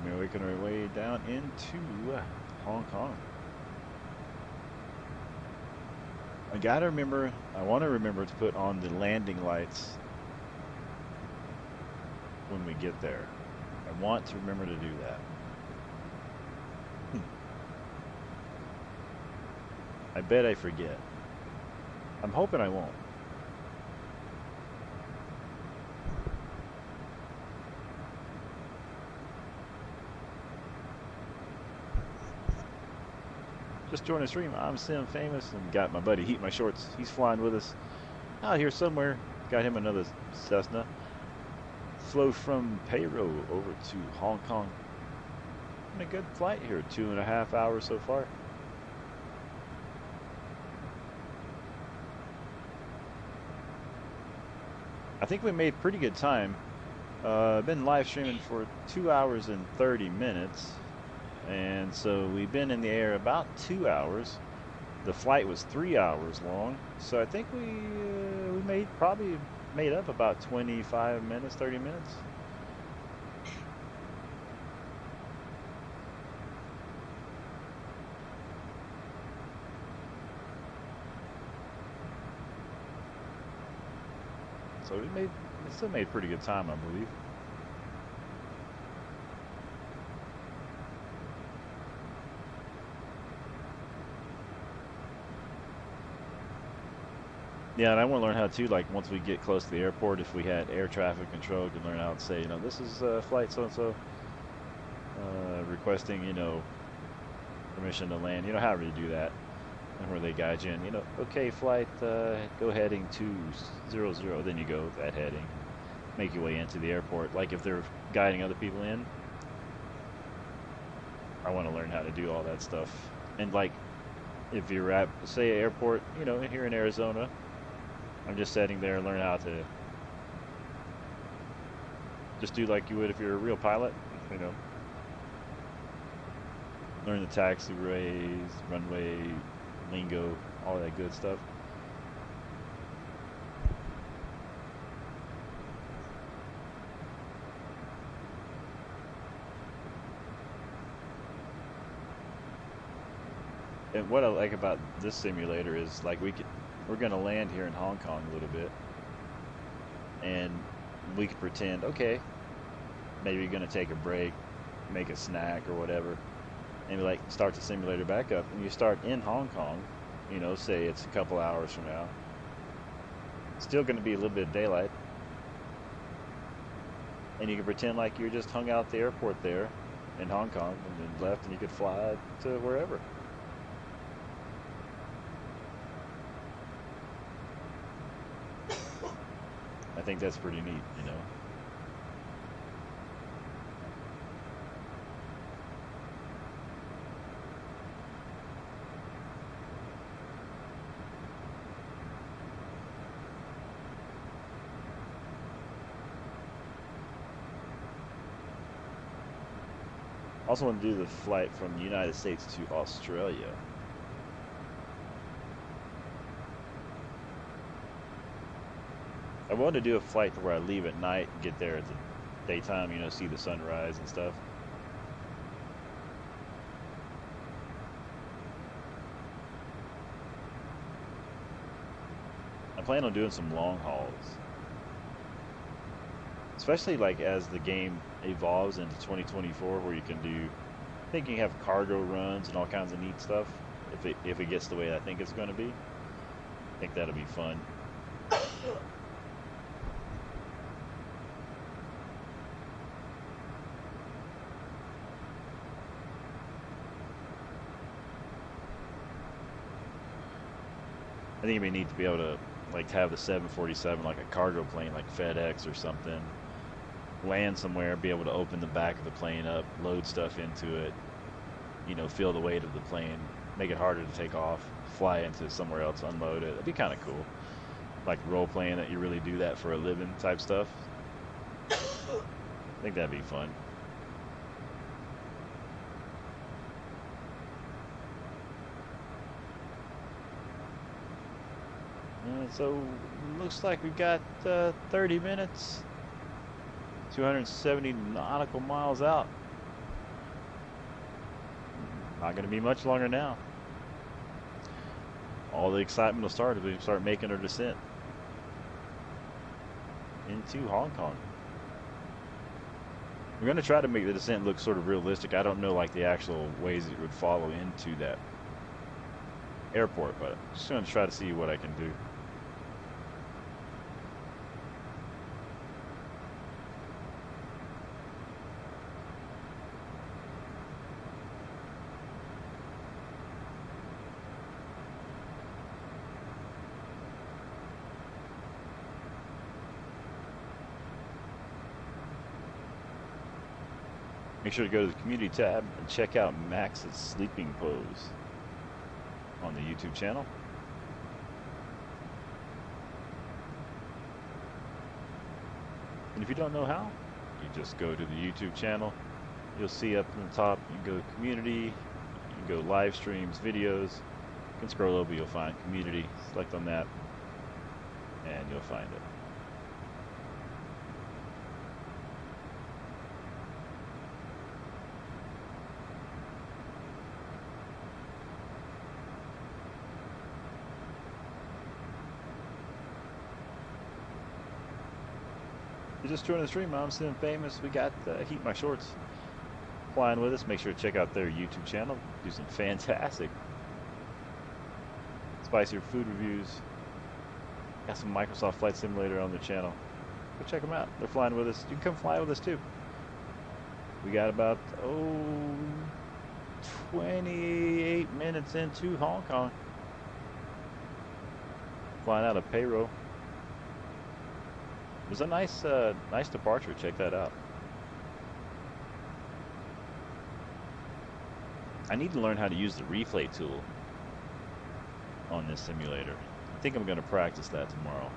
We're making our way down into Hong Kong. I want to remember to put on the landing lights when we get there. I want to remember to do that. I bet I forget. I'm hoping I won't. Just joined the stream. I'm Sim Famous and got my buddy Heat My Shorts. He's flying with us out here somewhere. Got him another Cessna. Flew from Paro over to Hong Kong. Been a good flight here. 2.5 hours so far. I think we made pretty good time. Been live streaming for 2 hours and 30 minutes. And so we've been in the air about 2 hours. The flight was 3 hours long. So I think we probably made up about 25 minutes, 30 minutes. So we still made pretty good time, I believe. Yeah, and I want to learn how to, like, once we get close to the airport, if we had air traffic control, to learn how to say, this is flight so-and-so, requesting, permission to land, however you do that, and where they guide you in, okay, flight, go heading 200, then you go that heading, make your way into the airport, like if they're guiding other people in. I want to learn how to do all that stuff, and like, if you're at, say, an airport, here in Arizona, I'm just sitting there and learn how to just do like you would if you're a real pilot, learn the taxiways, runway, lingo, all that good stuff. And what I like about this simulator is like we're going to land here in Hong Kong a little bit, and we could pretend, okay, maybe you're going to take a break, make a snack or whatever, and like start the simulator back up, and you start in Hong Kong, say it's a couple hours from now. Still going to be a little bit of daylight, and you can pretend like you're just hung out at the airport there in Hong Kong, and then left, and you could fly to wherever. I think that's pretty neat, Also want to do the flight from the United States to Australia. wanted to do a flight to where I leave at night and get there at the daytime, you know, see the sunrise and stuff. I plan on doing some long hauls. Especially like as the game evolves into 2024 where you can do, I think you can have cargo runs and all kinds of neat stuff if it gets the way I think it's going to be. I think that'll be fun. I think it'd be neat to be able to like have the 747 like a cargo plane like FedEx or something, land somewhere, be able to open the back of the plane up, load stuff into it, you know, feel the weight of the plane, make it harder to take off, fly into somewhere else, unload it. That'd be kind of cool. Like role playing that you really do that for a living type stuff. I think that'd be fun. So looks like we got 30 minutes, 270 nautical miles out. Not going to be much longer now. All the excitement will start as we start making our descent into Hong Kong. We're going to try to make the descent look sort of realistic. I don't know like the actual ways it would follow into that airport, but I'm just going to try to see what I can do. Make sure to go to the community tab and check out Max's sleeping pose on the YouTube channel. And if you don't know how, you just go to the YouTube channel. You'll see up in the top, you can go to community, you can go live streams, videos. You can scroll over, you'll find community. Select on that, and you'll find it. If you're just joining the stream, I'm Sim Famous. We got Heat My Shorts flying with us. Make sure to check out their YouTube channel. Do some fantastic spicier food reviews. Got some Microsoft Flight Simulator on their channel. Go check them out. They're flying with us. You can come fly with us too. We got about 28 minutes into Hong Kong. Flying out of Paro. It was a nice departure. Check that out. I need to learn how to use the replay tool on this simulator. I think I'm going to practice that tomorrow.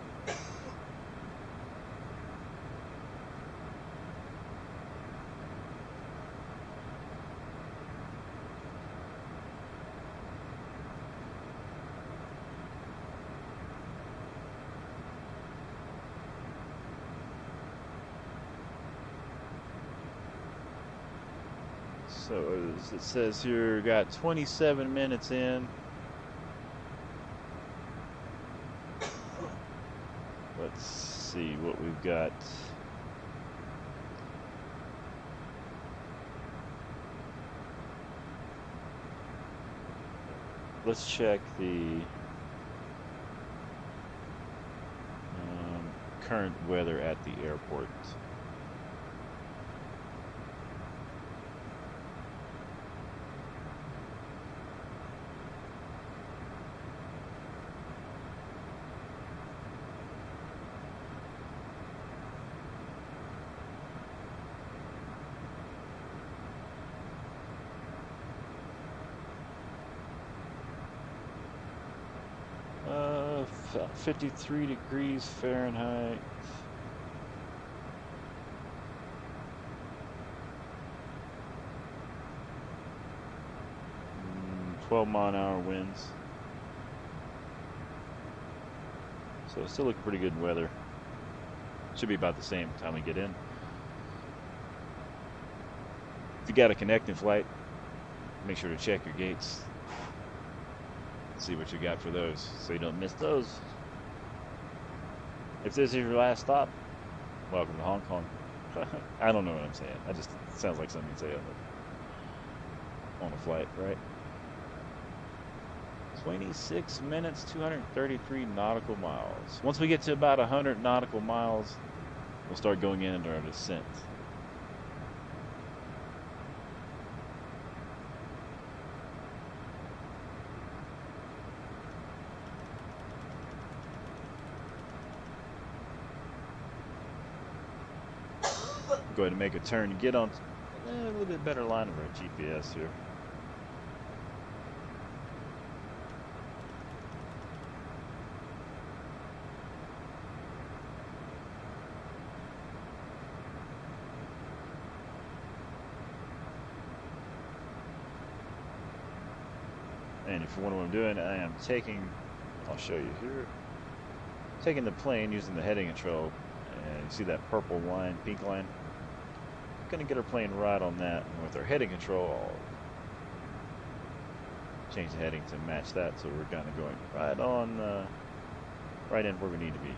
So as it says here, got 27 minutes in. Let's see what we've got. Let's check the current weather at the airport. Uh, 53 degrees Fahrenheit. 12-mile-an-hour winds. So it still looks pretty good weather. Should be about the same time we get in. If you got a connecting flight, make sure to check your gates. See what you got for those, so you don't miss those. If this is your last stop, welcome to Hong Kong. I don't know what I'm saying. It sounds like something you'd say on a flight, right? 26 minutes, 233 nautical miles. Once we get to about 100 nautical miles, we'll start going into our descent. Go ahead and make a turn to get on a little bit better line of our GPS here. And if you wonder what I'm doing, I am taking, I'll show you here, taking the plane using the heading control, and you see that purple line, pink line? Going to get our plane right on that, and with our heading control, I'll change the heading to match that, so we're kind of going right on, right in where we need to be.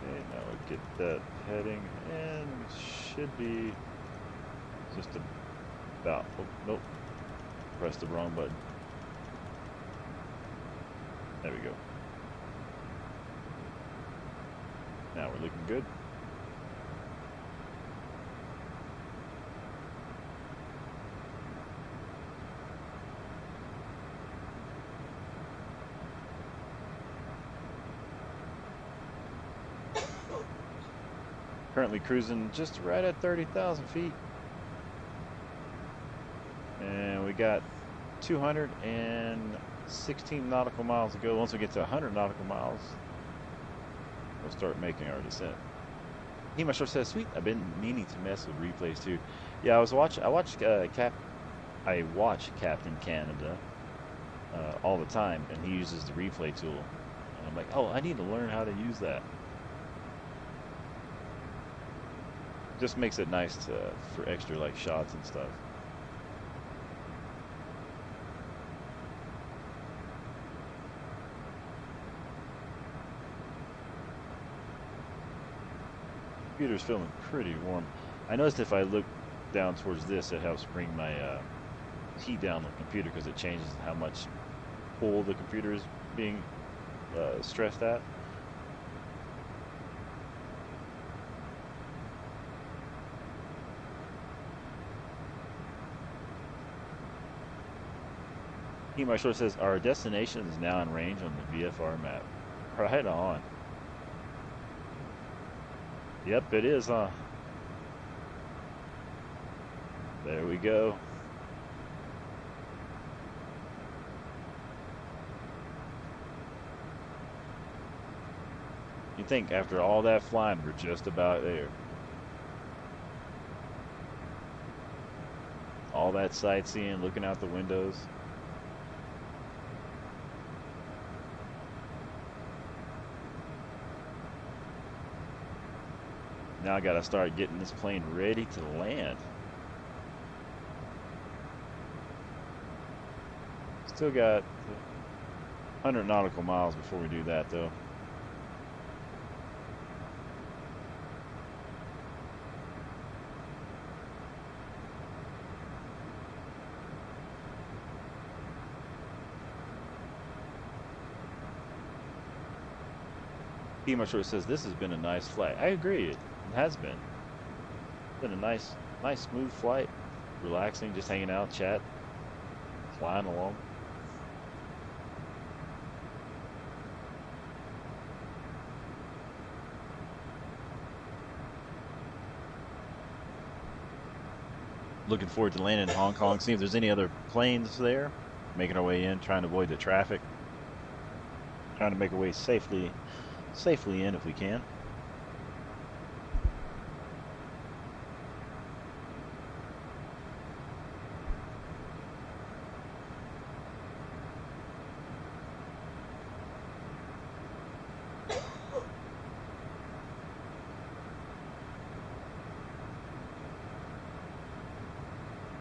Okay, now we get that heading, and it should be just about, oh, nope. Pressed the wrong button. There we go. Now we're looking good. Currently cruising just right at 30,000 feet. And we got 216 nautical miles to go. Once we get to 100 nautical miles, we'll start making our descent. He my sure says, sweet, I've been meaning to mess with replays too. Yeah, I watch Captain Canada all the time, and he uses the replay tool. And I'm like, oh, I need to learn how to use that. Just makes it nice for extra like shots and stuff. Computer's feeling pretty warm. I noticed if I look down towards this, it helps bring my heat down on the computer because it changes how much pull the computer is being stressed at. My short says our destination is now in range on the VFR map. Right on. Yep, it is, huh? There we go. You think after all that flying, we're just about there. All that sightseeing, looking out the windows. Now I gotta start getting this plane ready to land. Still got 100 nautical miles before we do that though. Pima short says this has been a nice flight. I agree. It has been. It's been a nice smooth flight. Relaxing, just hanging out, chat, flying along. Looking forward to landing in Hong Kong, see if there's any other planes there. Making our way in, trying to avoid the traffic. Trying to make our way safely in if we can.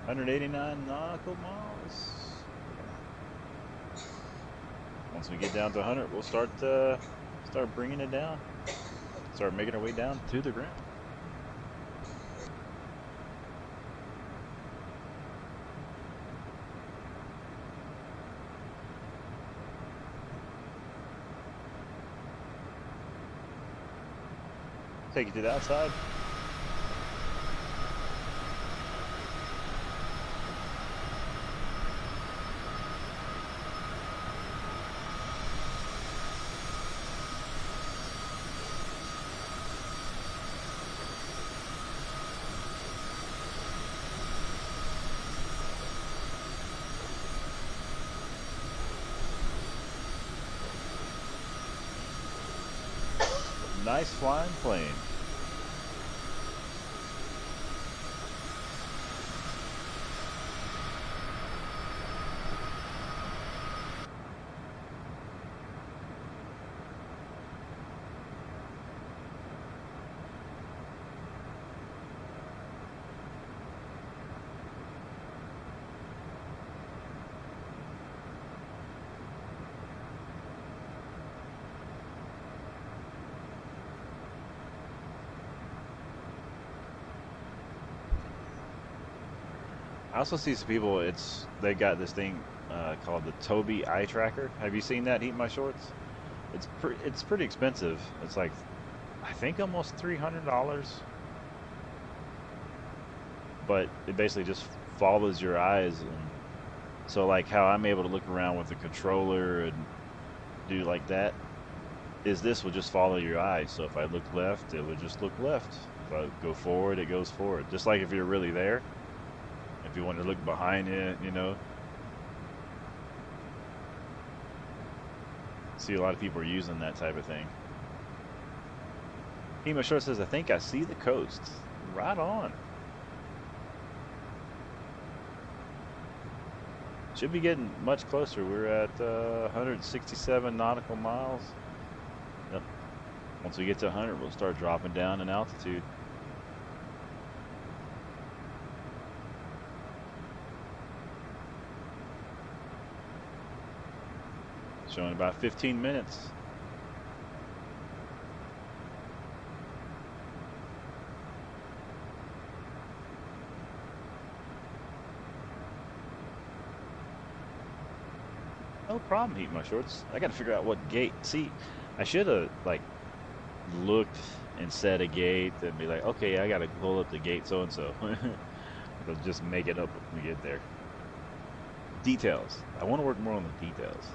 189 nautical miles. Once we get down to 100, we'll start bringing it down. Start making our way down to the ground. Take it to the outside. Nice flying plane. I also see some people. They got this thing called the Tobii eye tracker. Have you seen that? Heat my shorts. It's pretty expensive. It's like I think almost $300. But it basically just follows your eyes, and so like how I'm able to look around with the controller and do like that is this will just follow your eyes. So if I look left, it would just look left. If I go forward, it goes forward. Just like if you're really there. If you want to look behind it, you know. See a lot of people are using that type of thing. Hema Short says, I think I see the coast. Right on. Should be getting much closer. We're at 167 nautical miles. Yep. Once we get to 100, we'll start dropping down in altitude. Showing about 15 minutes. No problem, heat my shorts. I gotta figure out what gate. See, I should have like looked and set a gate and be like, okay, I gotta pull up the gate so and so. But just make it up when we get there. Details. I want to work more on the details.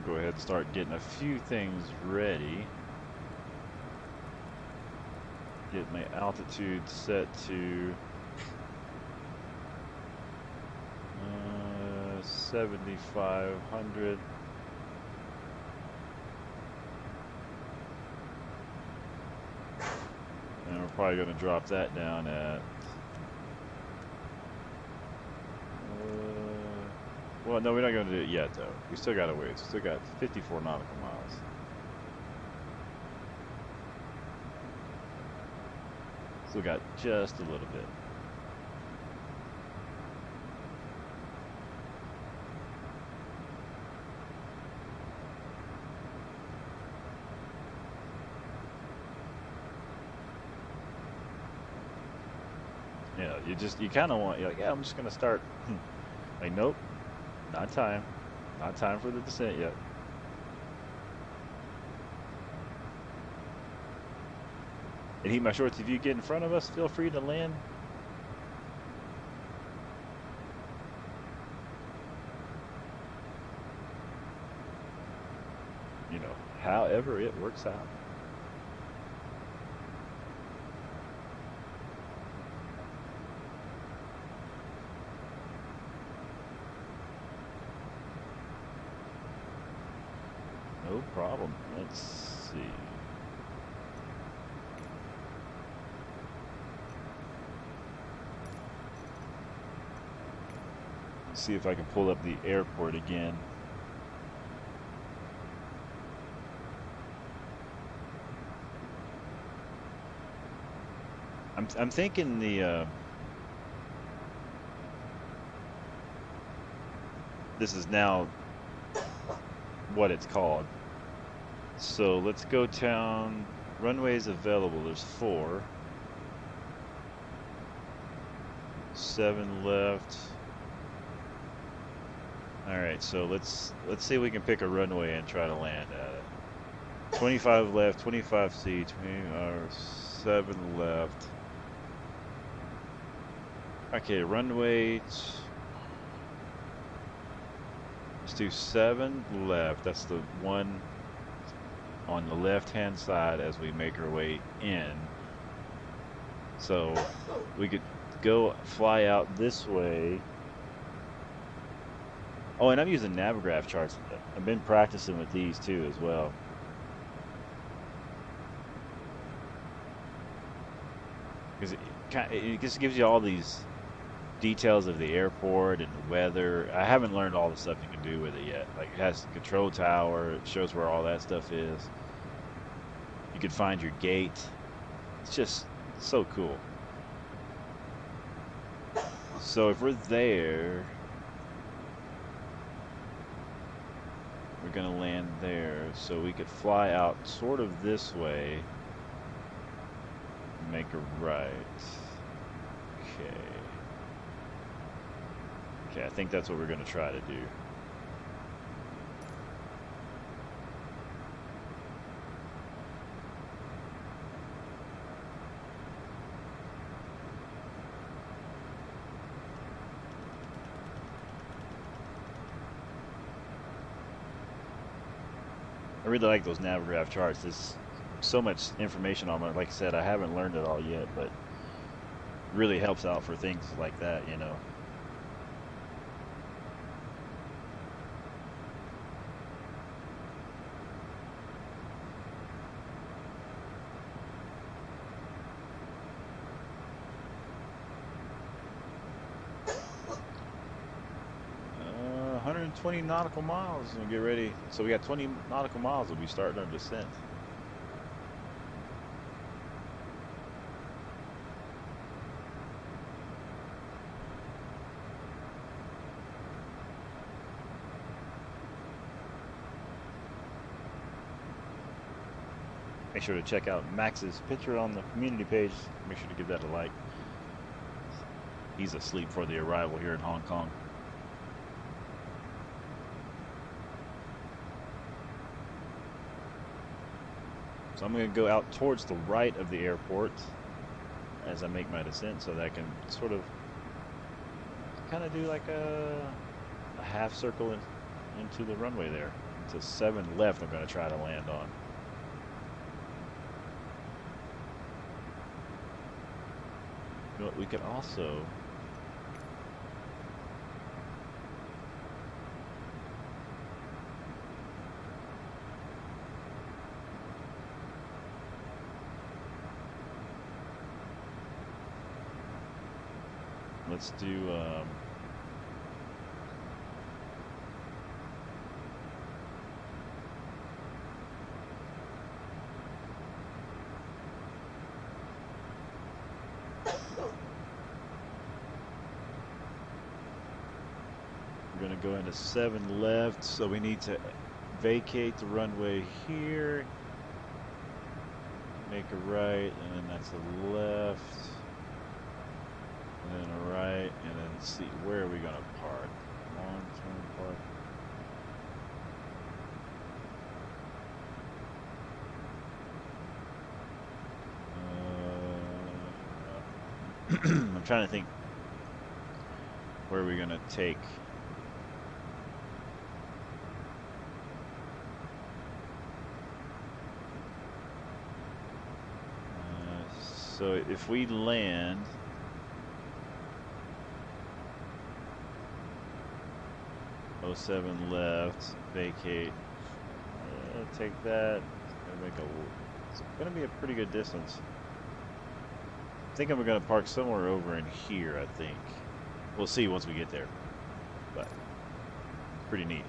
Go ahead and start getting a few things ready. Get my altitude set to 7,500. And we're probably going to drop that down at well, no, we're not going to do it yet, though. We still got to wait. We still got 54 nautical miles. Still got just a little bit. Yeah, you kind of want, you're like, yeah, I'm just going to start. Like, nope. Not time. Not time for the descent yet. And heat my shorts, if you get in front of us, feel free to land. You know, however it works out. No problem. Let's see. see if I can pull up the airport again. I'm thinking this is now what it's called. So let's go town. Runways available. There's 4. 7 left. All right, so let's see if we can pick a runway and try to land at it. 25 left, 25C, 7 left. Okay, runway. Let's do 7 left. That's the one on the left-hand side as we make our way in. So we could go fly out this way. Oh, and I'm using Navigraph charts. I've been practicing with these too as well. Because it just gives you all these details of the airport and the weather. I haven't learned all the stuff you can do with it yet. Like it has the control tower. It shows where all that stuff is. You can find your gate. It's just so cool. So if we're there, we're gonna land there. So we could fly out sort of this way. Make a right. Okay. Okay, I think that's what we're gonna try to do. I really like those Navigraph charts. There's so much information on them. Like I said, I haven't learned it all yet, but it really helps out for things like that, you know. Uh, 120 nautical miles and get ready. So we got 20 nautical miles. We'll be starting our descent. Make sure to check out Max's picture on the community page. Make sure to give that a like. He's asleep for the arrival here in Hong Kong. So I'm going to go out towards the right of the airport as I make my descent so that I can sort of kind of do like a half circle into the runway there. To 7 left I'm going to try to land on. You know what, we could also let's do we're going to go into 7 left, so we need to vacate the runway here, make a right, and then that's a left, and then a right, and then see where are we going to park. Long-term park. I'm trying to think where we're going to take. So if we land, oh 07 left, vacate, take that, it's gonna be a pretty good distance. I think I'm gonna park somewhere over in here, I think. We'll see once we get there. but pretty neat.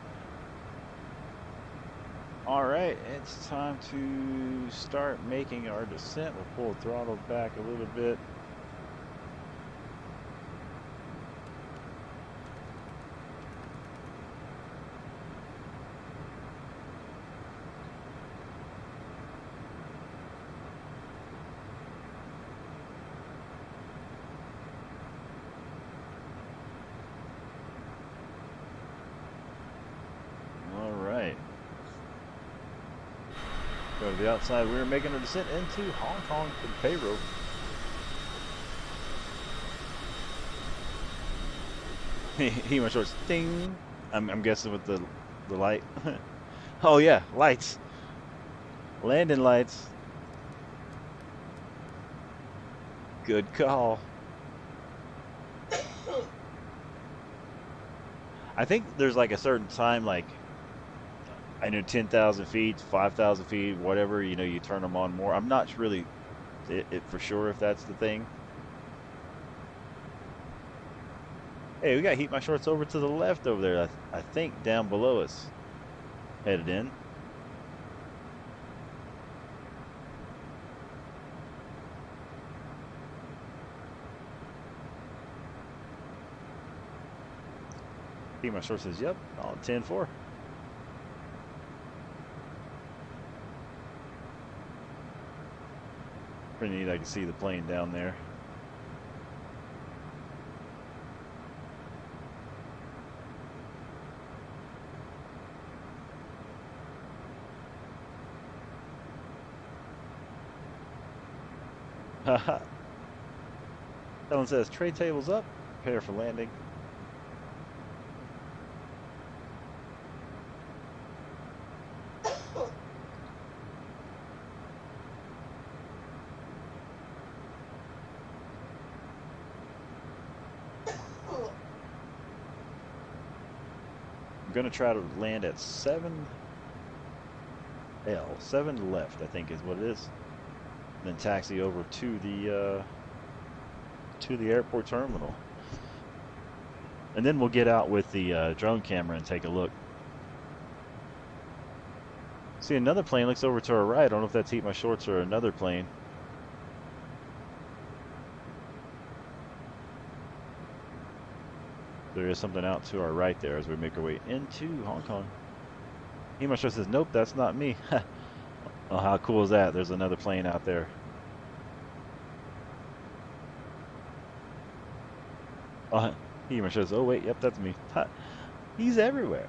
All right, it's time to start making our descent. We'll pull the throttle back a little bit. Go to the outside. We're making a descent into Hong Kong to Paro. He went short. Ding. I'm guessing with the light. Oh yeah, lights. Landing lights. Good call. I think there's like a certain time, like I know 10,000 feet, 5,000 feet, whatever, you know, you turn them on more. I'm not really it for sure if that's the thing. Hey, we got Heat My Shorts over to the left over there. I think down below us. Headed in. Heat My Shorts says, yep, on 10-4. Pretty neat, I can see the plane down there. Haha. Ellen says, tray tables up, prepare for landing. I'm going to try to land at 7L, 7 left, I think is what it is. Then taxi over to the airport terminal. And then we'll get out with the drone camera and take a look. See, another plane looks over to our right. I don't know if that's Heat My Shorts or another plane. There is something out to our right there as we make our way into Hong Kong. Heat My Shorts says, nope, that's not me. Oh, how cool is that? There's another plane out there. Oh, Heat My Shorts says, oh wait, yep, that's me. He's everywhere.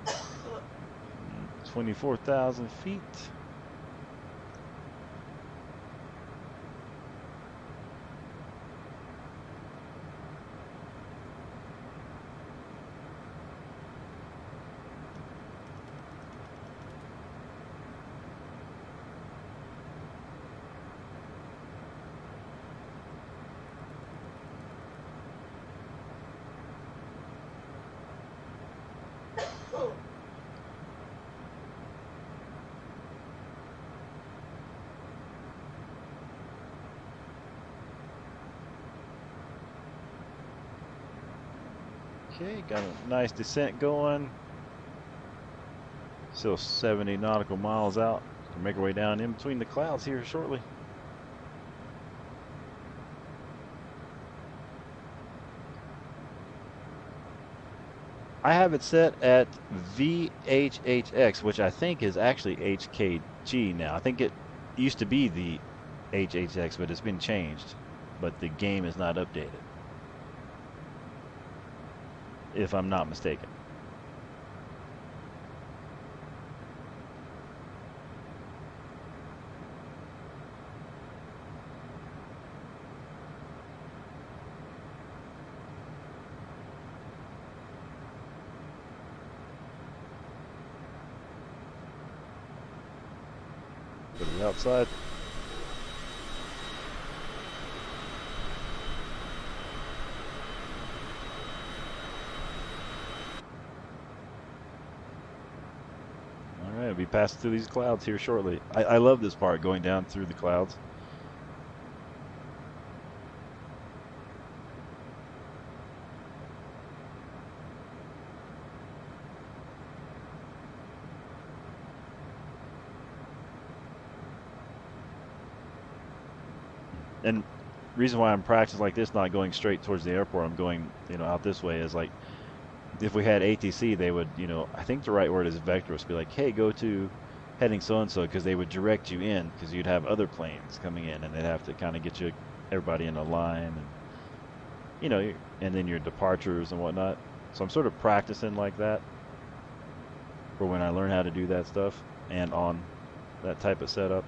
Mm, 24,000 feet. Okay, got a nice descent going. Still 70 nautical miles out. We'll make our way down in between the clouds here shortly. I have it set at Vhhx, which I think is actually HKG now. I think it used to be the HHX, but it's been changed. But the game is not updated, if I'm not mistaken. Go to the outside. Be passing through these clouds here shortly. I love this part, going down through the clouds. And reason why I'm practicing like this, not going straight towards the airport, I'm going, out this way, is like, if we had ATC, they would, I think the right word is vectorless, be like, hey, go to heading so-and-so, because they would direct you in, because you'd have other planes coming in, and they'd have to kind of get everybody in a line, and, and then your departures and whatnot. So I'm sort of practicing like that for when I learn how to do that stuff, and on that type of setup.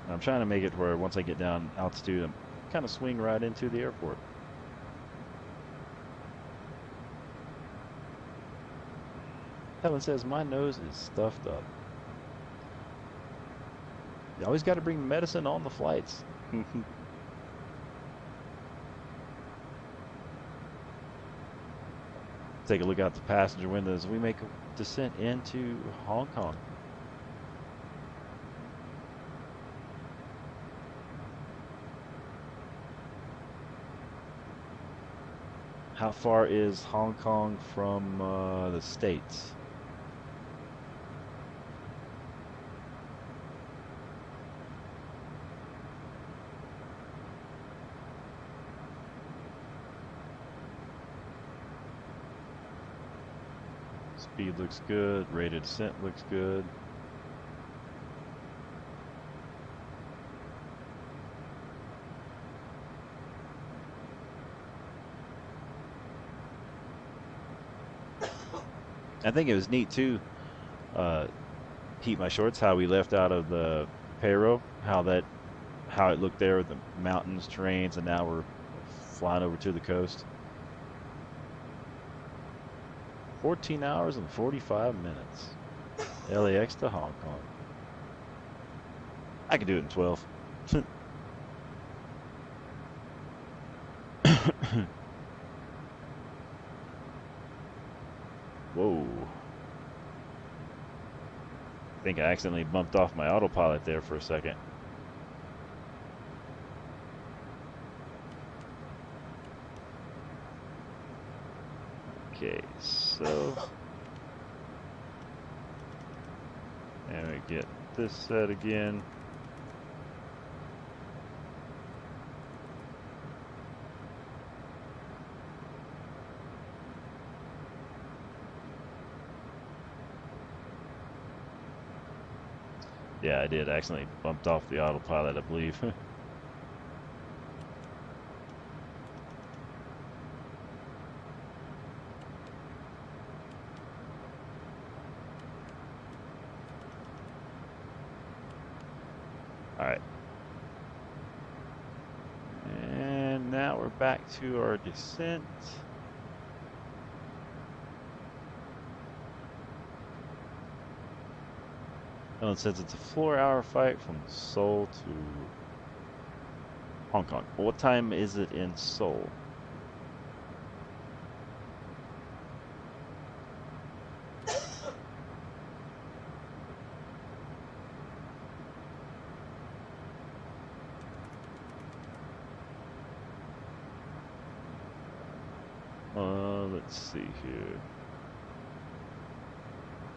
I'm trying to make it where once I get down altitude, I'm kind of swing right into the airport. Helen says, my nose is stuffed up. You always got to bring medicine on the flights. Take a look out the passenger windows. We make a descent into Hong Kong. How far is Hong Kong from the States? Speed looks good. Rate of descent looks good. I think it was neat too. Heat my shorts. How we left out of the Paro. How it looked there with the mountains, terrains, and now we're flying over to the coast. 14 hours and 45 minutes. LAX to Hong Kong. I could do it in 12. Whoa. I think I accidentally bumped off my autopilot there for a second. Okay, so and we get this set again. Yeah, I did accidentally bumped off the autopilot, I believe. Alright. And now we're back to our descent. And it says it's a 4-hour flight from Seoul to Hong Kong. What time is it in Seoul? Let's see here.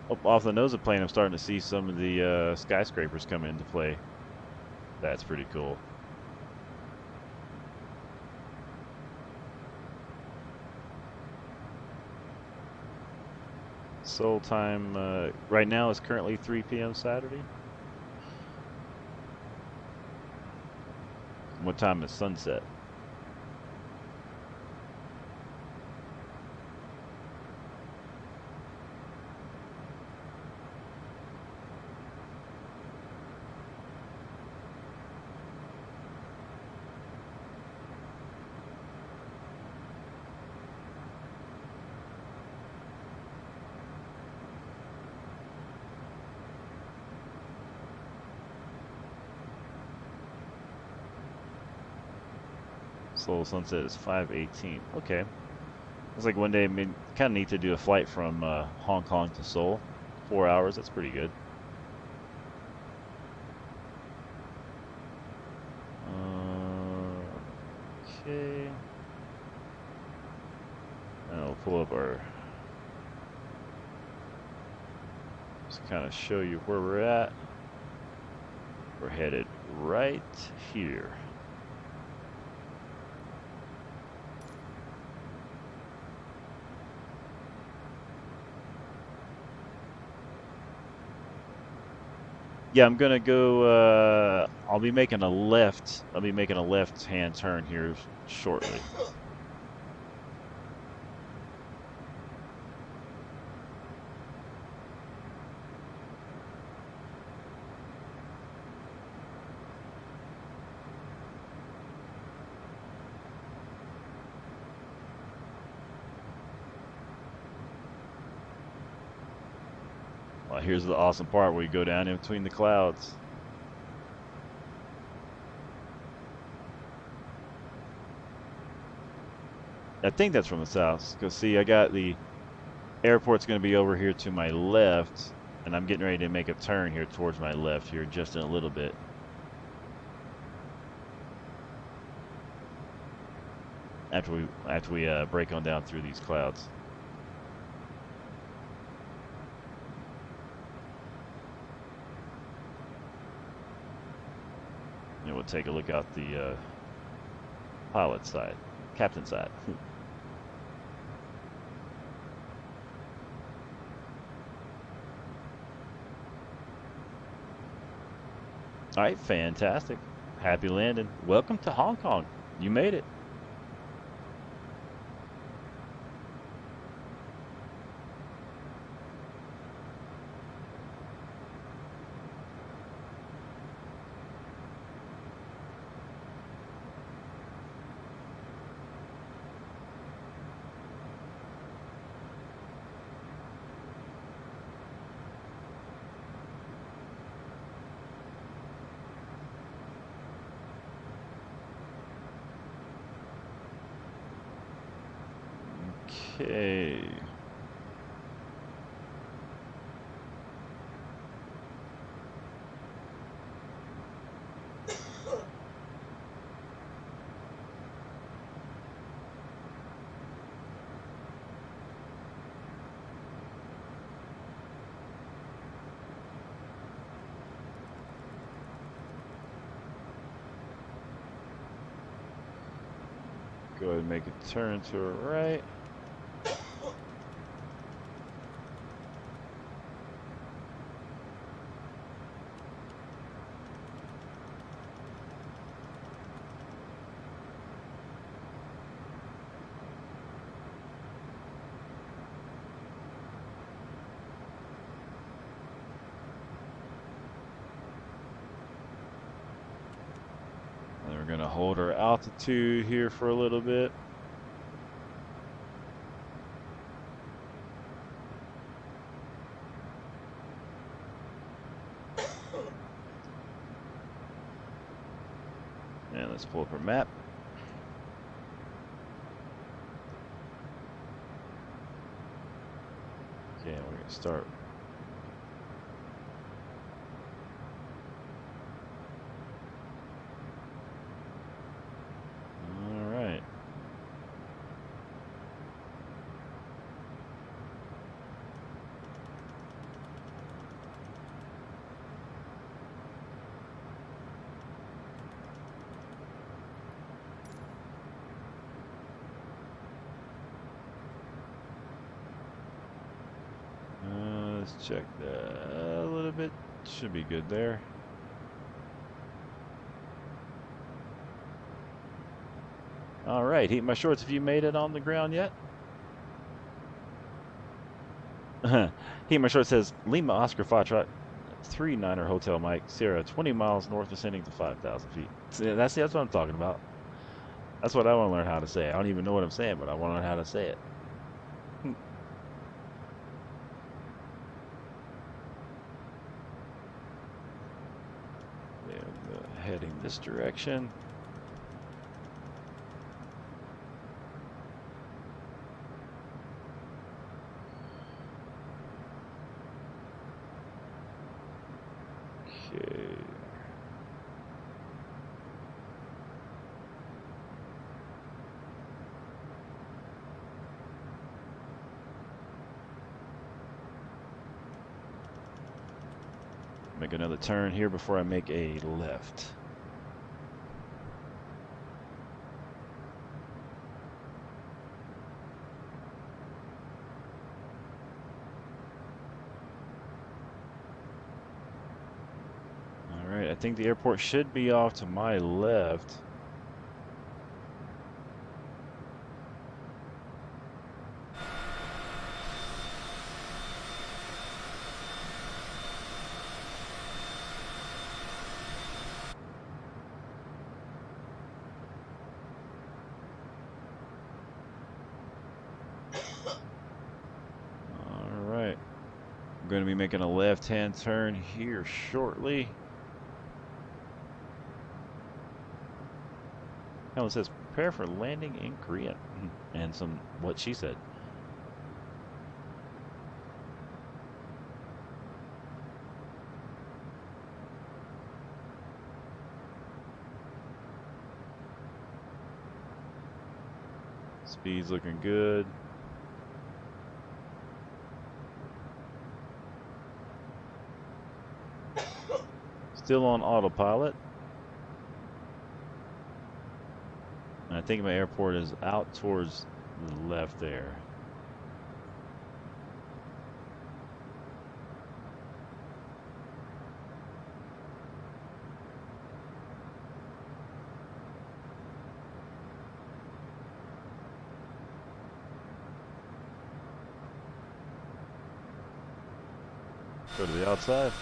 Oh, off the nose of the plane, I'm starting to see some of the skyscrapers come into play. That's pretty cool. Seoul time right now is currently 3 p.m. Saturday. What time is sunset? Seoul sunset is 5:18. Okay. It's like one day, I mean, kind of neat to do a flight from Hong Kong to Seoul. 4 hours, that's pretty good. Okay. And I'll pull up our, just kind of show you where we're at. We're headed right here. Yeah, I'm gonna go. I'll be making a left. I'll be making a left-hand turn here shortly. Well, here's the awesome part where you go down in between the clouds. I think that's from the south. Because see, I got the airport's going to be over here to my left, and I'm getting ready to make a turn here towards my left here just in a little bit. After we break on down through these clouds. And we'll take a look out the pilot side, captain side. All right, fantastic. Happy landing. Welcome to Hong Kong. You made it. Okay. Go ahead and make a turn to our right. And we're going to hold our altitude here for a little bit. And let's pull up our map. Okay, we're going to start. All right. Let's check that a little bit. Should be good there. All right, heat my shorts. Have you made it on the ground yet? Heat my shorts says Lima Oscar Foxtrot 39er Hotel Mike Sierra 20 miles north ascending to 5,000 feet. See, that's what I'm talking about. That's what I want to learn how to say. I don't even know what I'm saying, but I want to learn how to say it. Heading this direction. Okay. Make another turn here before I make a left. All right, I think the airport should be off to my left. I'm going to be making a left-hand turn here shortly. Hell, it says prepare for landing in Korea. And some what she said. Speed's looking good. Still on autopilot. And I think my airport is out towards the left there. Go to the outside.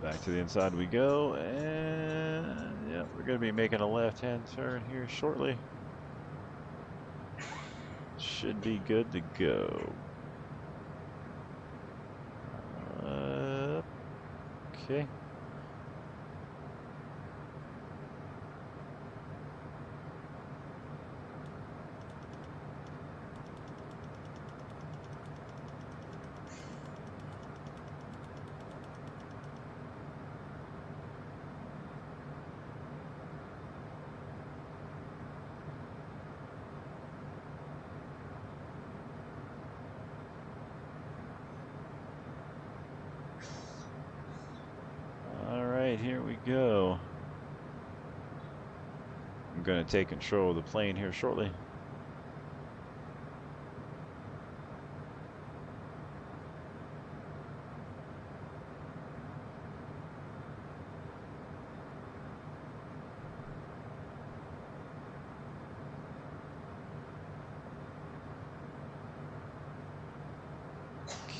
Back to the inside we go, and yeah, we're going to be making a left-hand turn here shortly. Should be good to go. Okay. Here we go. I'm going to take control of the plane here shortly.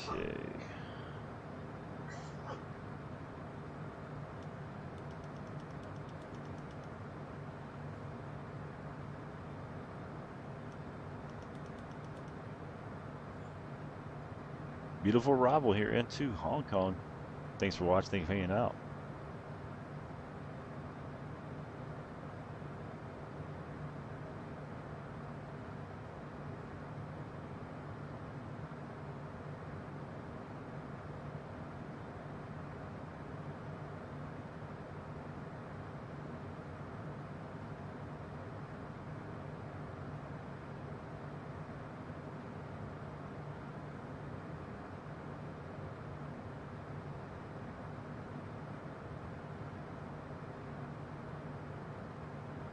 Okay. Beautiful arrival here into Hong Kong. Thanks for watching. Thanks for hanging out.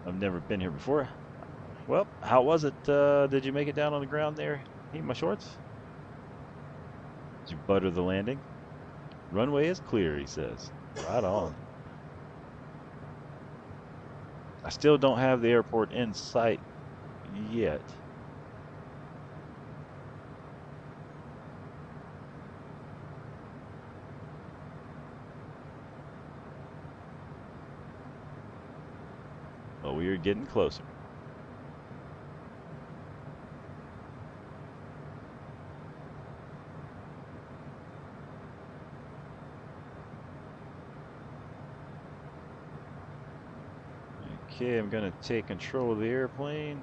I've never been here before. Well, how was it? Did you make it down on the ground there? Need my shorts? Did you butter the landing? Runway is clear, he says. Right on. I still don't have the airport in sight yet. But we are getting closer. Okay, I'm going to take control of the airplane.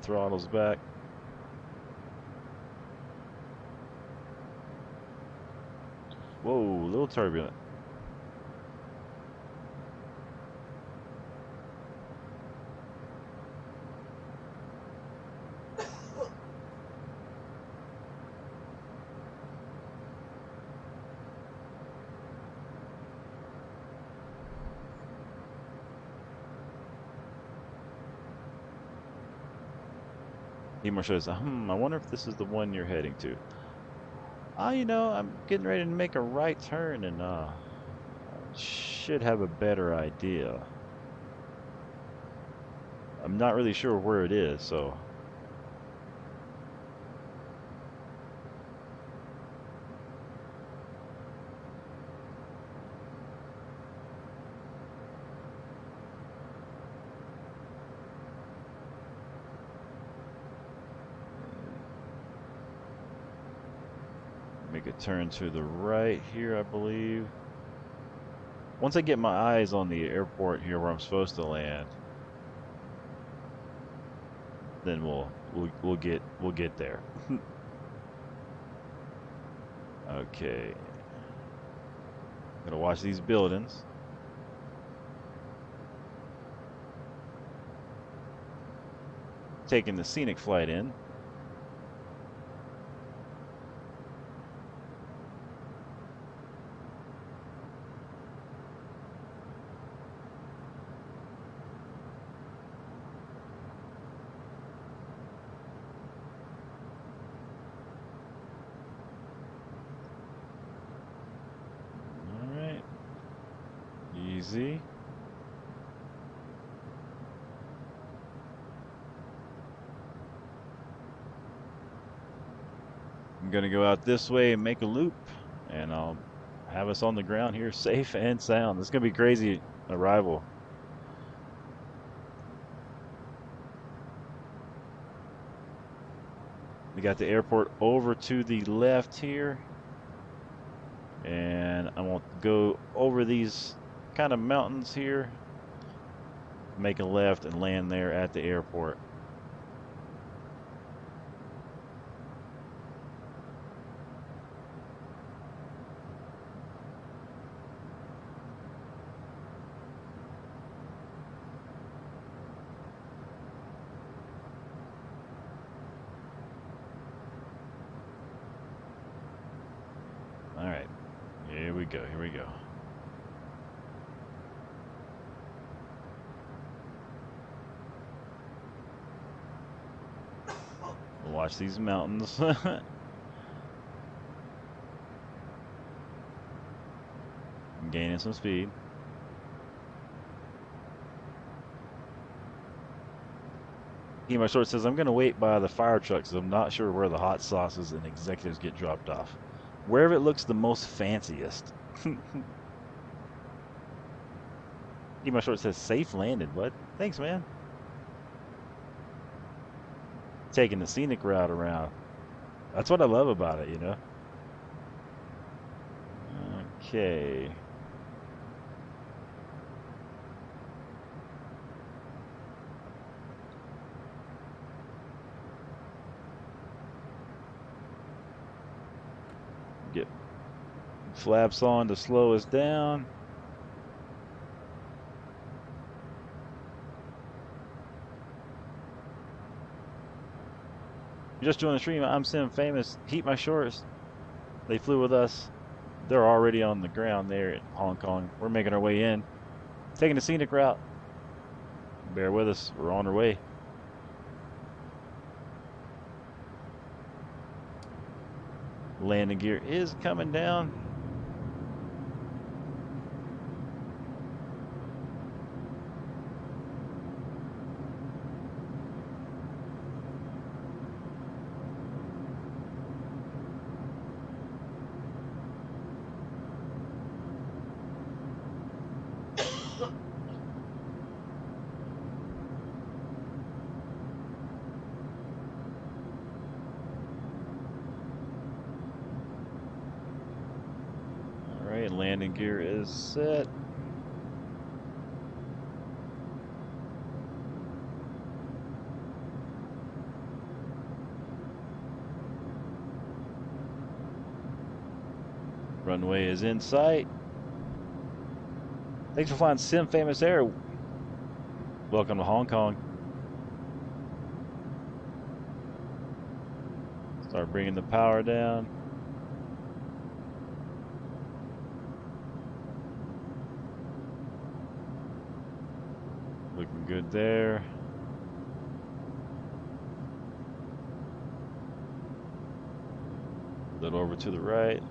throttles back. Whoa, a little turbulent. Emor says, I wonder if this is the one you're heading to. You know, I'm getting ready to make a right turn and should have a better idea. I'm not really sure where it is, so. Make a turn to the right here, I believe. Once I get my eyes on the airport here where I'm supposed to land, then we'll get there. Okay. Gotta watch these buildings. Taking the scenic flight in. Easy. I'm gonna go out this way and make a loop, and I'll have us on the ground here safe and sound. It's gonna be crazy arrival. We got the airport over to the left here, and I'm gonna go over these kind of mountains here, make a left and land there at the airport. All right, here we go, here we go. Watch these mountains. I'm gaining some speed. My Short says, I'm going to wait by the fire trucks. I'm not sure where the hot sauces and executives get dropped off. Wherever it looks the most fanciest. My Short says, safe landed. What? Thanks, man. Taking the scenic route around. That's what I love about it, you know? Okay. Get flaps on to slow us down. Just joined the stream. I'm Sim Famous. Heat My Shorts. They flew with us. They're already on the ground there in Hong Kong. We're making our way in. Taking the scenic route. Bear with us. We're on our way. Landing gear is coming down. Landing gear is set. Runway is in sight. Thanks for flying Sim Famous Air. Welcome to Hong Kong. Start bringing the power down. Looking good there. A little over to the right.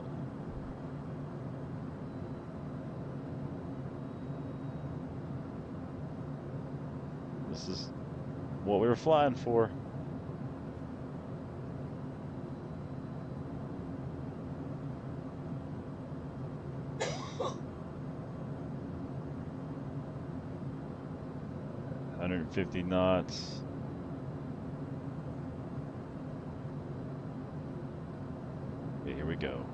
This is what we were flying for. $150 knots. Okay, here we go.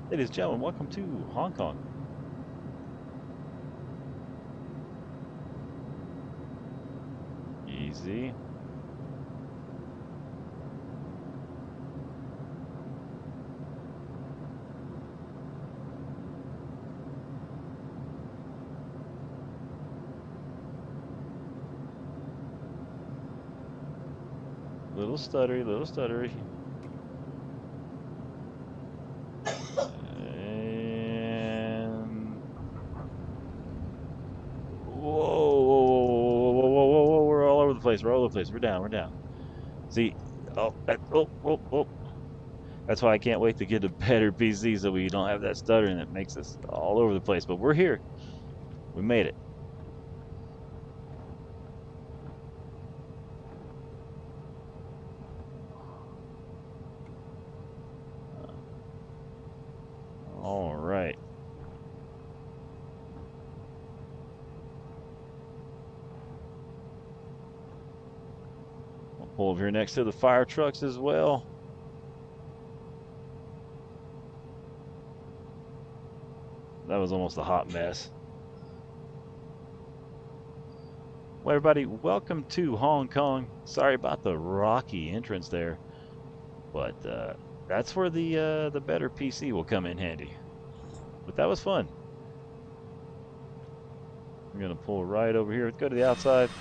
Ladies and gentlemen, welcome to Hong Kong. Easy. Little stuttery, little stuttery. And whoa, we're all over the place. We're all over the place. We're down, we're down. See, oh, that's why I can't wait to get a better PC so we don't have that stuttering that makes us all over the place. But we're here. We made it. All right. I'll pull over here next to the fire trucks as well. That was almost a hot mess. Well, everybody, welcome to Hong Kong. Sorry about the rocky entrance there, but that's where the better PC will come in handy. But that was fun. I'm gonna pull right over here. Let's go to the outside.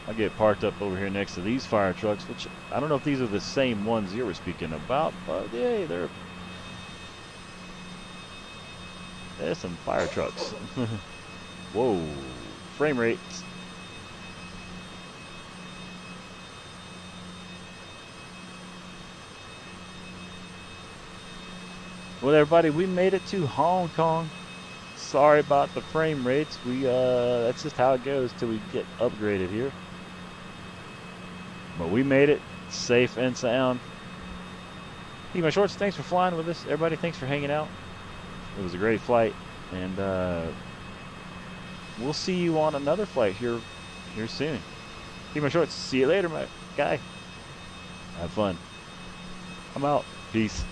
I'll get parked up over here next to these fire trucks, which I don't know if these are the same ones you were speaking about, but yeah, there's some fire trucks. Whoa, frame rates. Well, everybody, we made it to Hong Kong. Sorry about the frame rates. That's just how it goes till we get upgraded here. But we made it safe and sound. Hey, my shorts, thanks for flying with us. Everybody, thanks for hanging out. It was a great flight, and we'll see you on another flight here soon. Hey, my shorts, see you later, my guy. Have fun. I'm out. Peace.